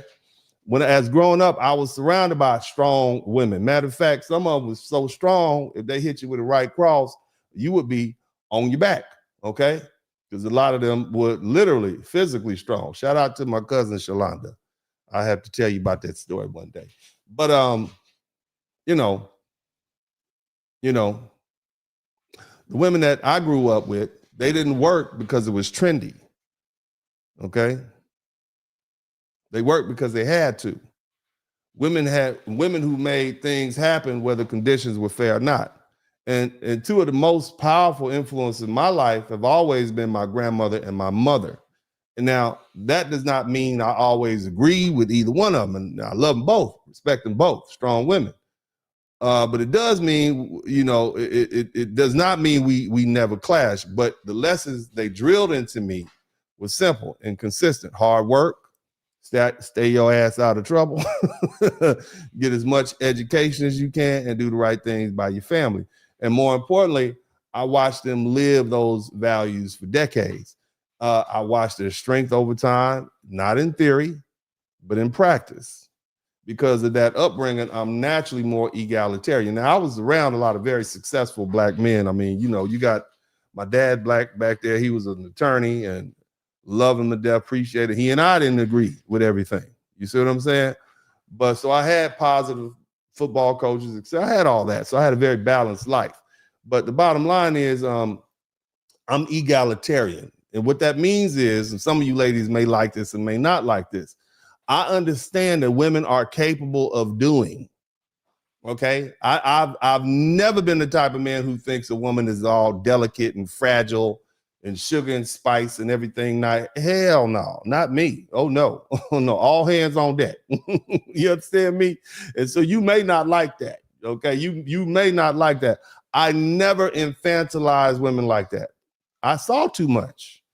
As growing up, I was surrounded by strong women. Matter of fact, some of them was so strong, if they hit you with a right cross, you would be on your back. Okay. Because a lot of them were literally physically strong. Shout out to my cousin Shalonda. I have to tell you about that story one day. But the women that I grew up with, they didn't work because it was trendy. Okay. They worked because they had to. Women who made things happen whether conditions were fair or not. And two of the most powerful influences in my life have always been my grandmother and my mother. And now that does not mean I always agree with either one of them. And I love them both, respect them both, strong women. But it does mean, it does not mean we never clash. But the lessons they drilled into me was simple and consistent. Hard work, stay your ass out of trouble, get as much education as you can, and do the right things by your family. And more importantly, I watched them live those values for decades. I watched their strength over time, not in theory, but in practice. Because of that upbringing, I'm naturally more egalitarian. Now, I was around a lot of very successful black men. I mean, you got my dad black back there. He was an attorney and love him to death, appreciate it. He and I didn't agree with everything. You see what I'm saying? But so I had positive football coaches, etc. I had all that. So I had a very balanced life. But the bottom line is I'm egalitarian. And what that means is, and some of you ladies may like this and may not like this, I understand that women are capable of doing. Okay. I've never been the type of man who thinks a woman is all delicate and fragile and sugar and spice and everything. Hell no, not me. Oh no. Oh no, all hands on deck. You understand me? And so you may not like that. Okay. You may not like that. I never infantilize women like that. I saw too much.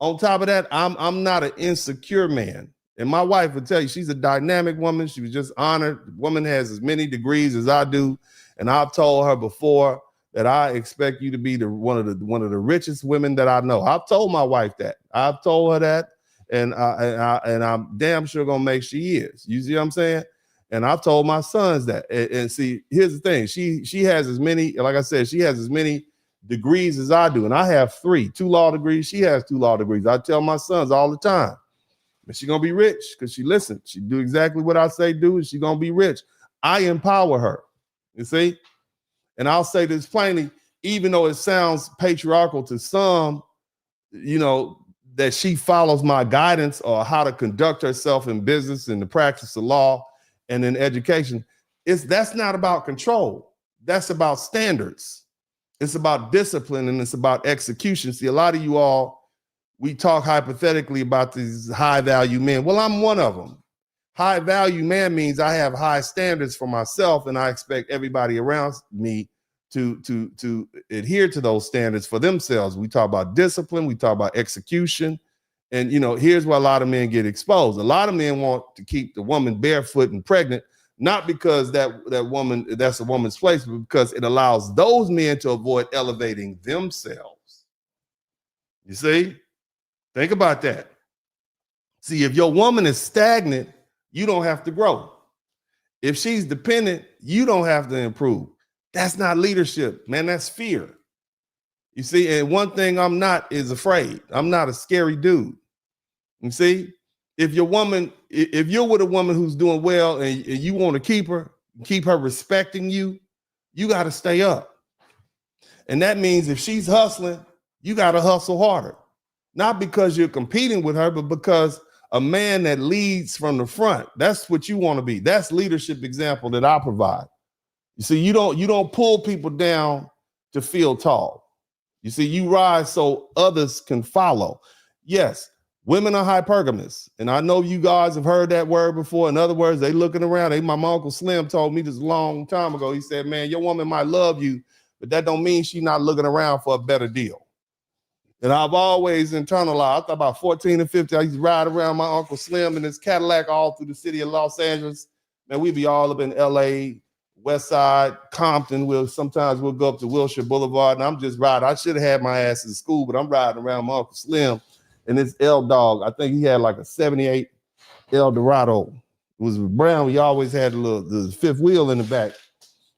On top of that, I'm not an insecure man. And my wife would tell you, she's a dynamic woman. She was just honored. The woman has as many degrees as I do. And I've told her before that I expect you to be one of the richest women that I know. I've told my wife that. I've told her that. And I'm damn sure gonna make she is. You see what I'm saying? And I've told my sons that. And see, here's the thing. She has as many, like I said, she has as many degrees as I do. And I have 2 law degrees. She has 2 law degrees. I tell my sons all the time. And she's gonna be rich because she listens. She do exactly what I say do, and she's gonna be rich. I empower her, you see? And I'll say this plainly, even though it sounds patriarchal to some, that she follows my guidance or how to conduct herself in business and the practice of law and in education, that's not about control. That's about standards. It's about discipline and it's about execution. See, a lot of you all, we talk hypothetically about these high value men. Well, I'm one of them. High value man means I have high standards for myself and I expect everybody around me to adhere to those standards for themselves. We talk about discipline, we talk about execution. And, you know, here's where a lot of men get exposed. A lot of men want to keep the woman barefoot and pregnant, not because that's a woman's place, but because it allows those men to avoid elevating themselves. You see? Think about that. See, if your woman is stagnant, you don't have to grow. If she's dependent, you don't have to improve. That's not leadership, man. That's fear. You see, and one thing I'm not is afraid. I'm not a scary dude. You see, if you're with a woman who's doing well and you want to keep her respecting you, you got to stay up. And that means if she's hustling, you got to hustle harder. Not because you're competing with her, but because a man that leads from the front, that's what you want to be. That's leadership example that I provide. You see, you don't pull people down to feel tall. You see, you rise so others can follow. Yes, women are hypergamous. And I know you guys have heard that word before. In other words, they looking around. My Uncle Slim told me this a long time ago. He said, man, your woman might love you, but that don't mean she's not looking around for a better deal. And I've always internalized, I thought about 14 and 15, I used to ride around my Uncle Slim in his Cadillac all through the city of Los Angeles. Man, we'd be all up in LA, West Side, Compton. Sometimes we'll go up to Wilshire Boulevard and I'm just riding. I should have had my ass in school, but I'm riding around my Uncle Slim and this L-Dog. I think he had like a 78 Eldorado. It was brown. We always had the fifth wheel in the back.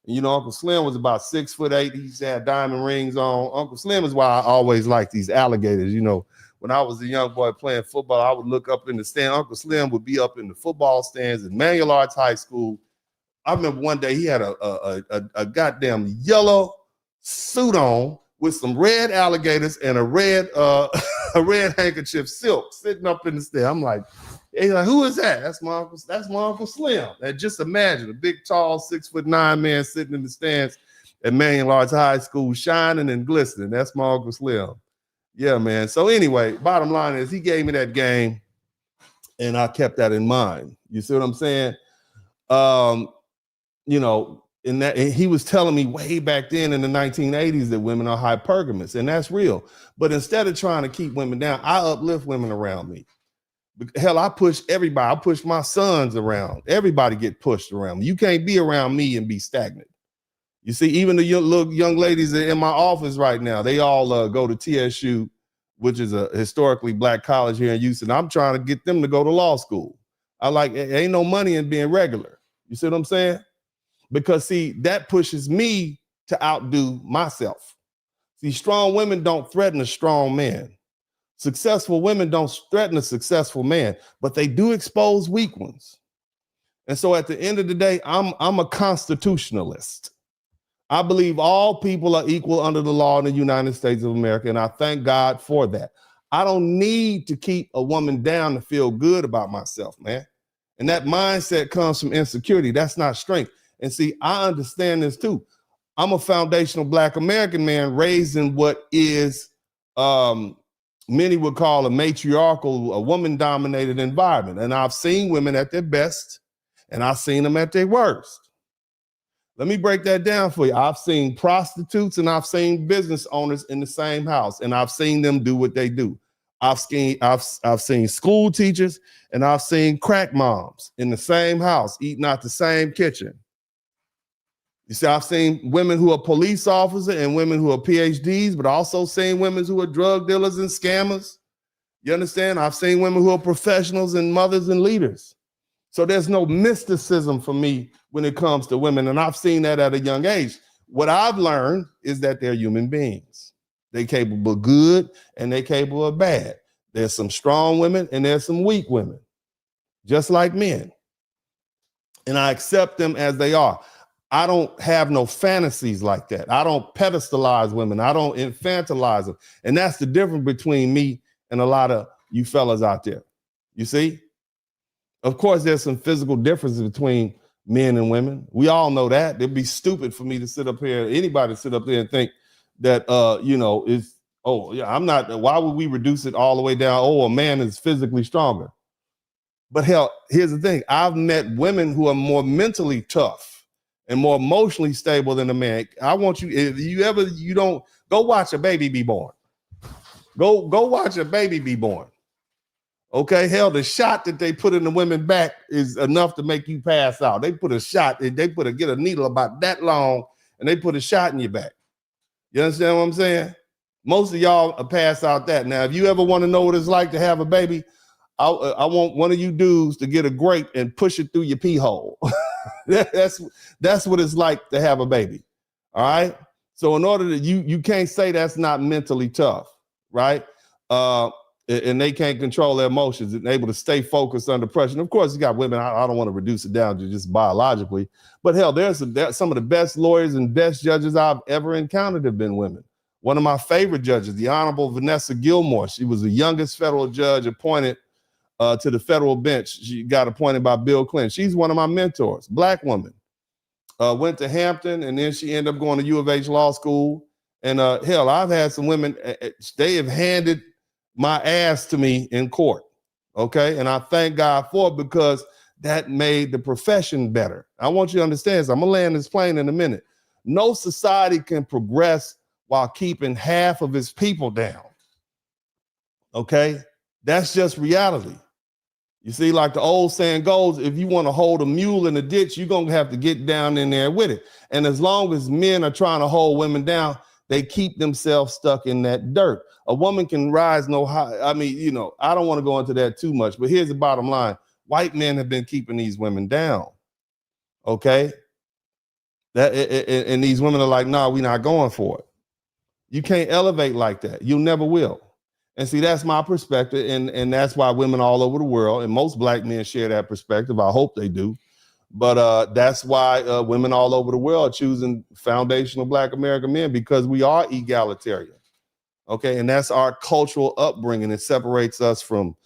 And, you know, Uncle Slim was about 6'8". He used to have diamond rings on. Uncle Slim is why I always liked these alligators. You know, when I was a young boy playing football, I would look up in the stand. Uncle Slim would be up in the football stands at Manual Arts High School. I remember one day he had a goddamn yellow suit on with some red alligators and a red handkerchief silk sitting up in the stand. I'm like, he's like, who is that? That's my Uncle Slim. And just imagine a big, tall, 6'9" man sitting in the stands at Manual Arts High School, shining and glistening. That's my Uncle Slim. Yeah, man. So anyway, bottom line is he gave me that game, and I kept that in mind. You see what I'm saying? You know, and he was telling me way back then in the 1980s that women are hypergamous, and that's real. But instead of trying to keep women down, I uplift women around me. Hell, I push everybody. I push my sons around. Everybody get pushed around. You can't be around me and be stagnant. You see, even the young ladies in my office right now, they all go to TSU, which is a historically black college here in Houston. I'm trying to get them to go to law school. Ain't no money in being regular. You see what I'm saying? Because see, that pushes me to outdo myself. See, strong women don't threaten a strong man. Successful women don't threaten a successful man, but they do expose weak ones. And so at the end of the day, I'm a constitutionalist. I believe all people are equal under the law in the United States of America, and I thank God for that. I don't need to keep a woman down to feel good about myself, man. And that mindset comes from insecurity. That's not strength. And see, I understand this too. I'm a foundational Black American man raised in what is many would call a matriarchal, a woman-dominated environment. And I've seen women at their best, and I've seen them at their worst. Let me break that down for you. I've seen prostitutes and I've seen business owners in the same house, and I've seen them do what they do. I've seen school teachers and I've seen crack moms in the same house, eating out the same kitchen. You see, I've seen women who are police officers and women who are PhDs, but also seen women who are drug dealers and scammers. You understand? I've seen women who are professionals and mothers and leaders. So there's no mysticism for me when it comes to women. And I've seen that at a young age. What I've learned is that they're human beings. They're capable of good and they're capable of bad. There's some strong women and there's some weak women, just like men. And I accept them as they are. I don't have no fantasies like that. I don't pedestalize women. I don't infantilize them. And that's the difference between me and a lot of you fellas out there. You see? Of course, there's some physical differences between men and women. We all know that. It'd be stupid for me to sit up here, anybody to sit up there and think that, is, oh, yeah, I'm not, why would we reduce it all the way down? Oh, a man is physically stronger. But hell, here's the thing. I've met women who are more mentally tough and more emotionally stable than a man. I want you, if you don't, go watch a baby be born. Go watch a baby be born. Okay, hell, the shot that they put in the women back is enough to make you pass out. They put a shot, get a needle about that long, and they put a shot in your back. You understand what I'm saying? Most of y'all pass out that. Now, if you ever want to know what it's like to have a baby, I want one of you dudes to get a grape and push it through your pee hole. That's what it's like to have a baby. All right. So in order to you can't say that's not mentally tough, right? And they can't control their emotions and able to stay focused under pressure. And of course, you got women. I don't want to reduce it down to just biologically, but hell, there's some of the best lawyers and best judges I've ever encountered have been women. One of my favorite judges, the Honorable Vanessa Gilmore. She was the youngest federal judge appointed to the federal bench. She got appointed by Bill Clinton. She's one of my mentors, Black woman. Went to Hampton, and then she ended up going to U of H Law School. And hell, I've had some women, they have handed my ass to me in court, okay? And I thank God for it because that made the profession better. I want you to understand, so I'm gonna land this plane in a minute. No society can progress while keeping half of its people down, okay? That's just reality. You see, like the old saying goes, if you want to hold a mule in a ditch, you're going to have to get down in there with it. And as long as men are trying to hold women down, they keep themselves stuck in that dirt. A woman can rise no high. I mean, I don't want to go into that too much, but here's the bottom line. White men have been keeping these women down, okay? And these women are like, nah, we're not going for it. You can't elevate like that. You never will. And see, that's my perspective, and that's why women all over the world, and most Black men share that perspective. I hope they do. But that's why women all over the world are choosing foundational Black American men, because we are egalitarian. Okay, and that's our cultural upbringing. It separates us from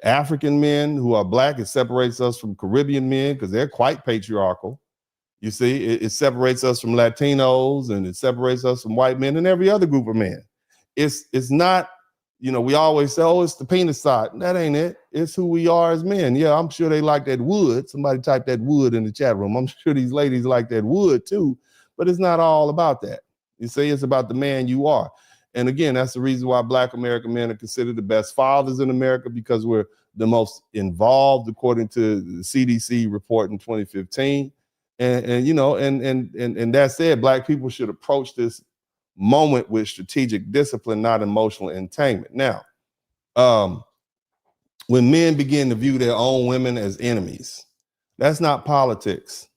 African men who are Black. It separates us from Caribbean men because they're quite patriarchal. You see, it separates us from Latinos, and it separates us from white men and every other group of men. It's not, we always say, oh, it's the penis side. That ain't it. It's who we are as men. Yeah, I'm sure they like that wood. Somebody type that wood in the chat room. I'm sure these ladies like that wood too, but it's not all about that. You see, it's about the man you are. And again, that's the reason why Black American men are considered the best fathers in America, because we're the most involved, according to the CDC report in 2015. And that said, Black people should approach this moment with strategic discipline, not emotional entertainment. Now, when men begin to view their own women as enemies, that's not politics.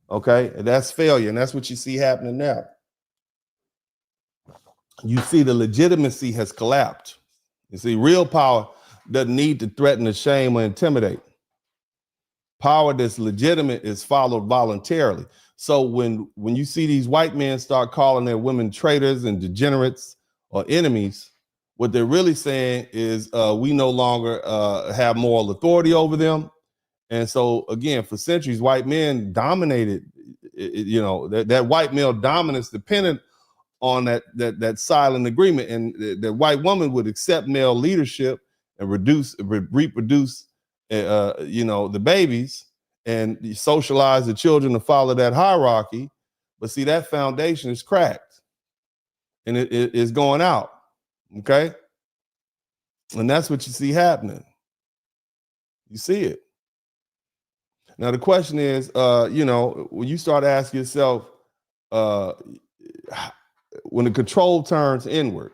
Okay, that's failure, and that's what you see happening now. You see the legitimacy has collapsed. You see, real power doesn't need to threaten to shame or intimidate. Power that's legitimate is followed voluntarily. So when you see these white men start calling their women traitors and degenerates or enemies, what they're really saying is we no longer have moral authority over them. And so again, for centuries, white men dominated, that white male dominance depended on that silent agreement. And the white woman would accept male leadership and reproduce the babies and socialize the children to follow that hierarchy. But see, that foundation is cracked and it is going out. Okay. And that's what you see happening. You see it. Now, the question is, when you start asking yourself, when the control turns inward,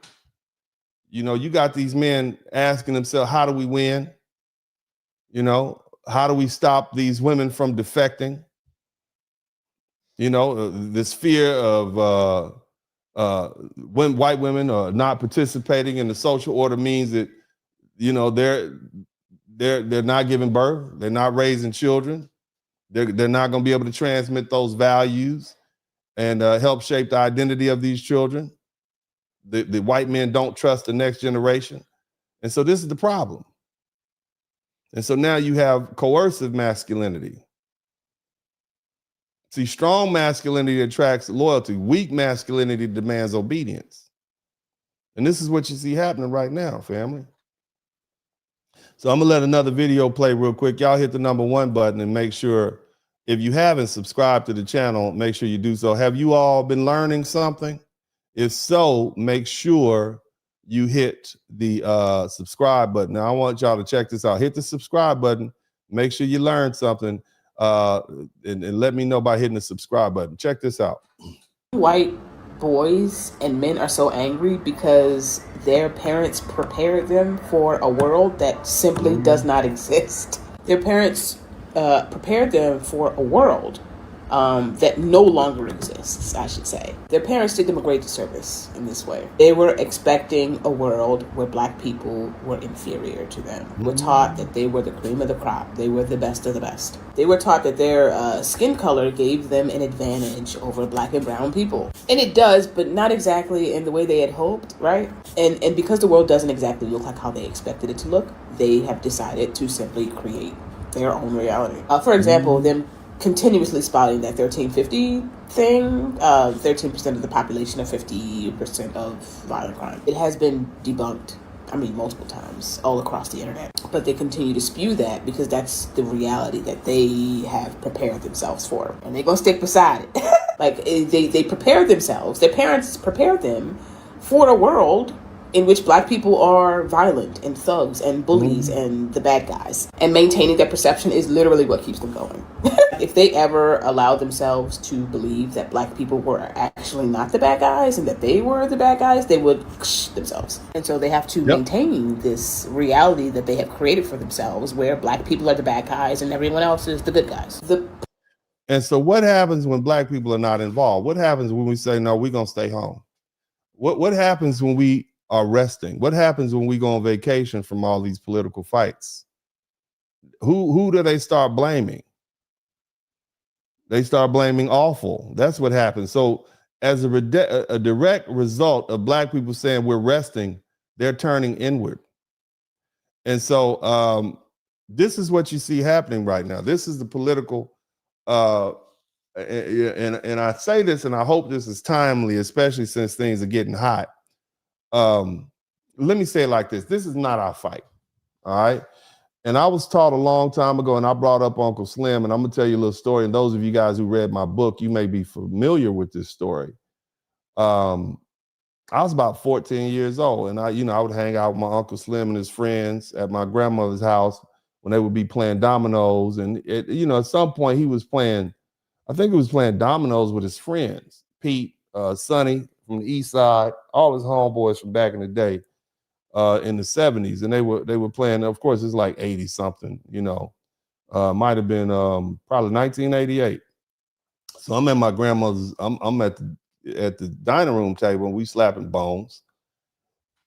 you got these men asking themselves, how do we win? How do we stop these women from defecting? This fear of when white women are not participating in the social order means that, they're not giving birth, they're not raising children, they're not going to be able to transmit those values and help shape the identity of these children. The white men don't trust the next generation. And so this is the problem. And so now you have coercive masculinity. See, strong masculinity attracts loyalty. Weak masculinity demands obedience. And this is what you see happening right now, family. So I'm gonna let another video play real quick. Y'all hit the #1 button and make sure, if you haven't subscribed to the channel, make sure you do so. Have you all been learning something? If so, make sure you hit the subscribe button. Now I want y'all to check this out. Hit the subscribe button. Make sure you learn something, and let me know by hitting the subscribe button. Check this out. White boys and men are so angry because their parents prepared them for a world that simply does not exist. Their parents prepared them for a world that no longer exists, I should say. Their parents did them a great disservice in this way. They were expecting a world where black people were inferior to them. Were taught that they were the cream of the crop. They were the best of the best. They were taught that their skin color gave them an advantage over black and brown people. And it does, but not exactly in the way they had hoped, right? And because the world doesn't exactly look like how they expected it to look, they have decided to simply create their own reality. For example, them continuously spouting that 1350 thing, 13% of the population of 50% of violent crime. It has been debunked, multiple times all across the internet. But they continue to spew that because that's the reality that they have prepared themselves for. And they're going to stick beside it. Like, they prepared themselves, their parents prepared them for a world in which black people are violent and thugs and bullies and the bad guys. And maintaining that perception is literally what keeps them going. If they ever allowed themselves to believe that black people were actually not the bad guys and that they were the bad guys, they would themselves. And so they have to maintain this reality that they have created for themselves where black people are the bad guys and everyone else is the good guys. And so what happens when black people are not involved? What happens when we say, no, we're going to stay home? What happens when we are resting? What happens when we go on vacation from all these political fights? Who do they start blaming? They start blaming awful. That's what happens. So as a direct result of black people saying we're resting, they're turning inward. And so this is what you see happening right now. This is the political, and I say this, and I hope this is timely, especially since things are getting hot. Let me say it like this. This is not our fight. All right. And I was taught a long time ago, and I brought up Uncle Slim, and I'm gonna tell you a little story. And those of you guys who read my book, you may be familiar with this story. I was about 14 years old, and I would hang out with my Uncle Slim and his friends at my grandmother's house when they would be playing dominoes. And at some point he was playing, I think he was playing dominoes with his friends, Pete, Sonny from the East Side, all his homeboys from back in the day. In the 70s, and they were playing, of course, it's like 80 something, might have been probably 1988. So I'm at my grandmother's, I'm at the dining room table, and we slapping bones.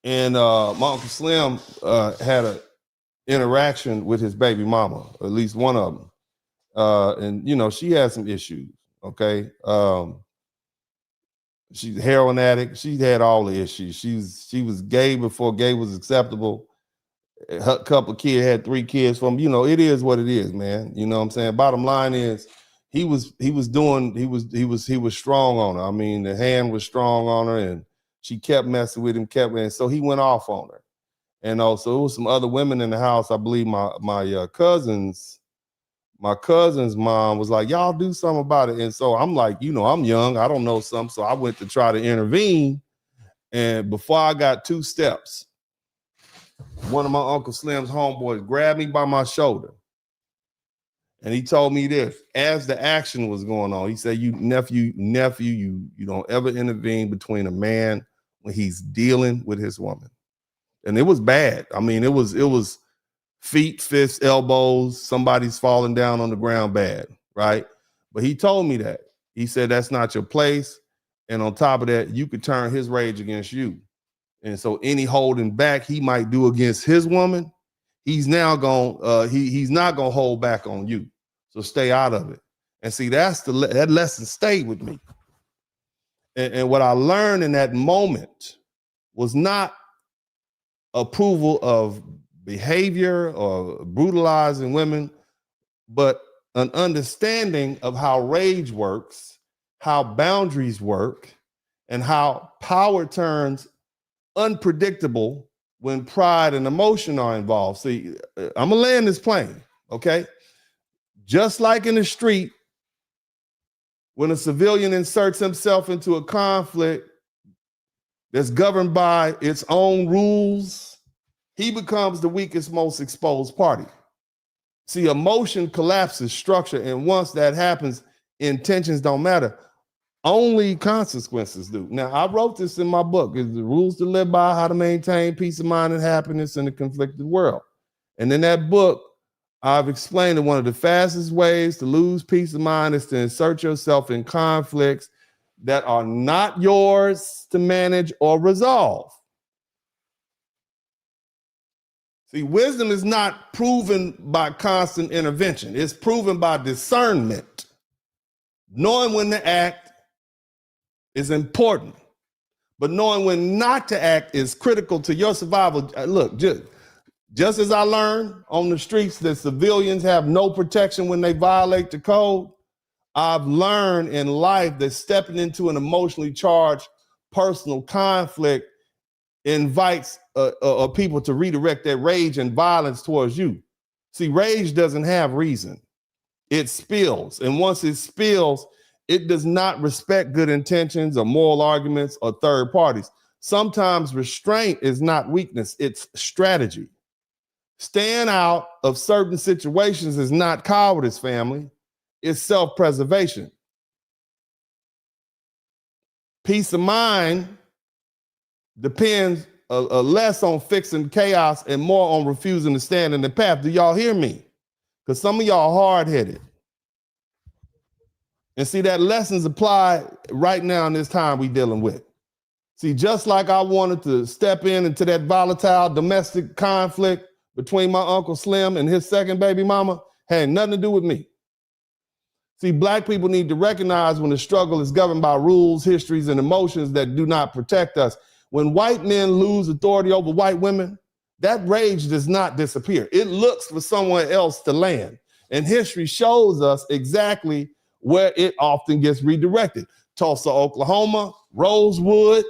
And my Uncle Slim had an interaction with his baby mama, at least one of them. And she had some issues, okay? She's a heroin addict. She had all the issues. She was gay before gay was acceptable. Her couple of kids, had 3 kids from, it is what it is, man. You know what I'm saying? Bottom line is he was strong on her. I mean, the hand was strong on her, and she kept messing with him, and so he went off on her. And also it was some other women in the house. I believe my cousin's mom was like, y'all do something about it. And so I'm like, I'm young, I don't know something. So I went to try to intervene. And before I got 2 steps, one of my Uncle Slim's homeboys grabbed me by my shoulder. And he told me this, as the action was going on, he said, you nephew, you don't ever intervene between a man when he's dealing with his woman. And it was bad. I mean, it was feet, fists, elbows, somebody's falling down on the ground bad, right? But he told me that. He said, that's not your place. And on top of that, you could turn his rage against you. And so any holding back he might do against his woman, he's now he's not gonna hold back on you. So stay out of it. And see, that lesson stayed with me. And what I learned in that moment was not approval of behavior or brutalizing women, but an understanding of how rage works, how boundaries work, and how power turns unpredictable when pride and emotion are involved. See, I'm gonna land this plane, okay? Just like in the street, when a civilian inserts himself into a conflict that's governed by its own rules, he becomes the weakest, most exposed party. See, emotion collapses structure, and once that happens, intentions don't matter. Only consequences do. Now, I wrote this in my book, it's the rules to live by, how to maintain peace of mind and happiness in a conflicted world. And in that book, I've explained that one of the fastest ways to lose peace of mind is to insert yourself in conflicts that are not yours to manage or resolve. See, wisdom is not proven by constant intervention. It's proven by discernment. Knowing when to act is important, but knowing when not to act is critical to your survival. Look, just as I learned on the streets that civilians have no protection when they violate the code, I've learned in life that stepping into an emotionally charged personal conflict invites people to redirect their rage and violence towards you. See, rage doesn't have reason. It spills. And once it spills, it does not respect good intentions or moral arguments or third parties. Sometimes restraint is not weakness, it's strategy. Staying out of certain situations is not cowardice, family. It's self-preservation. Peace of mind depends less on fixing chaos and more on refusing to stand in the path. Do y'all hear me? Because some of y'all are hard-headed. And see, that lessons apply right now in this time we dealing with. See, just like I wanted to step into that volatile domestic conflict between my Uncle Slim and his second baby mama, had nothing to do with me. See, Black people need to recognize when the struggle is governed by rules, histories, and emotions that do not protect us. When white men lose authority over white women, that rage does not disappear. It looks for someone else to land. And history shows us exactly where it often gets redirected. Tulsa, Oklahoma, Rosewood.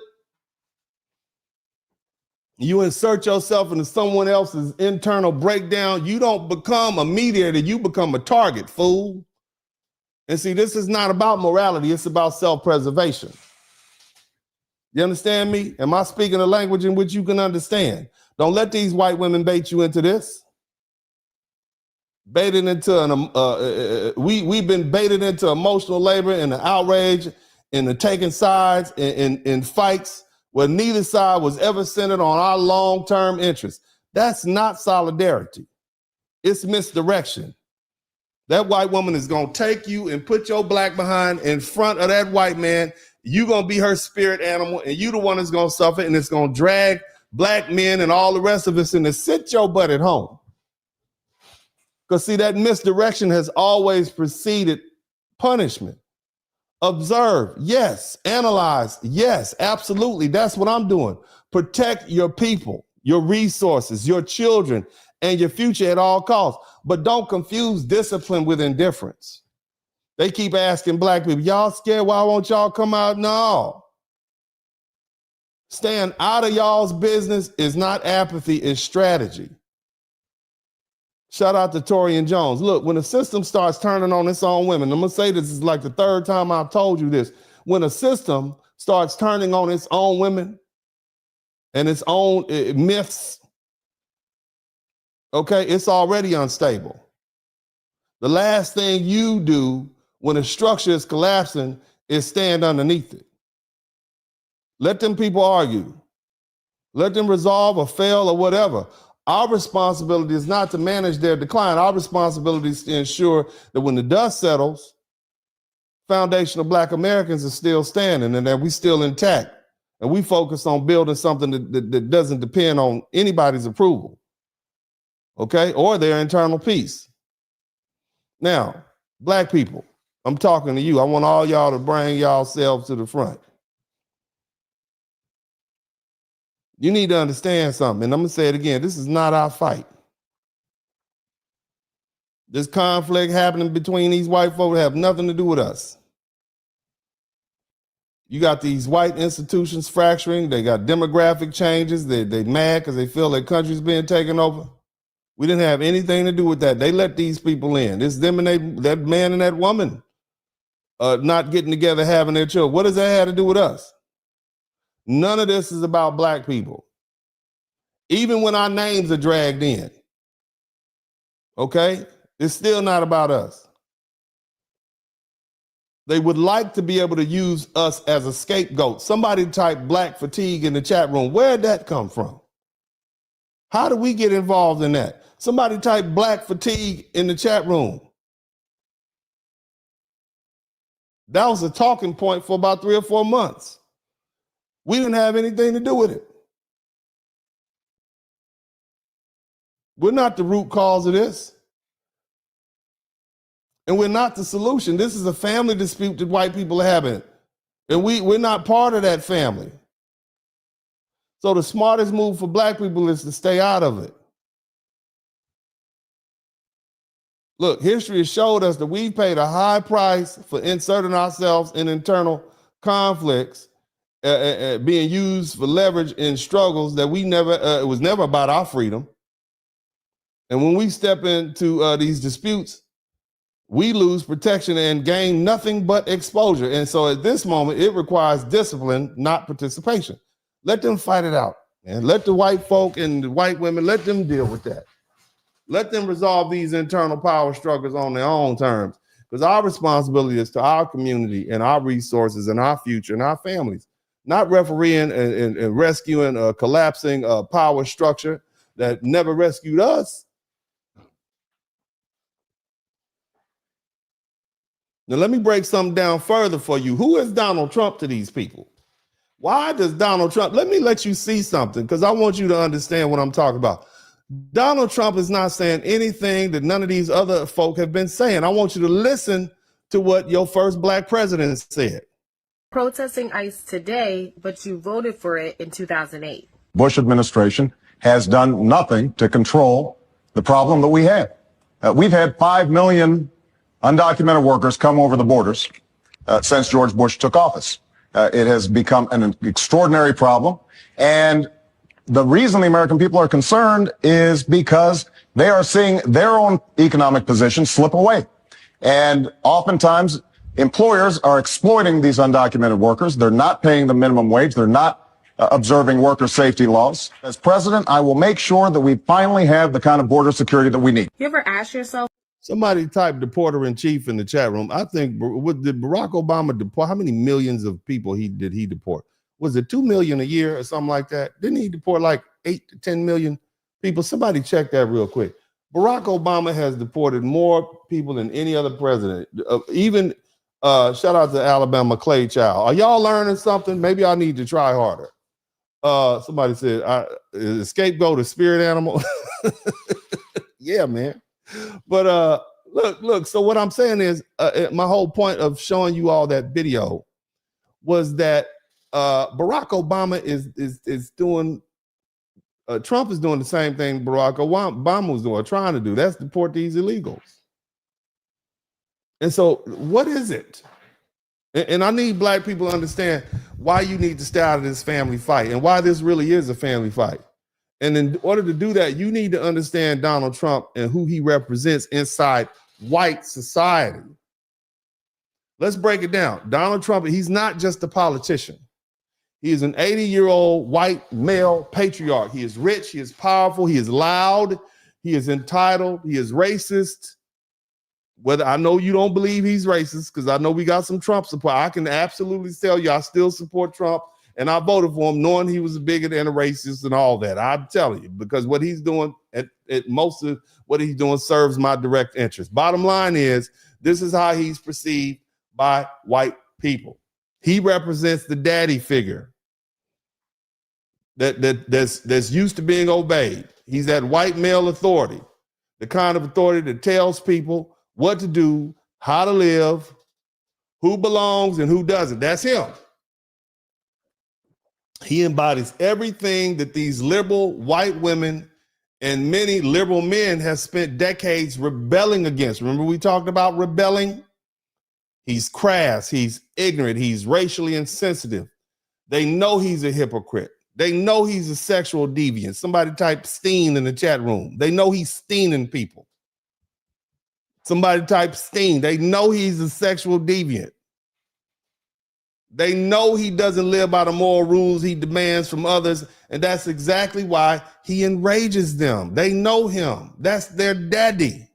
You insert yourself into someone else's internal breakdown, you don't become a mediator, you become a target, fool. And see, this is not about morality, it's about self-preservation. You understand me? Am I speaking a language in which you can understand? Don't let these white women bait you into this. Baited into we've been baited into emotional labor and the outrage and the taking sides in fights where neither side was ever centered on our long-term interests. That's not solidarity. It's misdirection. That white woman is going to take you and put your Black behind in front of that white man. You're going to be her spirit animal, and you the one that's going to suffer, and it's going to drag Black men and all the rest of us into sit your butt at home. Because see, that misdirection has always preceded punishment. Observe, yes. Analyze, yes, absolutely. That's what I'm doing. Protect your people, your resources, your children, and your future at all costs. But don't confuse discipline with indifference. They keep asking Black people, y'all scared? Why won't y'all come out? No. Staying out of y'all's business is not apathy, it's strategy. Shout out to Torian Jones. Look, when the system starts turning on its own women, I'm going to say this is like the third time I've told you this. When a system starts turning on its own women and its own myths, okay, it's already unstable. The last thing you do when a structure is collapsing is stand underneath it. Let them people argue. Let them resolve or fail or whatever. Our responsibility is not to manage their decline. Our responsibility is to ensure that when the dust settles, foundational Black Americans are still standing and that we still intact. And we focus on building something that doesn't depend on anybody's approval, okay, or their internal peace. Now, Black people, I'm talking to you. I want all y'all to bring yourselves to the front. You need to understand something, and I'm going to say it again. This is not our fight. This conflict happening between these white folks have nothing to do with us. You got these white institutions fracturing. They got demographic changes. They mad because they feel their country's being taken over. We didn't have anything to do with that. They let these people in. It's them and that man and that woman not getting together, having their children. What does that have to do with us? None of this is about black people. Even when our names are dragged in. Okay? It's still not about us. They would like to be able to use us as a scapegoat. Somebody typed black fatigue in the chat room. Where'd that come from? How do we get involved in that? Somebody typed black fatigue in the chat room. That was a talking point for about 3 or 4 months. We didn't have anything to do with it. We're not the root cause of this. And we're not the solution. This is a family dispute that white people are having. And we're not part of that family. So the smartest move for black people is to stay out of it. Look, history has showed us that we've paid a high price for inserting ourselves in internal conflicts, being used for leverage in struggles that it was never about our freedom. And when we step into these disputes, we lose protection and gain nothing but exposure. And so at this moment, it requires discipline, not participation. Let them fight it out, and let the white folk and the white women, let them deal with that. Let them resolve these internal power struggles on their own terms, because our responsibility is to our community and our resources and our future and our families, not refereeing and rescuing a collapsing power structure that never rescued us. Now, let me break something down further for you. Who is Donald Trump to these people? Why does Donald Trump, let me let you see something, because I want you to understand what I'm talking about. Donald Trump is not saying anything that none of these other folk have been saying. I want you to listen to what your first black president said. Protesting ICE today, but you voted for it in 2008. Bush administration has done nothing to control the problem that we have. We've had 5 million undocumented workers come over the borders since George Bush took office. It has become an extraordinary problem. And the reason the American people are concerned is because they are seeing their own economic position slip away. And oftentimes, employers are exploiting these undocumented workers. They're not paying the minimum wage. They're not observing worker safety laws. As president, I will make sure that we finally have the kind of border security that we need. You ever ask yourself? Somebody typed deporter in chief in the chat room. I think, did Barack Obama deport? How many millions of people did he deport? Was it 2 million a year or something like that? Didn't he deport like 8 to 10 million people? Somebody check that real quick. Barack Obama has deported more people than any other president. Shout out to Alabama Clay Child. Are y'all learning something? Maybe I need to try harder. Somebody said, scapegoat a spirit animal. Yeah, man. But look. So what I'm saying is, my whole point of showing you all that video was that Barack Obama is doing. Trump is doing the same thing Barack Obama was doing, trying to do. That's deport these illegals. And so, what is it? And I need black people to understand why you need to stay out of this family fight and why this really is a family fight. And in order to do that, you need to understand Donald Trump and who he represents inside white society. Let's break it down. Donald Trump, he's not just a politician. He is an 80-year-old white male patriarch. He is rich, he is powerful, he is loud, he is entitled, he is racist. Whether I know you don't believe he's racist, because I know we got some Trump support. I can absolutely tell you I still support Trump. And I voted for him knowing he was a bigot and a racist and all that. I'm telling you, because what he's doing, at most of what he's doing serves my direct interest. Bottom line is, this is how he's perceived by white people. He represents the daddy figure that's used to being obeyed. He's that white male authority, the kind of authority that tells people what to do, how to live, who belongs and who doesn't. That's him. He embodies everything that these liberal white women and many liberal men have spent decades rebelling against. Remember we talked about rebelling? He's crass, he's ignorant, he's racially insensitive. They know he's a hypocrite. They know he's a sexual deviant. Somebody type Steen in the chat room. They know he's steening people. Somebody type Steen. They know he's a sexual deviant. They know he doesn't live by the moral rules he demands from others, and that's exactly why he enrages them. They know him. That's their daddy.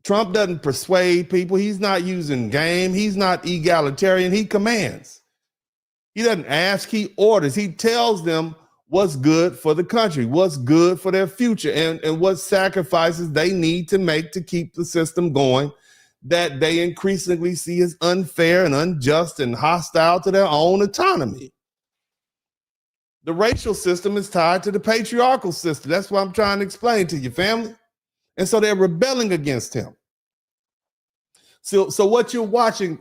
Trump doesn't persuade people. He's not using game. He's not egalitarian. He commands. He doesn't ask, he orders. He tells them what's good for the country, what's good for their future, and what sacrifices they need to make to keep the system going that they increasingly see as unfair and unjust and hostile to their own autonomy. The racial system is tied to the patriarchal system. That's what I'm trying to explain to you, family. And so they're rebelling against him. So what you're watching,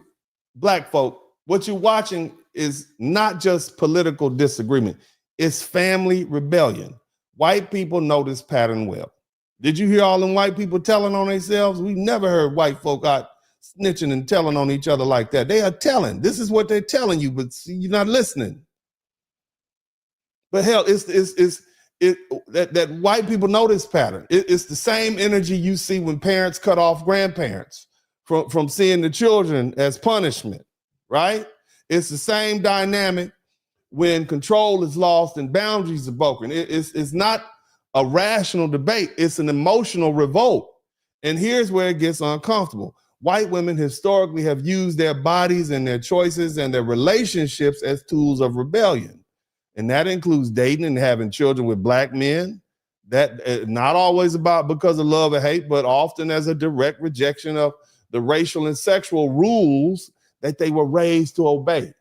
black folk, what you're watching is not just political disagreement. It's family rebellion. White people know this pattern well. Did you hear all them white people telling on themselves? We've never heard white folk out snitching and telling on each other like that. They are telling. This is what they're telling you, but you're not listening. But hell, that white people know this pattern. It's the same energy you see when parents cut off grandparents from seeing the children as punishment, right? It's the same dynamic when control is lost and boundaries are broken. It's not a rational debate. It's an emotional revolt. And here's where it gets uncomfortable. White women historically have used their bodies and their choices and their relationships as tools of rebellion. And that includes dating and having children with black men. That not always about because of love or hate, but often as a direct rejection of the racial and sexual rules that they were raised to obey.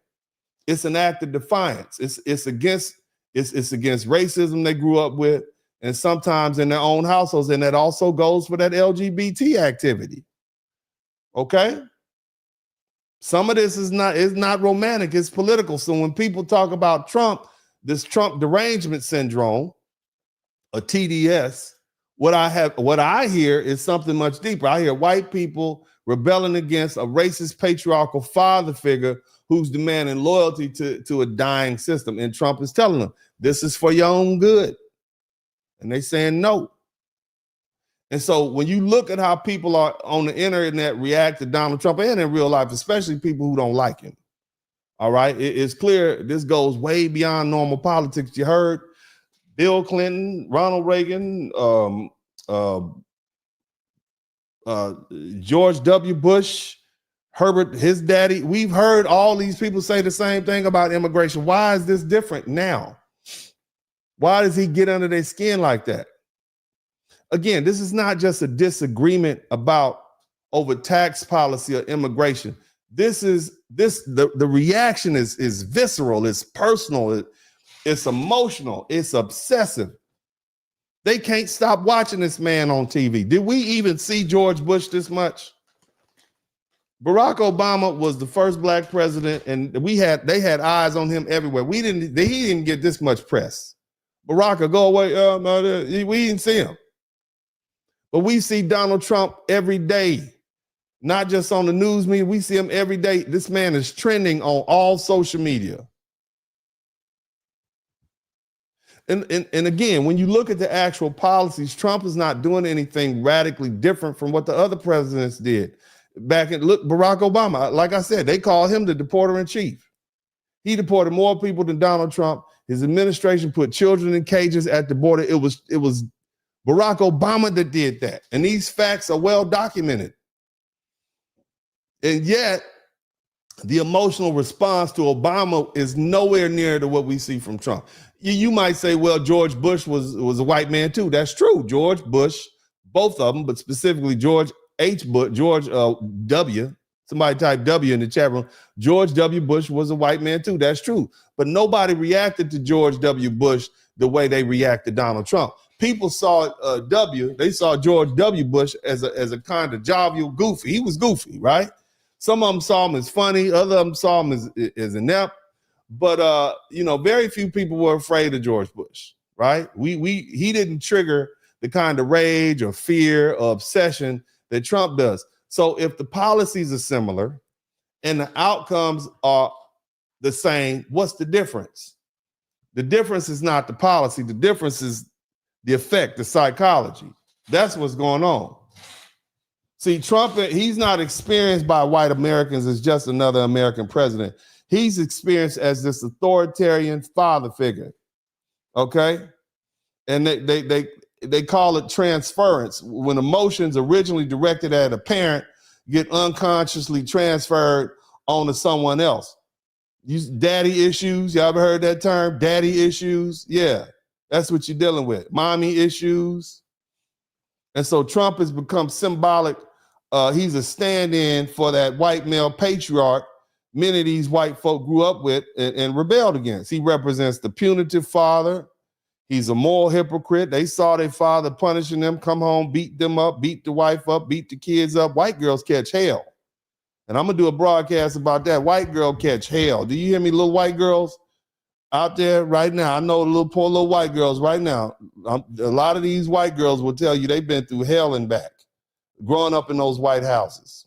It's an act of defiance. It's against racism they grew up with, and sometimes in their own households. And that also goes for that LGBT activity. Okay? Some of this is not romantic, it's political. So when people talk about Trump, this Trump derangement syndrome, a TDS, what I hear is something much deeper. I hear white people rebelling against a racist patriarchal father figure who's demanding loyalty to a dying system. And Trump is telling them, this is for your own good. And they saying no. And so when you look at how people are on the internet react to Donald Trump and in real life, especially people who don't like him, all right, it's clear this goes way beyond normal politics. You heard Bill Clinton, Ronald Reagan, George W. Bush, Herbert, his daddy. We've heard all these people say the same thing about immigration. Why is this different now? Why does he get under their skin like that? Again, this is not just a disagreement about over tax policy or immigration. The reaction is visceral, it's personal, it's emotional, it's obsessive. They can't stop watching this man on TV. Did we even see George Bush this much? Barack Obama was the first black president, and they had eyes on him everywhere. He didn't get this much press. Barack, go away. We didn't see him. But we see Donald Trump every day, not just on the news media. We see him every day. This man is trending on all social media. And again, when you look at the actual policies, Trump is not doing anything radically different from what the other presidents did. Barack Obama, like I said, they call him the deporter in chief. He deported more people than Donald Trump. His administration put children in cages at the border. It was Barack Obama that did that. And these facts are well documented. And yet, the emotional response to Obama is nowhere near to what we see from Trump. You might say, well, George Bush was a white man too. That's true. George Bush, both of them, but specifically George W. Somebody type W in the chat room. George W. Bush was a white man too. That's true. But nobody reacted to George W. Bush the way they reacted to Donald Trump. People saw they saw George W. Bush as a kind of jovial goofy. He was goofy, right? Some of them saw him as funny. Other of them saw him as inept. But, very few people were afraid of George Bush. right? He didn't trigger the kind of rage or fear or obsession that Trump does. So if the policies are similar and the outcomes are the same, what's the difference? The difference is not the policy. The difference is the effect, the psychology. That's what's going on. See, Trump, he's not experienced by white Americans as just another American president. He's experienced as this authoritarian father figure, okay? And they call it transference. When emotions originally directed at a parent get unconsciously transferred onto someone else. Daddy issues, y'all ever heard that term? Daddy issues? Yeah, that's what you're dealing with. Mommy issues. And so Trump has become symbolic. He's a stand-in for that white male patriarch many of these white folk grew up with and rebelled against. He represents the punitive father. He's a moral hypocrite. They saw their father punishing them, come home, beat them up, beat the wife up, beat the kids up. White girls catch hell. And I'm going to do a broadcast about that. White girl catch hell. Do you hear me, little white girls out there right now? I know poor little white girls right now. A lot of these white girls will tell you they've been through hell and back, growing up in those white houses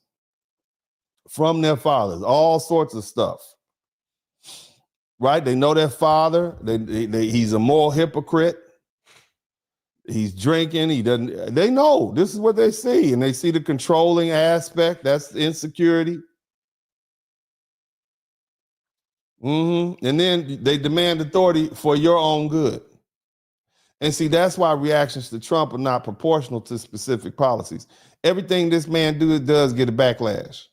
from their fathers, all sorts of stuff. Right? They know their father. He's a moral hypocrite. He's drinking. They know this is what they see. And they see the controlling aspect. That's the insecurity. And then they demand authority for your own good. And see, that's why reactions to Trump are not proportional to specific policies. Everything this man does get a backlash.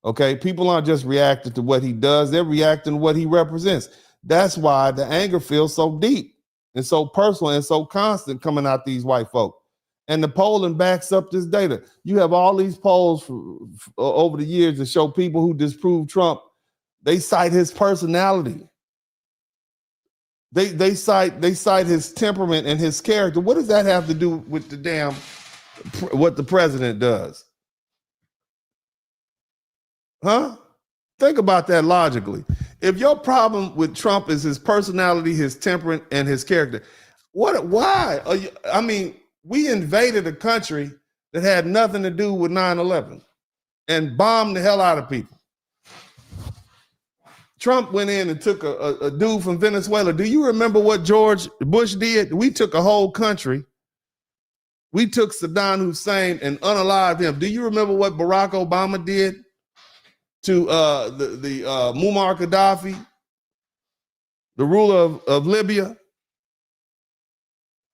Okay, people aren't just reacting to what he does, they're reacting to what he represents. That's why the anger feels so deep and so personal and so constant coming out these white folk. And the polling backs up this data. You have all these polls over the years that show people who disprove Trump, they cite his personality. They cite his temperament and his character. What does that have to do with what the president does? Huh? Think about that logically. If your problem with Trump is his personality, his temperament, and his character, why? I mean, we invaded a country that had nothing to do with 9/11 and bombed the hell out of people. Trump went in and took a dude from Venezuela. Do you remember what George Bush did? We took a whole country. We took Saddam Hussein and unalived him. Do you remember what Barack Obama did to the Muammar Gaddafi, the ruler of Libya?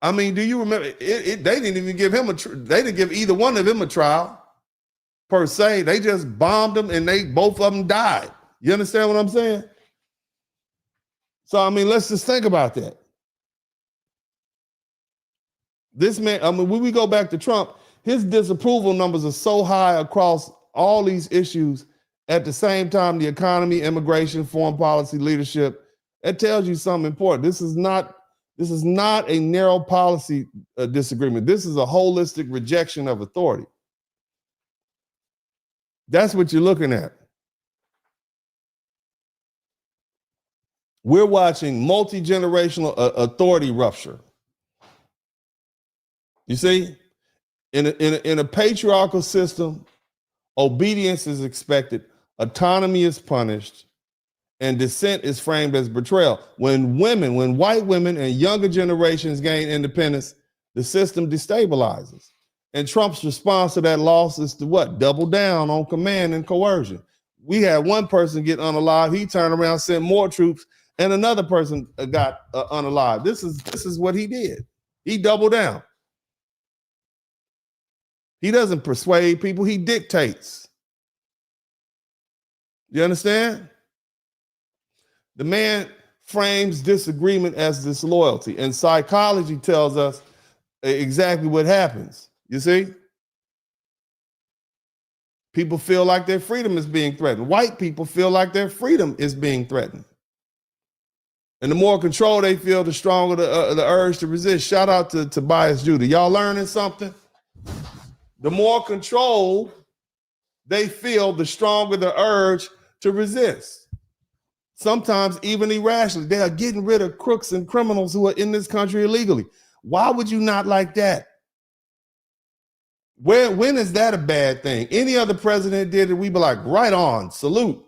I mean, do you remember? They didn't even give him they didn't give either one of them a trial per se. They just bombed them and both of them died. You understand what I'm saying? So, I mean, let's just think about that. This man, I mean, when we go back to Trump, his disapproval numbers are so high across all these issues. At the same time, the economy, immigration, foreign policy, leadership, that tells you something important. This is not a narrow policy disagreement. This is a holistic rejection of authority. That's what you're looking at. We're watching multi-generational authority rupture. You see, in a patriarchal system, obedience is expected, autonomy is punished, and dissent is framed as betrayal. When white women and younger generations gain independence, the system destabilizes. And Trump's response to that loss is to what? Double down on command and coercion. We had one person get unalived. He turned around, sent more troops, and another person got unalived. This is what he did. He doubled down. He doesn't persuade people, he dictates. You understand? The man frames disagreement as disloyalty, and psychology tells us exactly what happens. You see? People feel like their freedom is being threatened. White people feel like their freedom is being threatened. And the more control they feel, the stronger the urge to resist. Shout out to Tobias Judah. Y'all learning something? The more control they feel, the stronger the urge to resist. sometimes even irrationally. They are getting rid of crooks and criminals who are in this country illegally. Why would you not like that? When is that a bad thing? Any other president did it, we'd be like, right on, salute.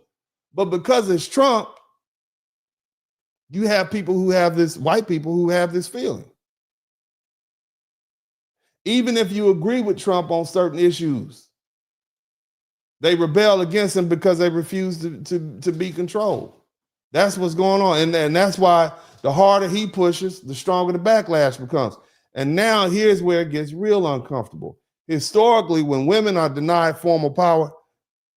But because it's Trump, you have people who have this, white people who have this feeling. Even if you agree with Trump on certain issues, they rebel against him because they refuse to be controlled. That's what's going on. And that's why the harder he pushes, the stronger the backlash becomes. And now here's where it gets real uncomfortable. Historically, when women are denied formal power,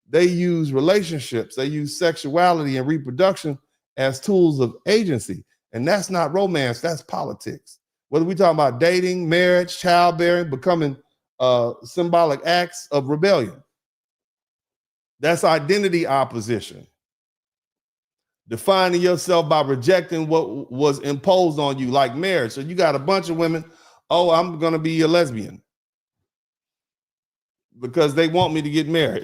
they use relationships, they use sexuality and reproduction as tools of agency. And that's not romance, that's politics. Whether we talk about dating, marriage, childbearing, becoming symbolic acts of rebellion. That's identity opposition. Defining yourself by rejecting what was imposed on you, like marriage. So you got a bunch of women, oh, I'm gonna be a lesbian because they want me to get married.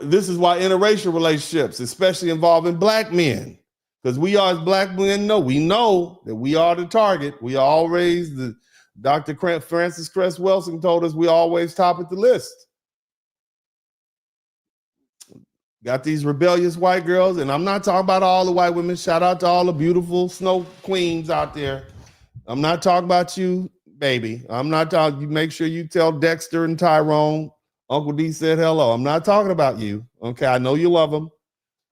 This is why interracial relationships, especially involving black men, because we are, as black men, we know that we are the target. We are always Dr. Francis Cress Welsing told us we always top at the list. Got these rebellious white girls, and I'm not talking about all the white women. Shout out to all the beautiful snow queens out there. I'm not talking about you, baby. I'm not talking, you make sure you tell Dexter and Tyrone, Uncle D said hello. I'm not talking about you. Okay, I know you love them.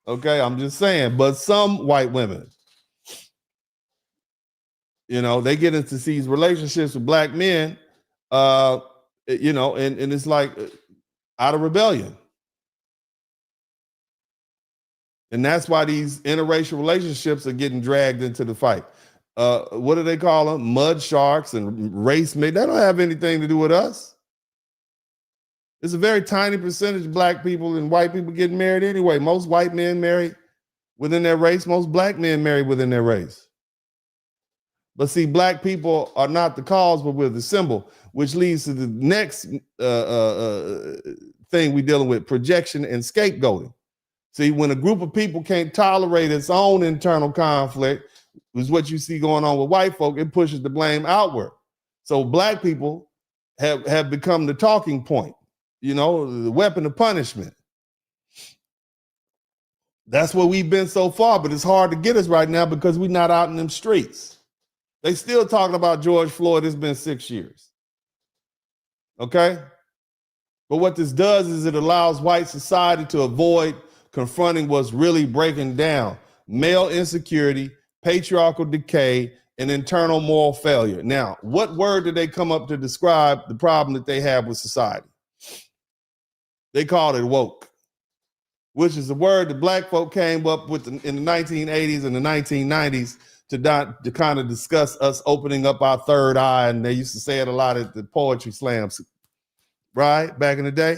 Okay, I'm just saying, but some white women, they get into these relationships with black men, and it's like out of rebellion. And that's why these interracial relationships are getting dragged into the fight. What do they call them? Mud sharks and race mate. They don't have anything to do with us. It's a very tiny percentage of black people and white people getting married anyway. Most white men marry within their race. Most black men marry within their race. But see, black people are not the cause, but we're the symbol, which leads to the next thing we're dealing with, projection and scapegoating. See, when a group of people can't tolerate its own internal conflict, is what you see going on with white folk, it pushes the blame outward. So black people have become the talking point, the weapon of punishment. That's where we've been so far, but it's hard to get us right now because we're not out in them streets. They still talking about George Floyd. It's been 6 years. Okay? But what this does is it allows white society to avoid confronting what's really breaking down: male insecurity, patriarchal decay, and internal moral failure. Now, what word did they come up to describe the problem that they have with society? They called it woke, which is a word that black folk came up with in the 1980s and the 1990s to kind of discuss us opening up our third eye. And they used to say it a lot at the poetry slams, right? Back in the day.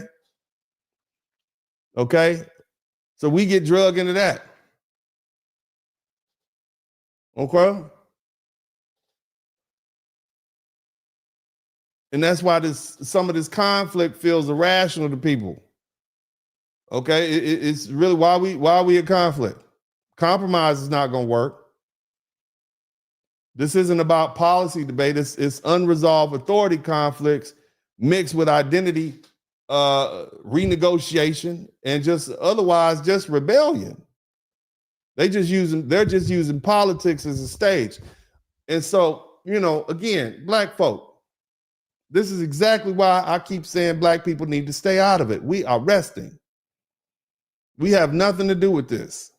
Okay. So we get drugged into that. Okay. And that's why some of this conflict feels irrational to people. Okay. It's really why are we in conflict? Compromise is not going to work. This isn't about policy debate. It's unresolved authority conflicts mixed with identity renegotiation and just otherwise just rebellion. They're just using politics as a stage. And so, again, black folk, this is exactly why I keep saying black people need to stay out of it. We are resting. We have nothing to do with this.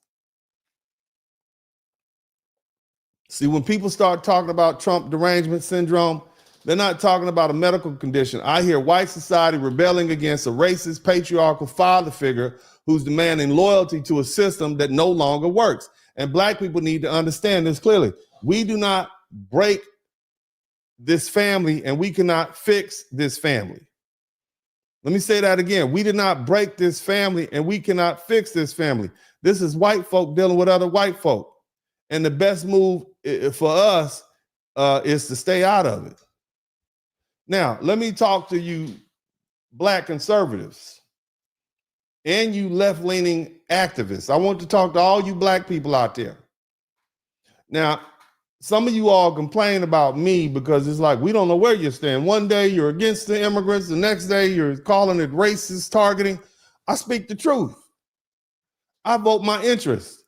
See, when people start talking about Trump derangement syndrome, they're not talking about a medical condition. I hear white society rebelling against a racist, patriarchal father figure who's demanding loyalty to a system that no longer works. And black people need to understand this clearly. We do not break this family, and we cannot fix this family. Let me say that again. We did not break this family, and we cannot fix this family. This is white folk dealing with other white folk. And the best move for us is to stay out of it. Now, let me talk to you black conservatives. and you left-leaning activists. I want to talk to all you black people out there. Now, some of you all complain about me because it's like, we don't know where you stand. One day you're against the immigrants, the next day you're calling it racist targeting. I speak the truth. I vote my interest.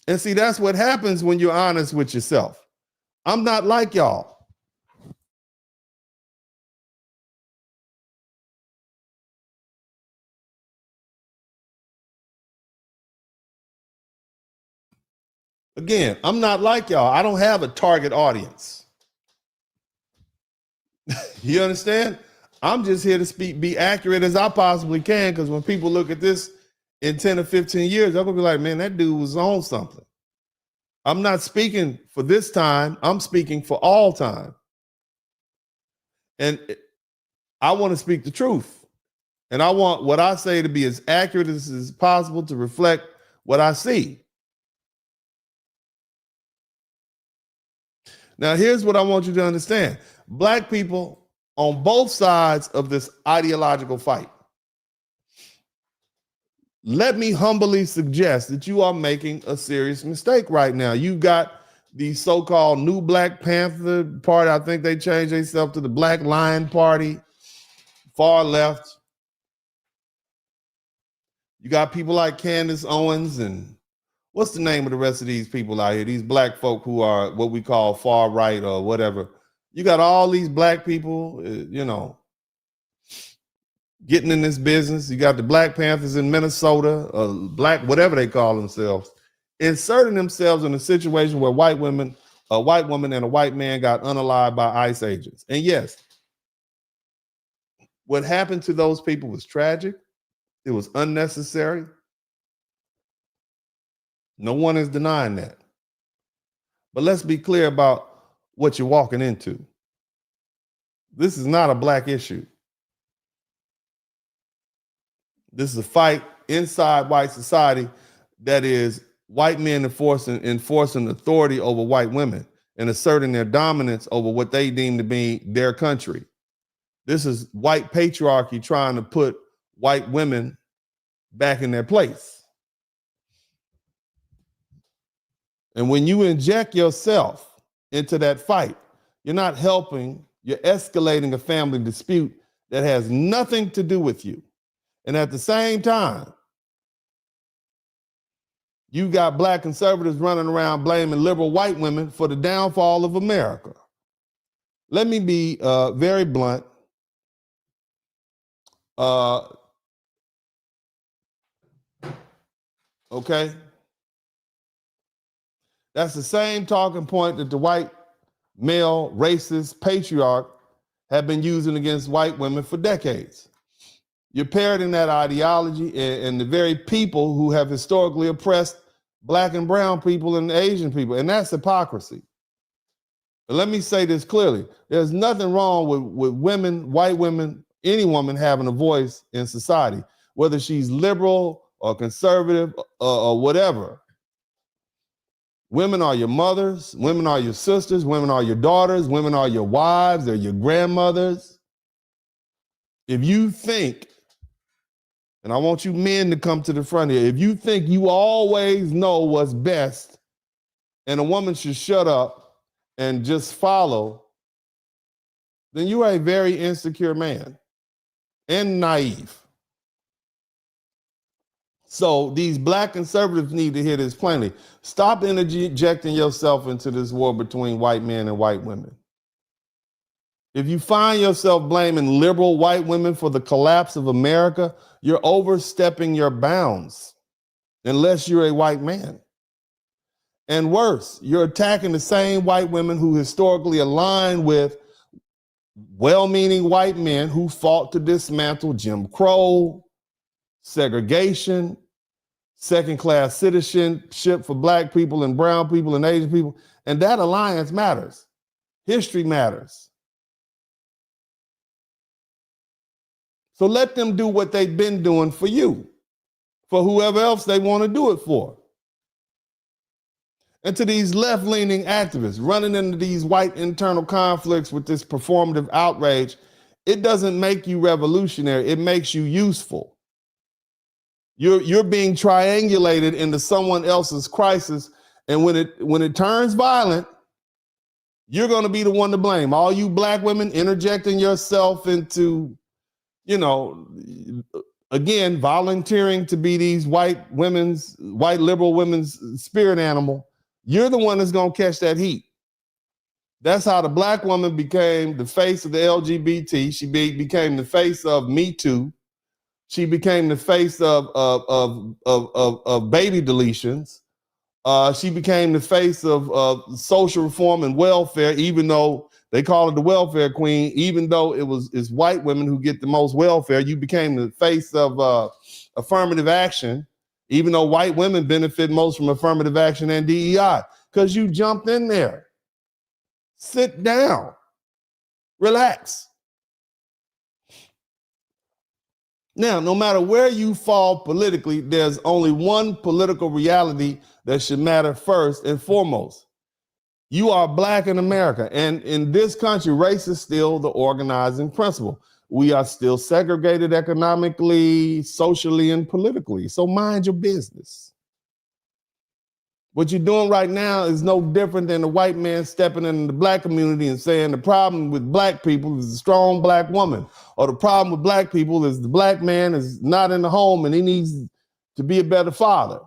And see, that's what happens when you're honest with yourself. I'm not like y'all. Again, I'm not like y'all. I don't have a target audience. You understand? I'm just here to be accurate as I possibly can, because when people look at this in 10 or 15 years, they're going to be like, man, that dude was on something. I'm not speaking for this time. I'm speaking for all time. And I want to speak the truth. And I want what I say to be as accurate as possible to reflect what I see. Now, here's what I want you to understand. Black people on both sides of this ideological fight, let me humbly suggest that you are making a serious mistake right now. You got the so-called new Black Panther Party. I think they changed themselves to the Black Lion Party, far left. You got people like Candace Owens and what's the name of the rest of these people out here? These black folk who are what we call far right or whatever. You got all these black people, getting in this business. You got the Black Panthers in Minnesota, black, whatever they call themselves, inserting themselves in a situation where a white woman and a white man got unalived by ICE agents. And yes, what happened to those people was tragic. It was unnecessary. No one is denying that. But let's be clear about what you're walking into. This is not a black issue. This is a fight inside white society that is white men enforcing authority over white women and asserting their dominance over what they deem to be their country. This is white patriarchy trying to put white women back in their place. And when you inject yourself into that fight, you're not helping, you're escalating a family dispute that has nothing to do with you. And at the same time, you got black conservatives running around blaming liberal white women for the downfall of America. Let me be very blunt. Okay? That's the same talking point that the white male racist patriarch have been using against white women for decades. You're parroting that ideology and the very people who have historically oppressed black and brown people and Asian people, and that's hypocrisy. But let me say this clearly. There's nothing wrong with women, white women, any woman having a voice in society, whether she's liberal or conservative or whatever. Women are your mothers, women are your sisters, women are your daughters, women are your wives, they're your grandmothers. If you think, and I want you men to come to the front here, if you think you always know what's best and a woman should shut up and just follow, then you are a very insecure man and naive. So these black conservatives need to hear this plainly. Stop interjecting yourself into this war between white men and white women. If you find yourself blaming liberal white women for the collapse of America, you're overstepping your bounds, unless you're a white man. And worse, you're attacking the same white women who historically align with well-meaning white men who fought to dismantle Jim Crow, segregation, second-class citizenship for black people and brown people and Asian people. And that alliance matters. History matters. So let them do what they've been doing for you, for whoever else they want to do it for. And to these left-leaning activists running into these white internal conflicts with this performative outrage, it doesn't make you revolutionary. It makes you useful. You're being triangulated into someone else's crisis, and when it turns violent, you're going to be the one to blame. All you black women interjecting yourself into, again, volunteering to be these white liberal women's spirit animal. You're the one that's going to catch that heat. That's how the black woman became the face of the LGBT. She became the face of Me Too. She became the face of baby deletions. She became the face of social reform and welfare, even though they call it the welfare queen, even though it's white women who get the most welfare. You became the face of affirmative action, even though white women benefit most from affirmative action and DEI, because you jumped in there. Sit down. Relax. Now, no matter where you fall politically, there's only one political reality that should matter first and foremost. You are black in America, and in this country, race is still the organizing principle. We are still segregated economically, socially, and politically. So mind your business. What you're doing right now is no different than a white man stepping in the black community and saying the problem with black people is a strong black woman, or the problem with black people is the black man is not in the home and he needs to be a better father.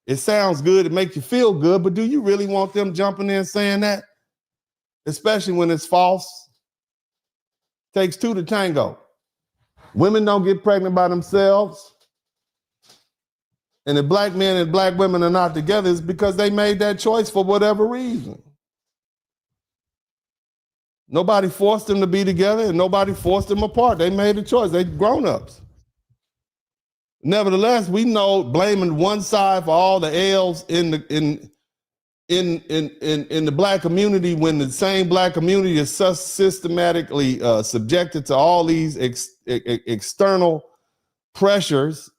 It sounds good, it makes you feel good, but do you really want them jumping in saying that? Especially when it's false. Takes two to tango. Women don't get pregnant by themselves. And if black men and black women are not together, it's because they made that choice for whatever reason. Nobody forced them to be together and nobody forced them apart. They made a choice. They grown-ups. Nevertheless, we know blaming one side for all the ills in the black community, when the same black community is systematically subjected to all these external pressures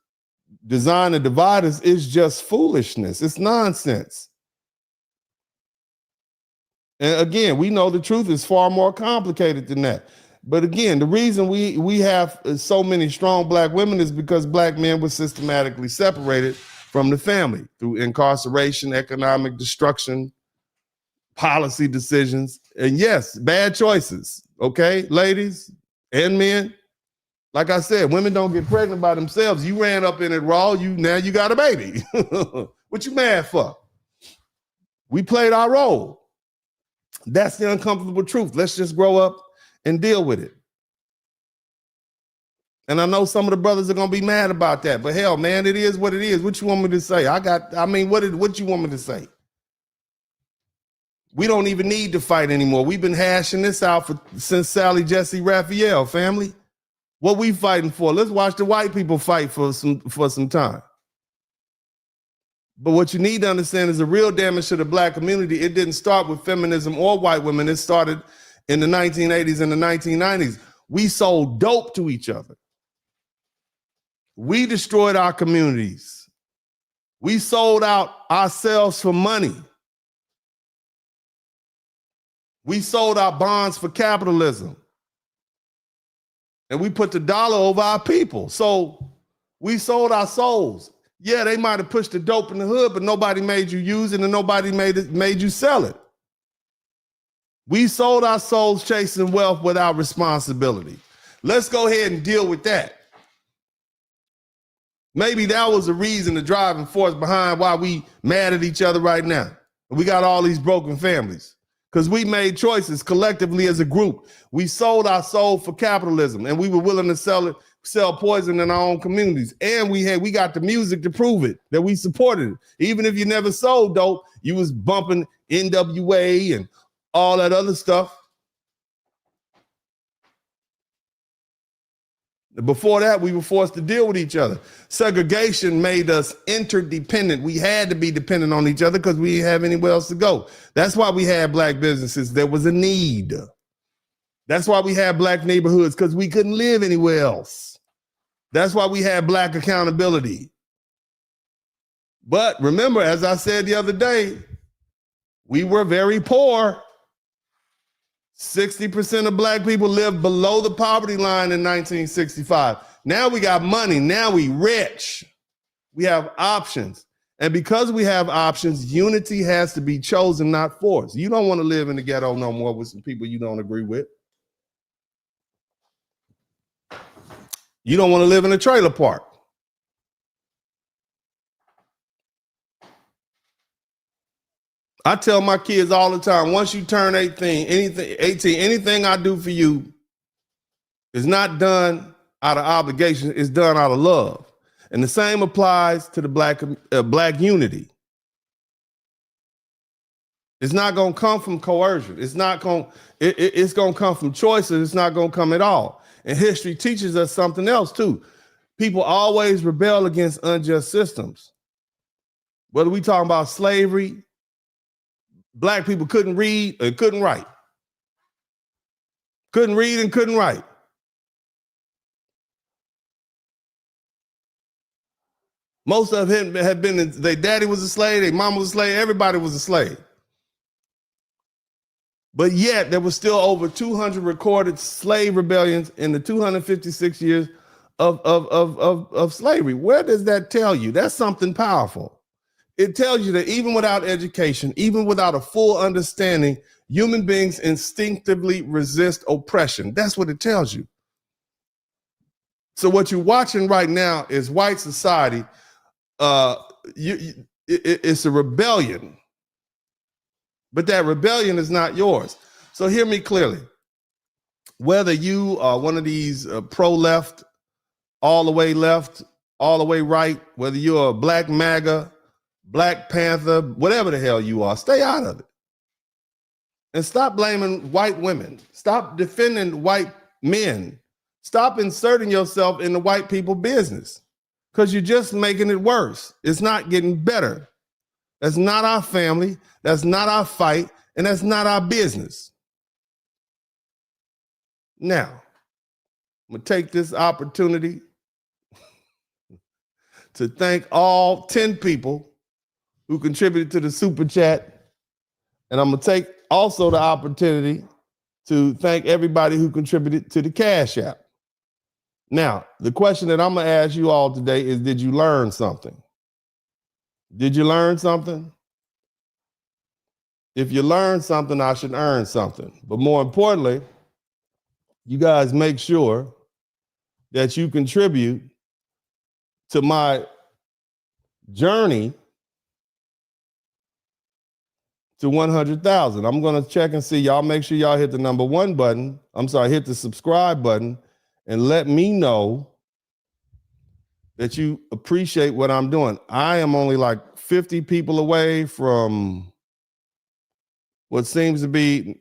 designed to divide us, is just foolishness. It's nonsense. And again, we know the truth is far more complicated than that. But again, the reason we have so many strong black women is because black men were systematically separated from the family through incarceration, economic destruction, policy decisions, and yes, bad choices. Okay, ladies and men. Like I said, women don't get pregnant by themselves. You ran up in it raw. Now you got a baby. What you mad for? We played our role. That's the uncomfortable truth. Let's just grow up and deal with it. And I know some of the brothers are gonna be mad about that, but hell, man, it is what it is. What you want me to say? What you want me to say? We don't even need to fight anymore. We've been hashing this out since Sally Jesse Raphael, family. What we fighting for? Let's watch the white people fight for some time. But what you need to understand is the real damage to the black community, it didn't start with feminism or white women. It started in the 1980s and the 1990s. We sold dope to each other. We destroyed our communities. We sold out ourselves for money. We sold our bonds for capitalism. And we put the dollar over our people. So we sold our souls. Yeah, they might have pushed the dope in the hood, but nobody made you use it and nobody made you sell it. We sold our souls chasing wealth without responsibility. Let's go ahead and deal with that. Maybe that was the reason, the driving force behind why we mad at each other right now. We got all these broken families. Because we made choices collectively as a group. We sold our soul for capitalism, and we were willing to sell poison in our own communities. And we got the music to prove it, that we supported it. Even if you never sold dope, you was bumping NWA and all that other stuff. Before that, we were forced to deal with each other. Segregation made us interdependent. We had to be dependent on each other because we didn't have anywhere else to go. That's why we had black businesses. There was a need. That's why we had black neighborhoods, because we couldn't live anywhere else. That's why we had black accountability. But remember, as I said the other day, we were very poor. 60% of black people lived below the poverty line in 1965. Now we got money. Now we rich. We have options. And because we have options, unity has to be chosen, not forced. You don't want to live in the ghetto no more with some people you don't agree with. You don't want to live in a trailer park. I tell my kids all the time, once you turn 18, anything I do for you is not done out of obligation, it's done out of love. And the same applies to the black unity. It's not going to come from coercion. It's going to come from choices. It's not going to come at all. And history teaches us something else too. People always rebel against unjust systems. Whether we talking about slavery, black people couldn't read and couldn't write. Couldn't read and couldn't write. Most of them had been, their daddy was a slave, their mama was a slave, everybody was a slave. But yet there was still over 200 recorded slave rebellions in the 256 years of slavery. Where does that tell you? That's something powerful. It tells you that even without education, even without a full understanding, human beings instinctively resist oppression. That's what it tells you. So what you're watching right now is white society. It's a rebellion, but that rebellion is not yours. So hear me clearly. Whether you are one of these pro-left, all the way left, all the way right, whether you're a black MAGA, Black Panther, whatever the hell you are, stay out of it. And stop blaming white women. Stop defending white men. Stop inserting yourself in the white people business, because you're just making it worse. It's not getting better. That's not our family. That's not our fight. And that's not our business. Now, I'm going to take this opportunity to thank all 10 people who contributed to the super chat. And I'm going to take also the opportunity to thank everybody who contributed to the Cash App. Now, the question that I'm going to ask you all today is, did you learn something? Did you learn something? If you learn something, I should earn something. But more importantly, you guys make sure that you contribute to my journey to 100,000. I'm going to check and see. Y'all make sure y'all hit the number 1 button. Hit the subscribe button and let me know that you appreciate what I'm doing. I am only like 50 people away from what seems to be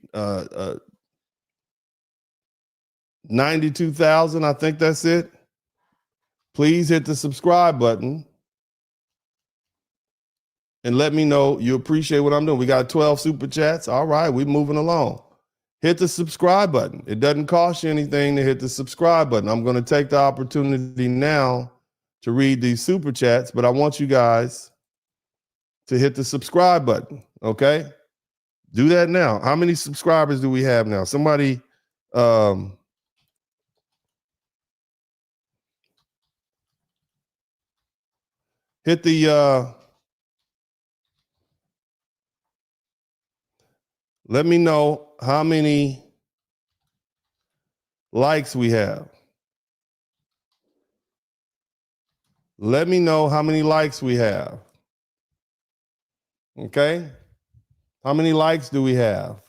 92,000. I think that's it. Please hit the subscribe button and let me know you appreciate what I'm doing. We got 12 super chats. All right, we're moving along. Hit the subscribe button. It doesn't cost you anything to hit the subscribe button. I'm going to take the opportunity now to read these super chats, but I want you guys to hit the subscribe button, okay? Do that now. How many subscribers do we have now? Somebody, hit the, let me know how many likes we have. Let me know how many likes we have. Okay? How many likes do we have?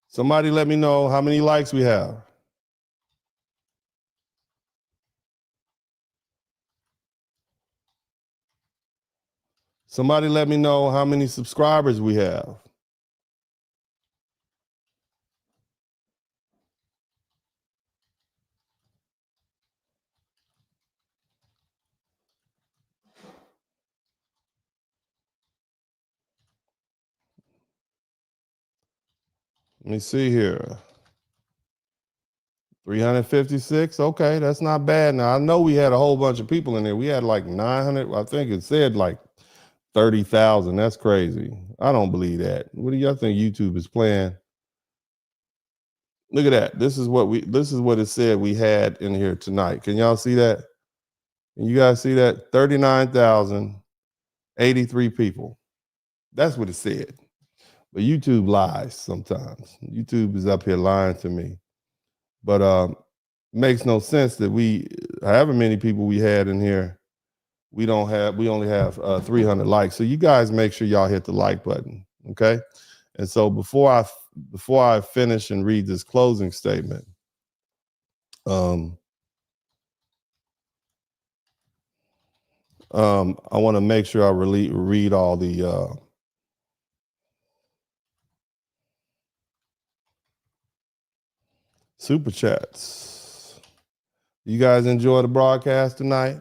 Somebody let me know how many likes we have. Somebody let me know how many subscribers we have. Let me see here. 356. Okay, that's not bad. Now, I know we had a whole bunch of people in there. We had like 900. I think it said like 30,000. That's crazy. I don't believe that. What do y'all think YouTube is playing? Look at that. This is what it said we had in here tonight. Can y'all see that? Can you guys see that? 39,083 people. That's what it said. But YouTube lies sometimes. YouTube is up here lying to me. But makes no sense that however many people we had in here, we only have 300 likes. So you guys make sure y'all hit the like button, okay? And so before I finish and read this closing statement, I want to make sure I read all the super chats. You guys enjoy the broadcast tonight?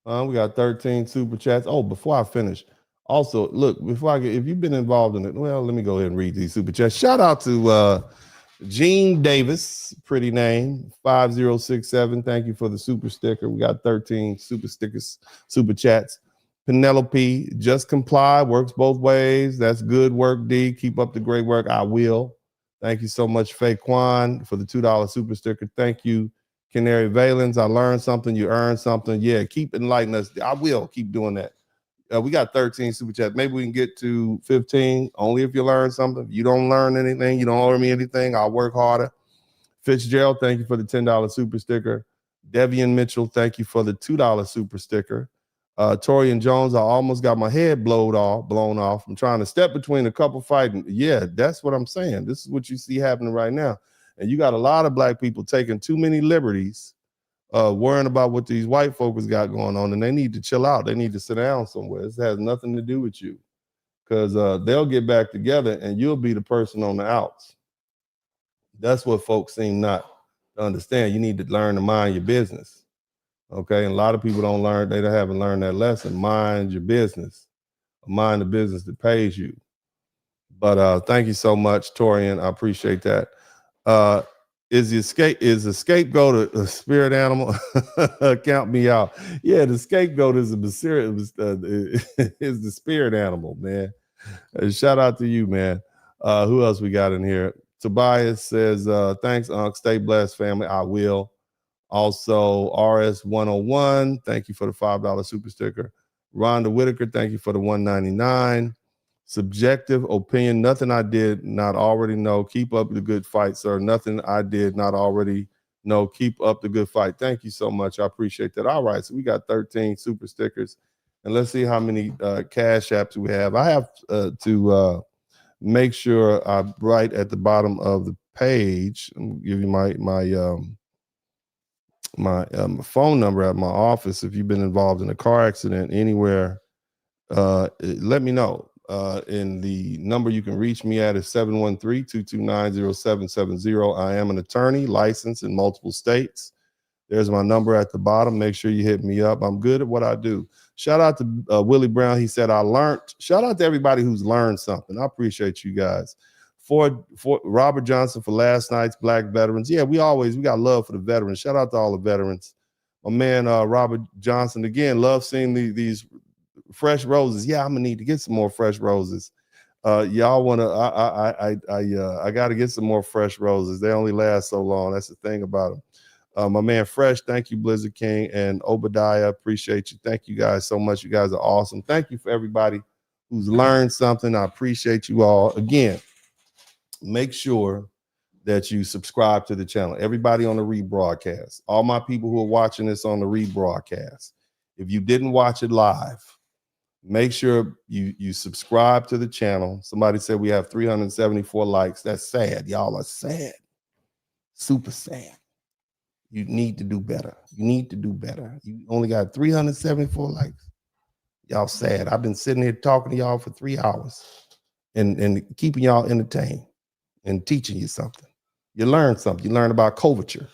We got 13 super chats. Oh, before I finish, also, look, if you've been involved in it, well, let me go ahead and read these super chats. Shout out to Gene Davis, pretty name, 5067. Thank you for the super sticker. We got 13 super stickers, super chats. Penelope, just comply, works both ways. That's good work, D. Keep up the great work. I will. Thank you so much, Faquan, for the $2 super sticker. Thank you, Canary Valens. I learned something. You earned something. Yeah, keep enlightening us. I will keep doing that. We got 13 super chats. Maybe we can get to 15, only if you learn something. If you don't learn anything, you don't owe me anything, I'll work harder. Fitzgerald, thank you for the $10 super sticker. Devian Mitchell, thank you for the $2 super sticker. Torian Jones, I almost got my head blown off. I'm trying to step between a couple fighting. Yeah, that's what I'm saying. This is what you see happening right now. And you got a lot of black people taking too many liberties, worrying about what these white folks got going on, and they need to chill out. They need to sit down somewhere. This has nothing to do with you, because they'll get back together and you'll be the person on the outs. That's what folks seem not to understand. You need to learn to mind your business. Okay, and a lot of people they haven't learned that lesson. Mind your business. Mind the business that pays you. But thank you so much, Torian. I appreciate that. Is the scapegoat a spirit animal? Count me out. Yeah, the scapegoat is the spirit animal, man. Shout out to you, man. Who else we got in here? Tobias says, thanks, Unc. Stay blessed, family. I will. Also, RS101, thank you for the $5 super sticker. Rhonda Whitaker, thank you for the $1.99. Subjective opinion, nothing I did not already know. Keep up the good fight, sir. Nothing I did not already know. Keep up the good fight. Thank you so much. I appreciate that. All right, so we got 13 super stickers. And let's see how many cash apps we have. I have to make sure I write at the bottom of the page. I'm gonna give you my phone number at my office. If you've been involved in a car accident anywhere, let me know. And the number you can reach me at is 713-229-0770. I am an attorney licensed in multiple states. There's my number at the bottom. Make sure you hit me up. I'm good at what I do. Shout out to Willie Brown. He said, I learned. Shout out to everybody who's learned something. I appreciate you guys. For Robert Johnson for last night's Black Veterans. Yeah, we got love for the veterans. Shout out to all the veterans. My man, Robert Johnson, again, love seeing these fresh roses. Yeah, I'm gonna need to get some more fresh roses. Y'all wanna? I got to get some more fresh roses. They only last so long. That's the thing about them. My man Fresh, thank you, Blizzard King, and Obadiah, appreciate you. Thank you guys so much. You guys are awesome. Thank you for everybody who's learned something. I appreciate you all. Again, make sure that you subscribe to the channel. Everybody on the rebroadcast, all my people who are watching this on the rebroadcast, if you didn't watch it live, make sure you subscribe to the channel. Somebody said we have 374 likes. That's sad. Y'all are sad. Super sad. You need to do better. You need to do better. You only got 374 likes. Y'all sad. I've been sitting here talking to y'all for 3 hours and keeping y'all entertained and teaching you something. You learn something. You learn about coverture.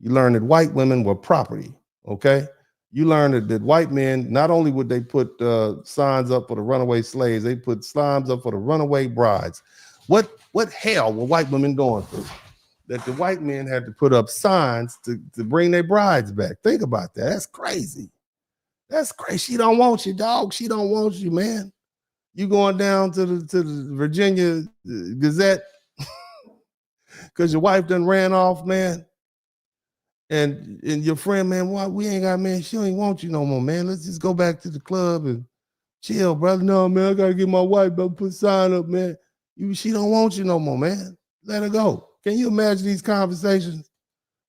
You learn that white women were property, okay? You learn that white men, not only would they put signs up for the runaway slaves, they put signs up for the runaway brides. What hell were white women going through? That the white men had to put up signs to bring their brides back. Think about that. That's crazy. That's crazy. She don't want you, dog. She don't want you, man. You going down to the Virginia Gazette because your wife done ran off, man. And your friend, man, why we ain't got, man, she don't want you no more, man. Let's just go back to the club and chill, brother. No, man, I gotta get my wife, brother, put a sign up, man. She don't want you no more, man. Let her go. Can you imagine these conversations?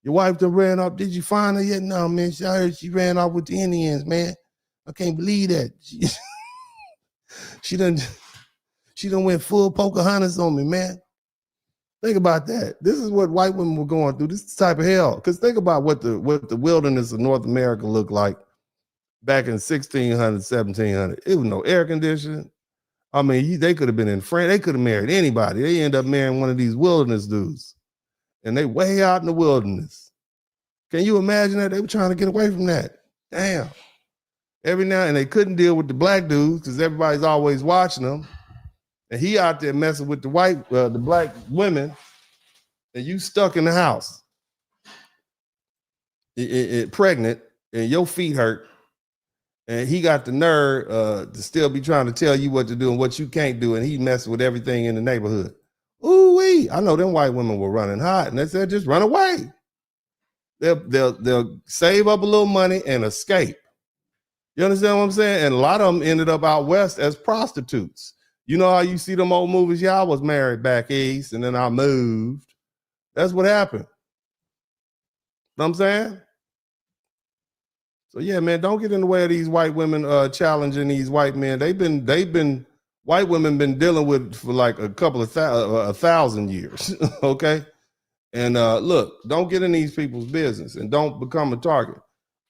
Your wife done ran off. Did you find her yet? No, man. I heard she ran off with the Indians, man. I can't believe that. She done went full Pocahontas on me, man. Think about that. This is what white women were going through. This is the type of hell. Because think about what the wilderness of North America looked like back in 1600, 1700. It was no air conditioning. I mean, they could have been in France. They could have married anybody. They end up marrying one of these wilderness dudes. And they way out in the wilderness. Can you imagine that? They were trying to get away from that. Damn. Every now and they couldn't deal with the black dudes because everybody's always watching them. And he out there messing with the black women, and you stuck in the house, pregnant, and your feet hurt, and he got the nerve to still be trying to tell you what to do and what you can't do, and he messing with everything in the neighborhood. Ooh-wee. I know them white women were running hot, and they said just run away. They'll save up a little money and escape. You understand what I'm saying? And a lot of them ended up out west as prostitutes. You know how you see them old movies? Yeah, I was married back east and then I moved. That's what happened. Know what I'm saying? So yeah, man, don't get in the way of these white women challenging these white men. White women been dealing with for like a couple of 1,000 years, okay? And look, don't get in these people's business and don't become a target.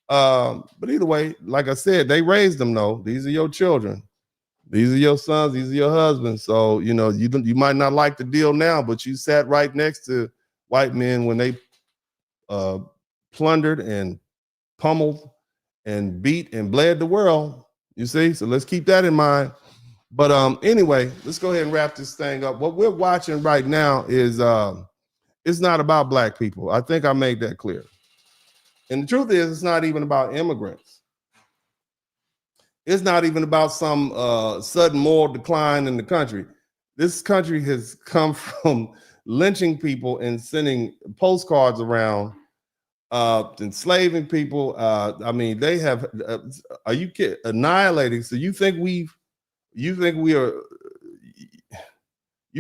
But either way, like I said, they raised them though. These are your children. These are your sons, these are your husbands. So, you know, you might not like the deal now, but you sat right next to white men when they plundered and pummeled and beat and bled the world, you see? So let's keep that in mind. But anyway, let's go ahead and wrap this thing up. What we're watching right now is it's not about black people. I think I made that clear. And the truth is, it's not even about immigrants. It's not even about some sudden moral decline in the country. This country has come from lynching people and sending postcards around, enslaving people. I mean, they have. Are you kidding? Annihilating? So you think you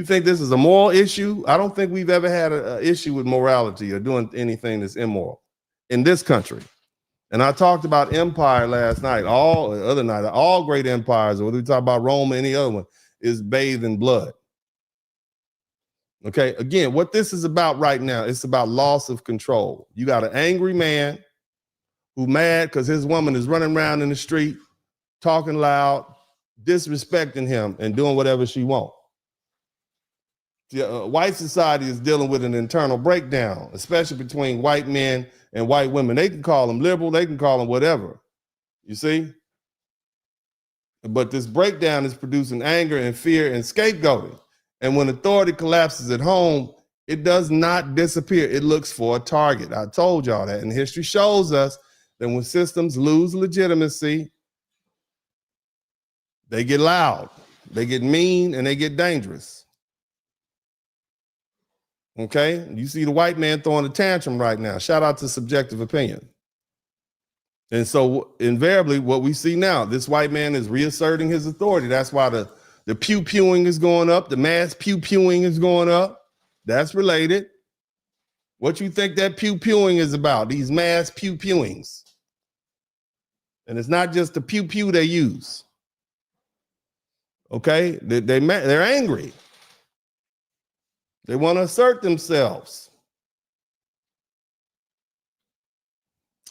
think this is a moral issue? I don't think we've ever had an issue with morality or doing anything that's immoral in this country. And I talked about empire last night, all great empires, whether we talk about Rome or any other one, is bathed in blood. Okay, again, what this is about right now, it's about loss of control. You got an angry man who mad because his woman is running around in the street, talking loud, disrespecting him and doing whatever she wants. White society is dealing with an internal breakdown, especially between white men and white women. They can call them liberal, they can call them whatever, you see? But this breakdown is producing anger and fear and scapegoating. And when authority collapses at home, it does not disappear. It looks for a target. I told y'all that. And history shows us that when systems lose legitimacy, they get loud, they get mean, and they get dangerous. Okay, you see the white man throwing a tantrum right now. Shout out to subjective opinion. And so invariably what we see now, this white man is reasserting his authority. That's why the pew-pewing is going up. The mass pew-pewing is going up. That's related. What you think that pew-pewing is about? These mass pew-pewings. And it's not just the pew-pew they use. Okay, they're angry. They want to assert themselves.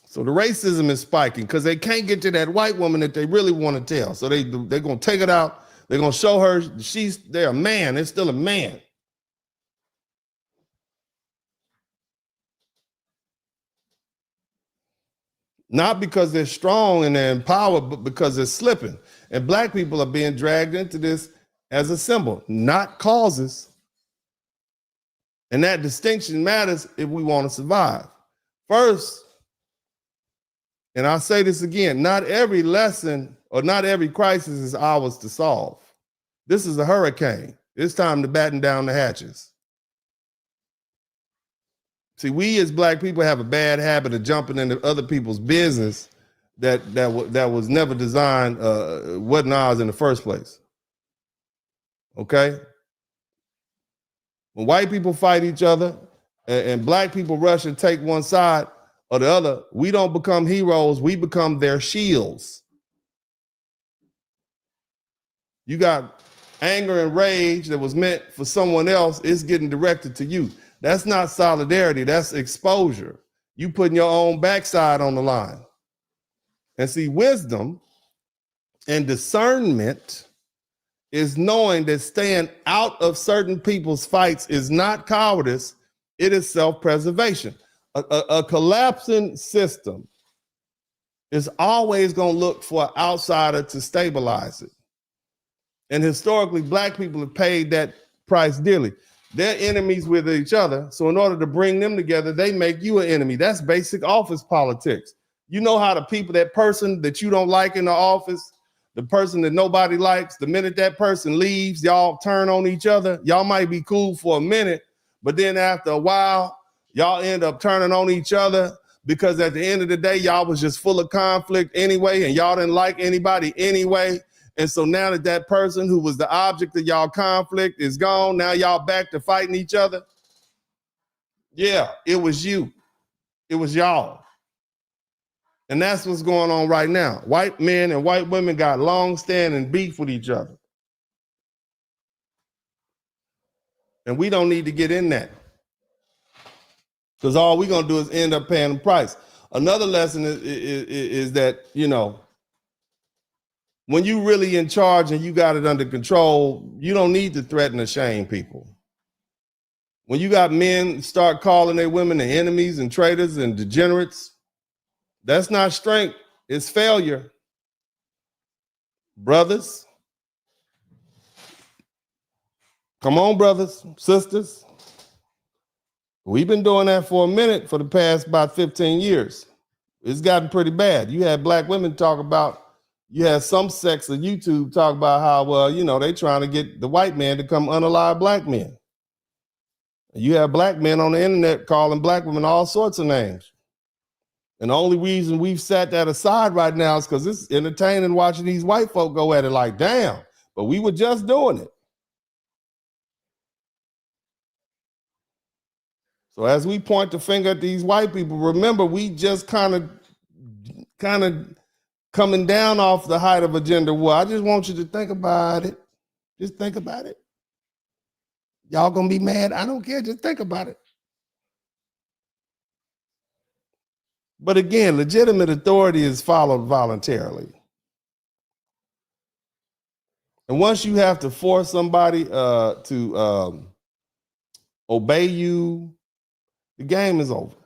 So the racism is spiking because they can't get to that white woman that they really want to tell. So they're going to take it out. They're going to show her they're a man. They're still a man. Not because they're strong and they're empowered, but because they're slipping. And black people are being dragged into this as a symbol, not causes. And that distinction matters if we want to survive. First, and I'll say this again, not every lesson or not every crisis is ours to solve. This is a hurricane. It's time to batten down the hatches. See, we as black people have a bad habit of jumping into other people's business that was never designed, wasn't ours in the first place. Okay? When white people fight each other and black people rush and take one side or the other, we don't become heroes, we become their shields. You got anger and rage that was meant for someone else, it's getting directed to you. That's not solidarity, that's exposure. You putting your own backside on the line. And see, wisdom and discernment is knowing that staying out of certain people's fights is not cowardice, it is self-preservation. A collapsing system is always going to look for an outsider to stabilize it. And historically, black people have paid that price dearly. They're enemies with each other. So in order to bring them together, they make you an enemy. That's basic office politics. You know how that person that you don't like in the office, the person that nobody likes, the minute that person leaves, y'all turn on each other. Y'all might be cool for a minute, but then after a while, y'all end up turning on each other because at the end of the day, y'all was just full of conflict anyway, and y'all didn't like anybody anyway. And so now that person who was the object of y'all conflict is gone, now y'all back to fighting each other. Yeah, it was you. It was y'all. And that's what's going on right now. White men and white women got long-standing beef with each other. And we don't need to get in that. Because all we're going to do is end up paying the price. Another lesson is that, you know, when you really in charge and you got it under control, you don't need to threaten or shame people. When you got men start calling their women the enemies and traitors and degenerates, that's not strength, it's failure. Brothers, come on, brothers, sisters. We've been doing that for a minute for the past about 15 years. It's gotten pretty bad. You had black women talk about, you had some sects of YouTube talk about how, well, you know, they trying to get the white man to come unalive black men. You have black men on the internet calling black women all sorts of names. And the only reason we've set that aside right now is because it's entertaining watching these white folk go at it like, damn, but we were just doing it. So as we point the finger at these white people, remember, we just kind of coming down off the height of a gender war. I just want you to think about it. Just think about it. Y'all gonna be mad? I don't care. Just think about it. But again, legitimate authority is followed voluntarily. And once you have to force somebody to obey you, the game is over.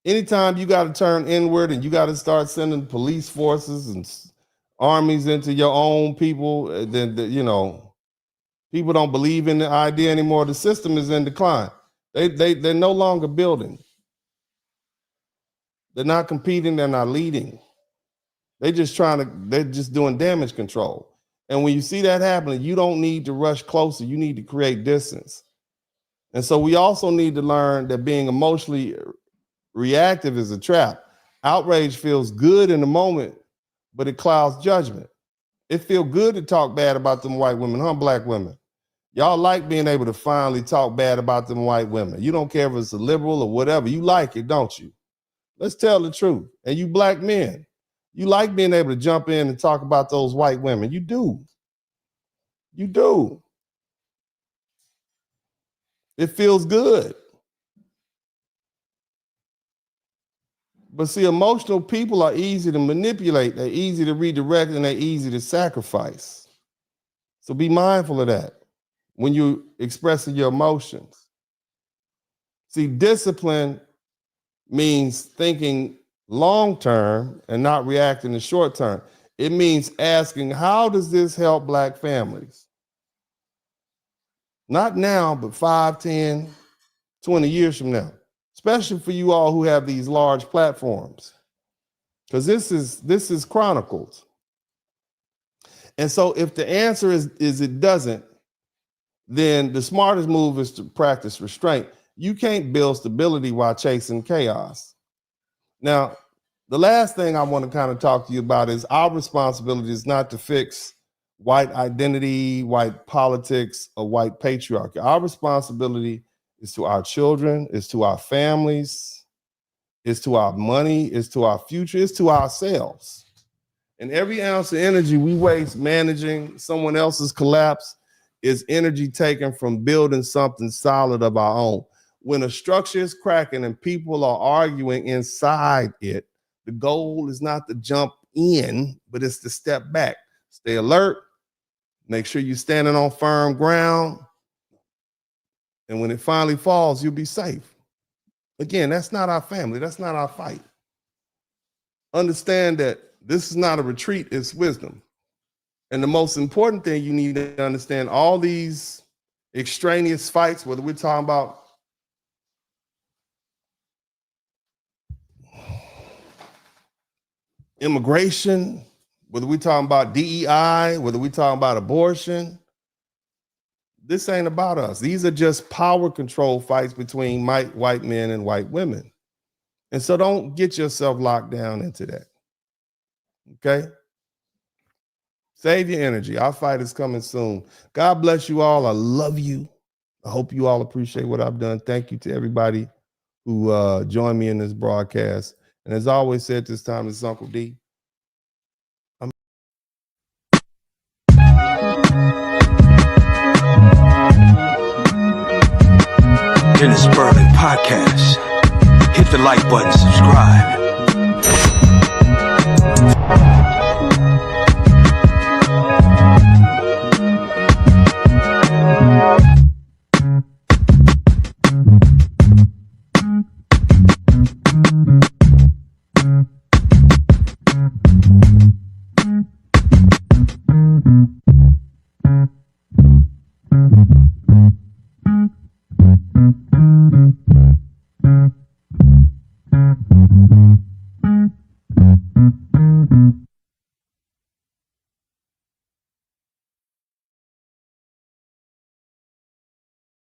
Anytime you got to turn inward and you got to start sending police forces and armies into your own people, then you know, people don't believe in the idea anymore. The system is in decline. They're no longer building. They're not competing. They're not leading. They're just doing damage control. And when you see that happening, you don't need to rush closer. You need to create distance. And so we also need to learn that being emotionally reactive is a trap. Outrage feels good in the moment, but it clouds judgment. It feels good to talk bad about them white women, huh, black women? Y'all like being able to finally talk bad about them white women. You don't care if it's a liberal or whatever. You like it, don't you? Let's tell the truth. And you black men, you like being able to jump in and talk about those white women. You do. You do. It feels good. But see, emotional people are easy to manipulate. They're easy to redirect and they're easy to sacrifice. So be mindful of that when you're expressing your emotions. See, discipline means thinking long-term and not reacting in short-term. It means asking, how does this help black families? Not now, but 5, 10, 20 years from now, especially for you all who have these large platforms, because this is chronicled. And so if the answer is it doesn't, then the smartest move is to practice restraint. You can't build stability while chasing chaos. Now, the last thing I want to kind of talk to you about is our responsibility is not to fix white identity, white politics, or white patriarchy. Our responsibility is to our children, is to our families, is to our money, is to our future, is to ourselves. And every ounce of energy we waste managing someone else's collapse is energy taken from building something solid of our own. When a structure is cracking and people are arguing inside it, the goal is not to jump in, but it's to step back. Stay alert. Make sure you're standing on firm ground. And when it finally falls, you'll be safe. Again, that's not our family. That's not our fight. Understand that this is not a retreat, it's wisdom. And the most important thing you need to understand, all these extraneous fights, whether we're talking about immigration, whether we're talking about DEI, whether we're talking about abortion, this ain't about us. These are just power control fights between white men and white women. And so don't get yourself locked down into that. Okay? Save your energy. Our fight is coming soon. God bless you all. I love you. I hope you all appreciate what I've done. Thank you to everybody who joined me in this broadcast. And as I always said this time, this is Uncle D. In the Spurling podcast, hit the like button, subscribe.